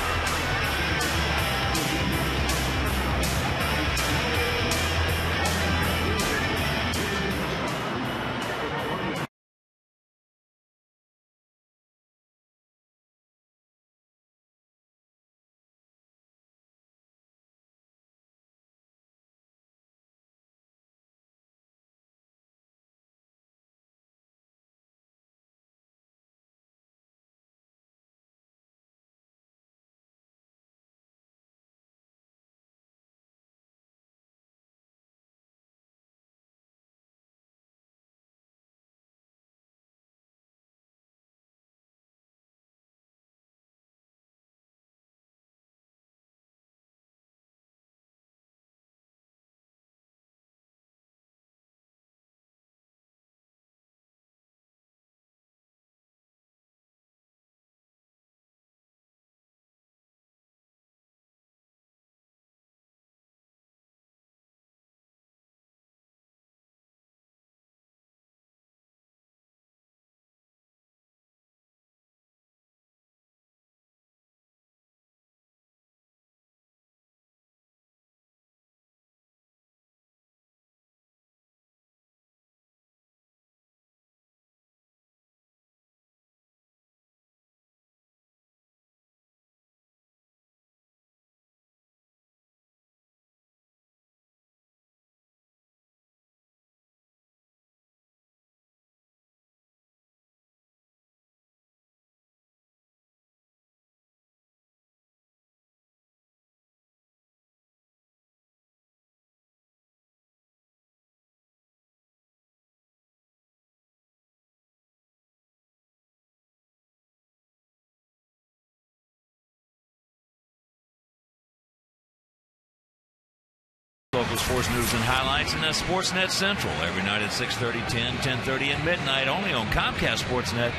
local sports news and highlights, and that's Sportsnet Central every night at 6:30, 10, 10:30, and midnight, only on Comcast Sportsnet,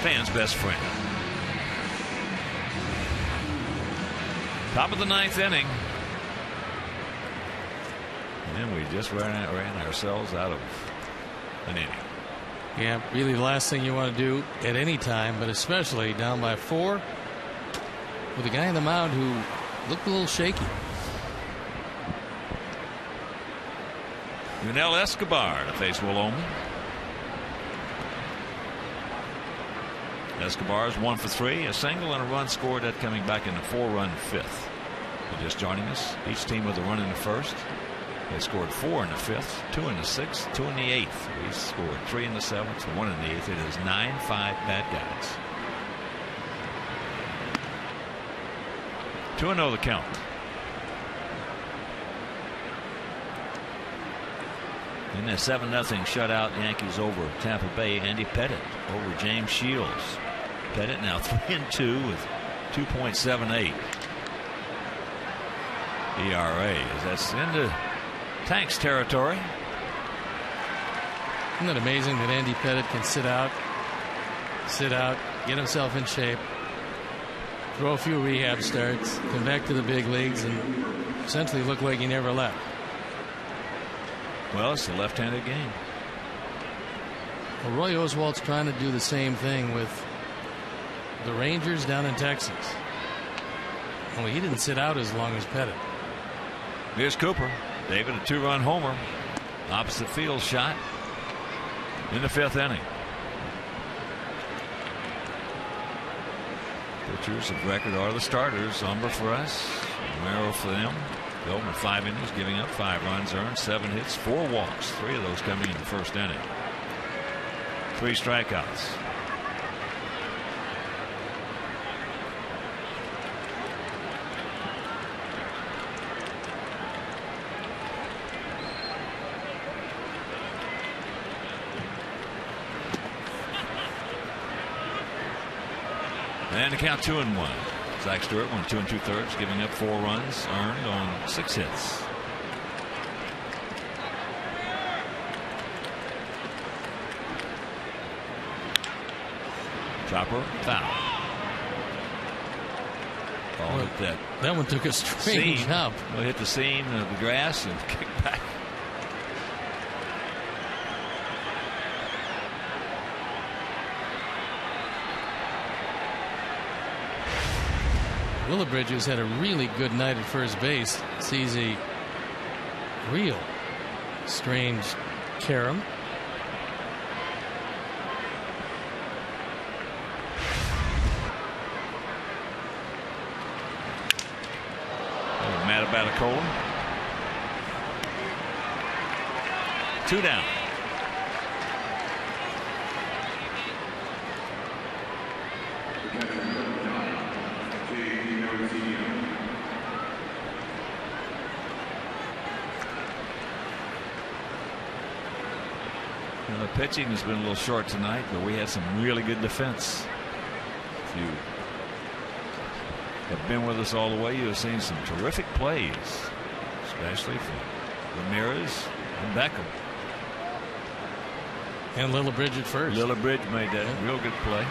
fans' best friend. Top of the 9th inning. And we just ran ourselves out of an inning. Yeah, really the last thing you want to do at any time, but especially down by 4 with a guy on the mound who looked a little shaky. Yunel Escobar to face Will Omen. Escobar is 1 for 3, a single and a run scored, that coming back in the 4-run 5th. If you're just joining us, each team with a run in the 1st. They scored 4 in the 5th, 2 in the 6th, 2 in the 8th. We scored 3 in the 7th, 1 in the 8th. It is 9-5 bad guys. 2-0 the count. In that 7-0 shutout, Yankees over Tampa Bay. Andy Pettit over James Shields. Pettit now 3-2 with 2.78 ERA. As that's into Tank's territory. Isn't it amazing that Andy Pettit can sit out, get himself in shape, throw a few rehab starts, come back to the big leagues, and essentially look like he never left? Well, it's a left-handed game. Well, Roy Oswalt's trying to do the same thing with the Rangers down in Texas. Only he didn't sit out as long as Pettit. Here's Cooper. David, a 2-run homer. Opposite field shot in the 5th inning. Pitchers of record are the starters. Umber for us, Romero for them. Goldman 5 innings, giving up 5 runs earned, 7 hits, 4 walks. 3 of those coming in the 1st inning. 3 strikeouts. And the count 2-1. Zach Stewart went 2 2/3, giving up 4 runs earned on 6 hits. Chopper foul. Ball hit that one took a strange jump. Well, hit the seam of the grass and kicked back. Willibridges had a really good night at first base. Sees a real strange carom. Matabattacola. 2 down. The pitching has been a little short tonight, but we had some really good defense. If you have been with us all the way, you have seen some terrific plays, especially from Ramirez and Beckham. And Lillibridge at first. Lillibridge made that real good play.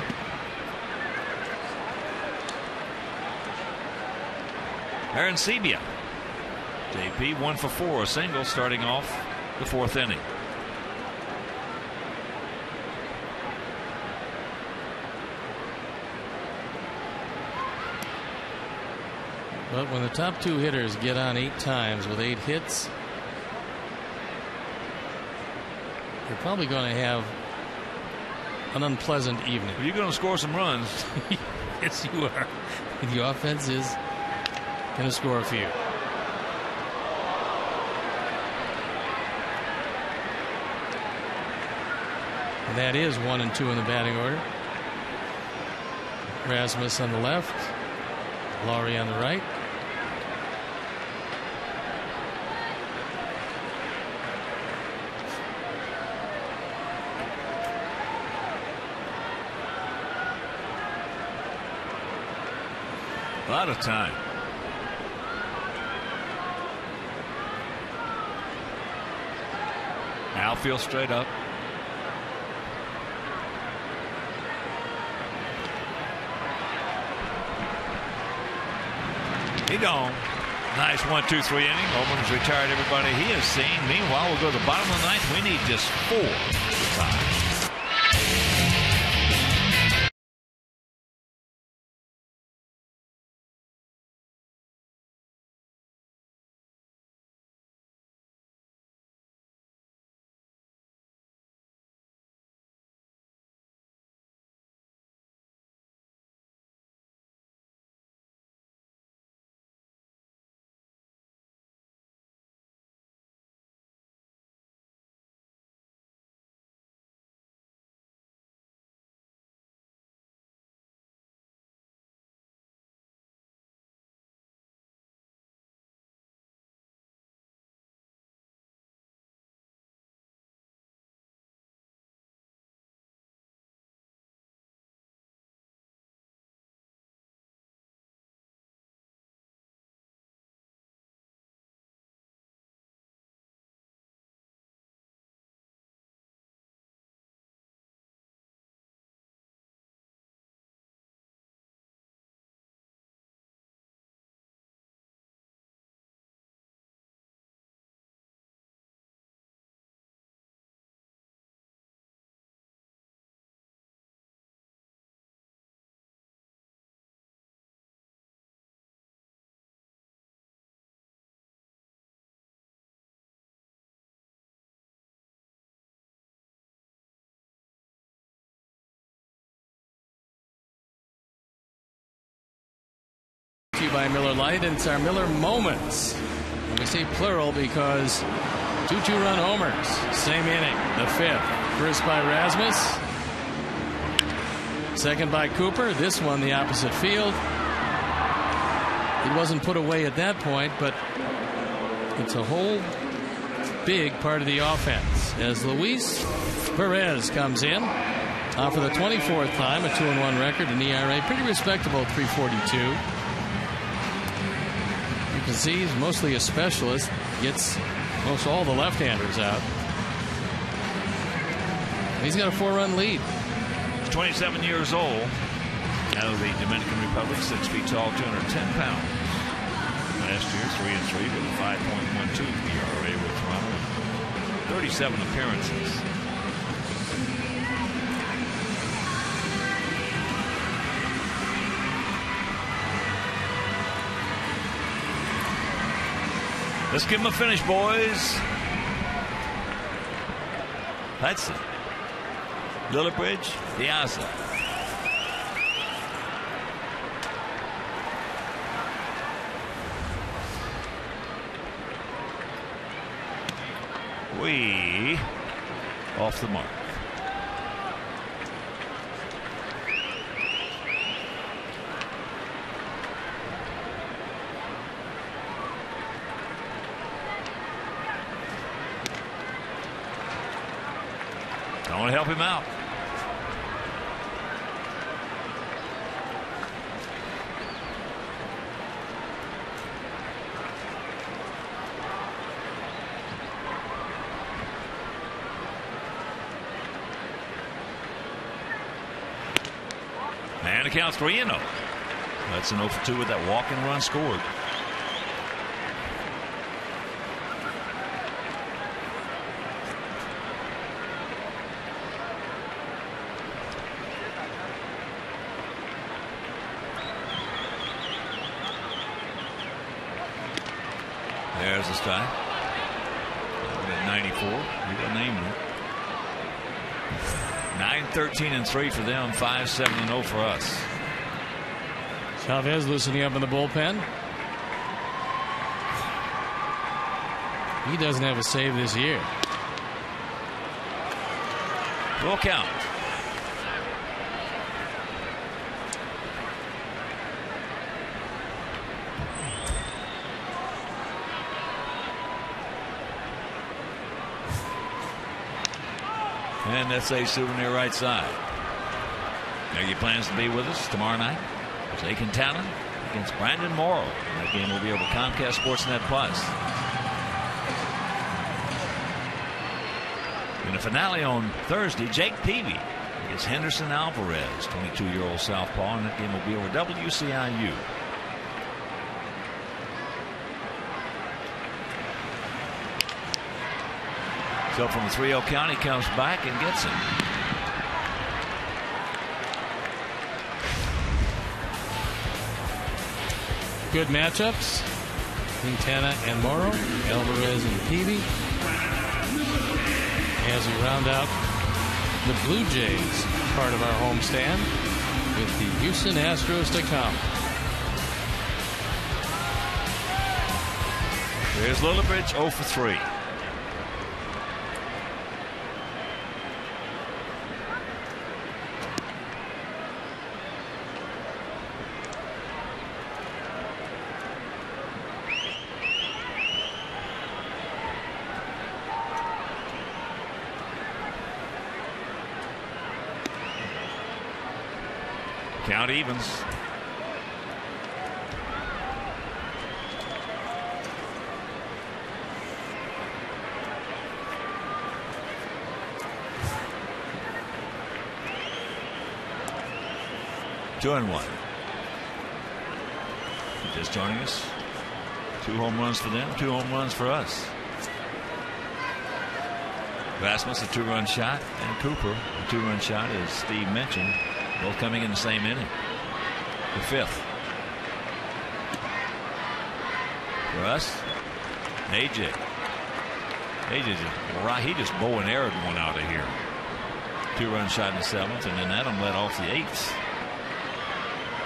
Aaron Sebia. JP 1 for 4, a single starting off the 4th inning. But when the top 2 hitters get on 8 times with 8 hits, you're probably going to have an unpleasant evening. Well, you're going to score some runs. Yes, you are. The offense is going to score a few. And that is 1 and 2 in the batting order. Rasmus on the left, Laurie on the right. A lot of time. Outfield straight up. He gone. Nice 1-2-3 inning. Holman's retired everybody he has seen. Meanwhile, we'll go to the bottom of the ninth. We need just 4 to tie. By Miller Lite, and it's our Miller Moments. And we say plural because 2 2-run homers. Same inning, the 5th. First by Rasmus. Second by Cooper. This one the opposite field. It wasn't put away at that point, but it's a whole big part of the offense as Luis Perez comes in. For the 24th time, a 2-1 record, an ERA pretty respectable, 3.42. You can see he's mostly a specialist, gets most all the left-handers out. He's got a 4-run lead. He's 27 years old. Out of the Dominican Republic, 6 feet tall, 210 pounds. Last year, 3-3 with a 5.12 ERA with Toronto. 37 appearances. Let's give him a finish, boys. Hudson. Lillibridge. Piazza. We off the mark. I want to help him out. And it counts 3-0. That's an 0 for 2 with that walk and run scored. There's the strike. 94. We got named it. 9-13-3 for them. 5-7-0 for us. Chavez loosening up in the bullpen. He doesn't have a save this year. Full count. And that's a souvenir right side. Are your plans to be with us tomorrow night? Jake and Talon against Brandon Morrow. That game will be over Comcast Sportsnet Plus. finale on Thursday. Jake Peavy against Henderson Alvarez, 22-year-old southpaw, and that game will be over WCIU. So from the 3-0 count, he comes back and gets him. Good matchups. Quintana and Morrow, Alvarez and Peavy. As we round out the Blue Jays part of our homestand with the Houston Astros to come. There's Lillibridge 0 for 3. Count evens. Two and one. Just joining us. 2 home runs for them, 2 home runs for us. Rasmus, a 2-run shot, and Cooper, a 2-run shot, as Steve mentioned. Both coming in the same inning. The 5th. For us, AJ. AJ, he just bow and arrowed one out of here. 2-run shot in the 7th, and then Adam led off the 8th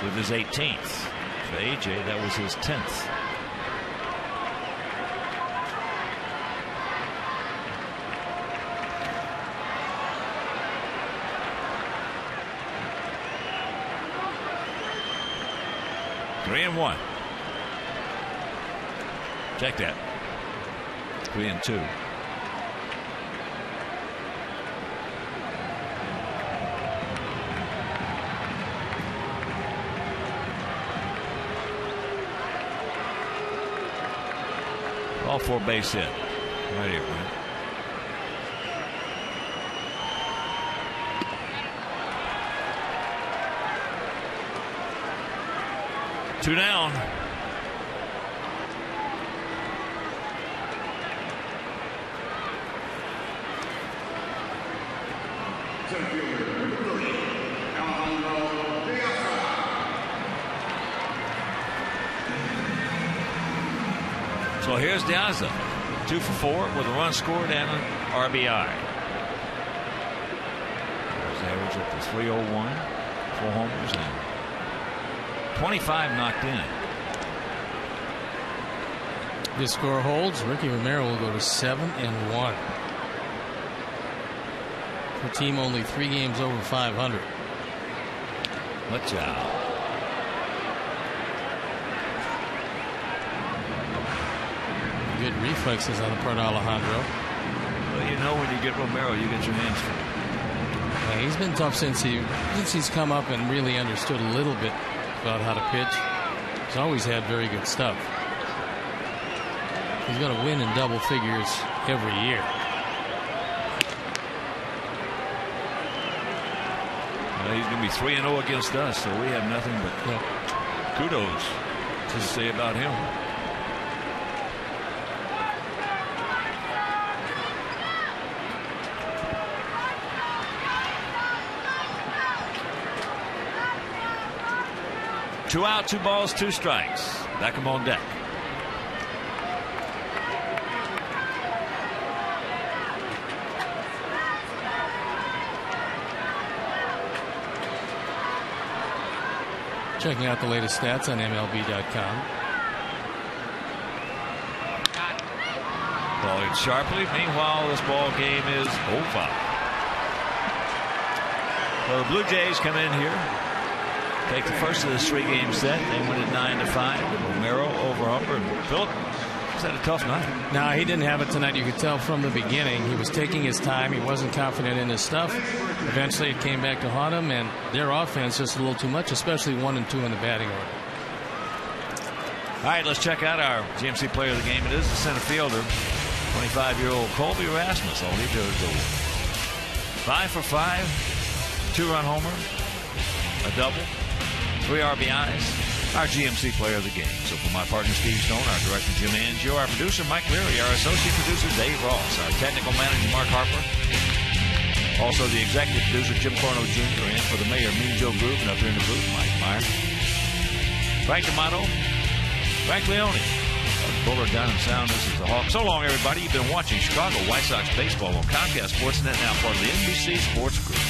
with his 18th. For AJ, that was his 10th. Three and one. Check that. 3 and 2. All 4 base hit. Right here, man. Two down. So here's Diaza, 2 for 4 with a run scored and an RBI. His average up to 301, 4 homers and 25 knocked in. This score holds. Ricky Romero will go to 7-1. For a team only 3 games over 500. Watch out. Good reflexes on the part of Alejandro. Well, you know when you get Romero, you get your hands full. Yeah, he's been tough since he's come up and really understood a little bit about how to pitch. He's always had very good stuff. He's going to win in double figures every year. Well, he's going to be 3-0 against us, so we have nothing but kudos to say about him. Two out, 2 balls, 2 strikes. Back him on deck. Checking out the latest stats on MLB.com. Ball hit sharply. Meanwhile, this ball game is over. Well, the Blue Jays come in here. Take the first of this 3-game set. They win it 9-5. Romero over Humber. And Phillip has had a tough night. No, he didn't have it tonight. You could tell from the beginning. He was taking his time. He wasn't confident in his stuff. Eventually, it came back to haunt him, and their offense just a little too much, especially 1 and 2 in the batting order. All right, let's check out our GMC player of the game. It is the center fielder, 25-year-old Colby Rasmus. All he does is go 5 for 5, 2-run homer, a double, 3 RBIs. Our GMC player of the game. So for my partner Steve Stone, our director Jim Angio, our producer Mike Leary, our associate producer Dave Ross, our technical manager Mark Harper, also the executive producer Jim Corno Jr., and for the mayor Mean Joe Groove, and up here in the booth Mike Meyer, Frank D'Amato, Frank Leone, Buller down in sound. This is the Hawk. So long, everybody. You've been watching Chicago White Sox baseball on Comcast Sportsnet, now part of the NBC Sports Group.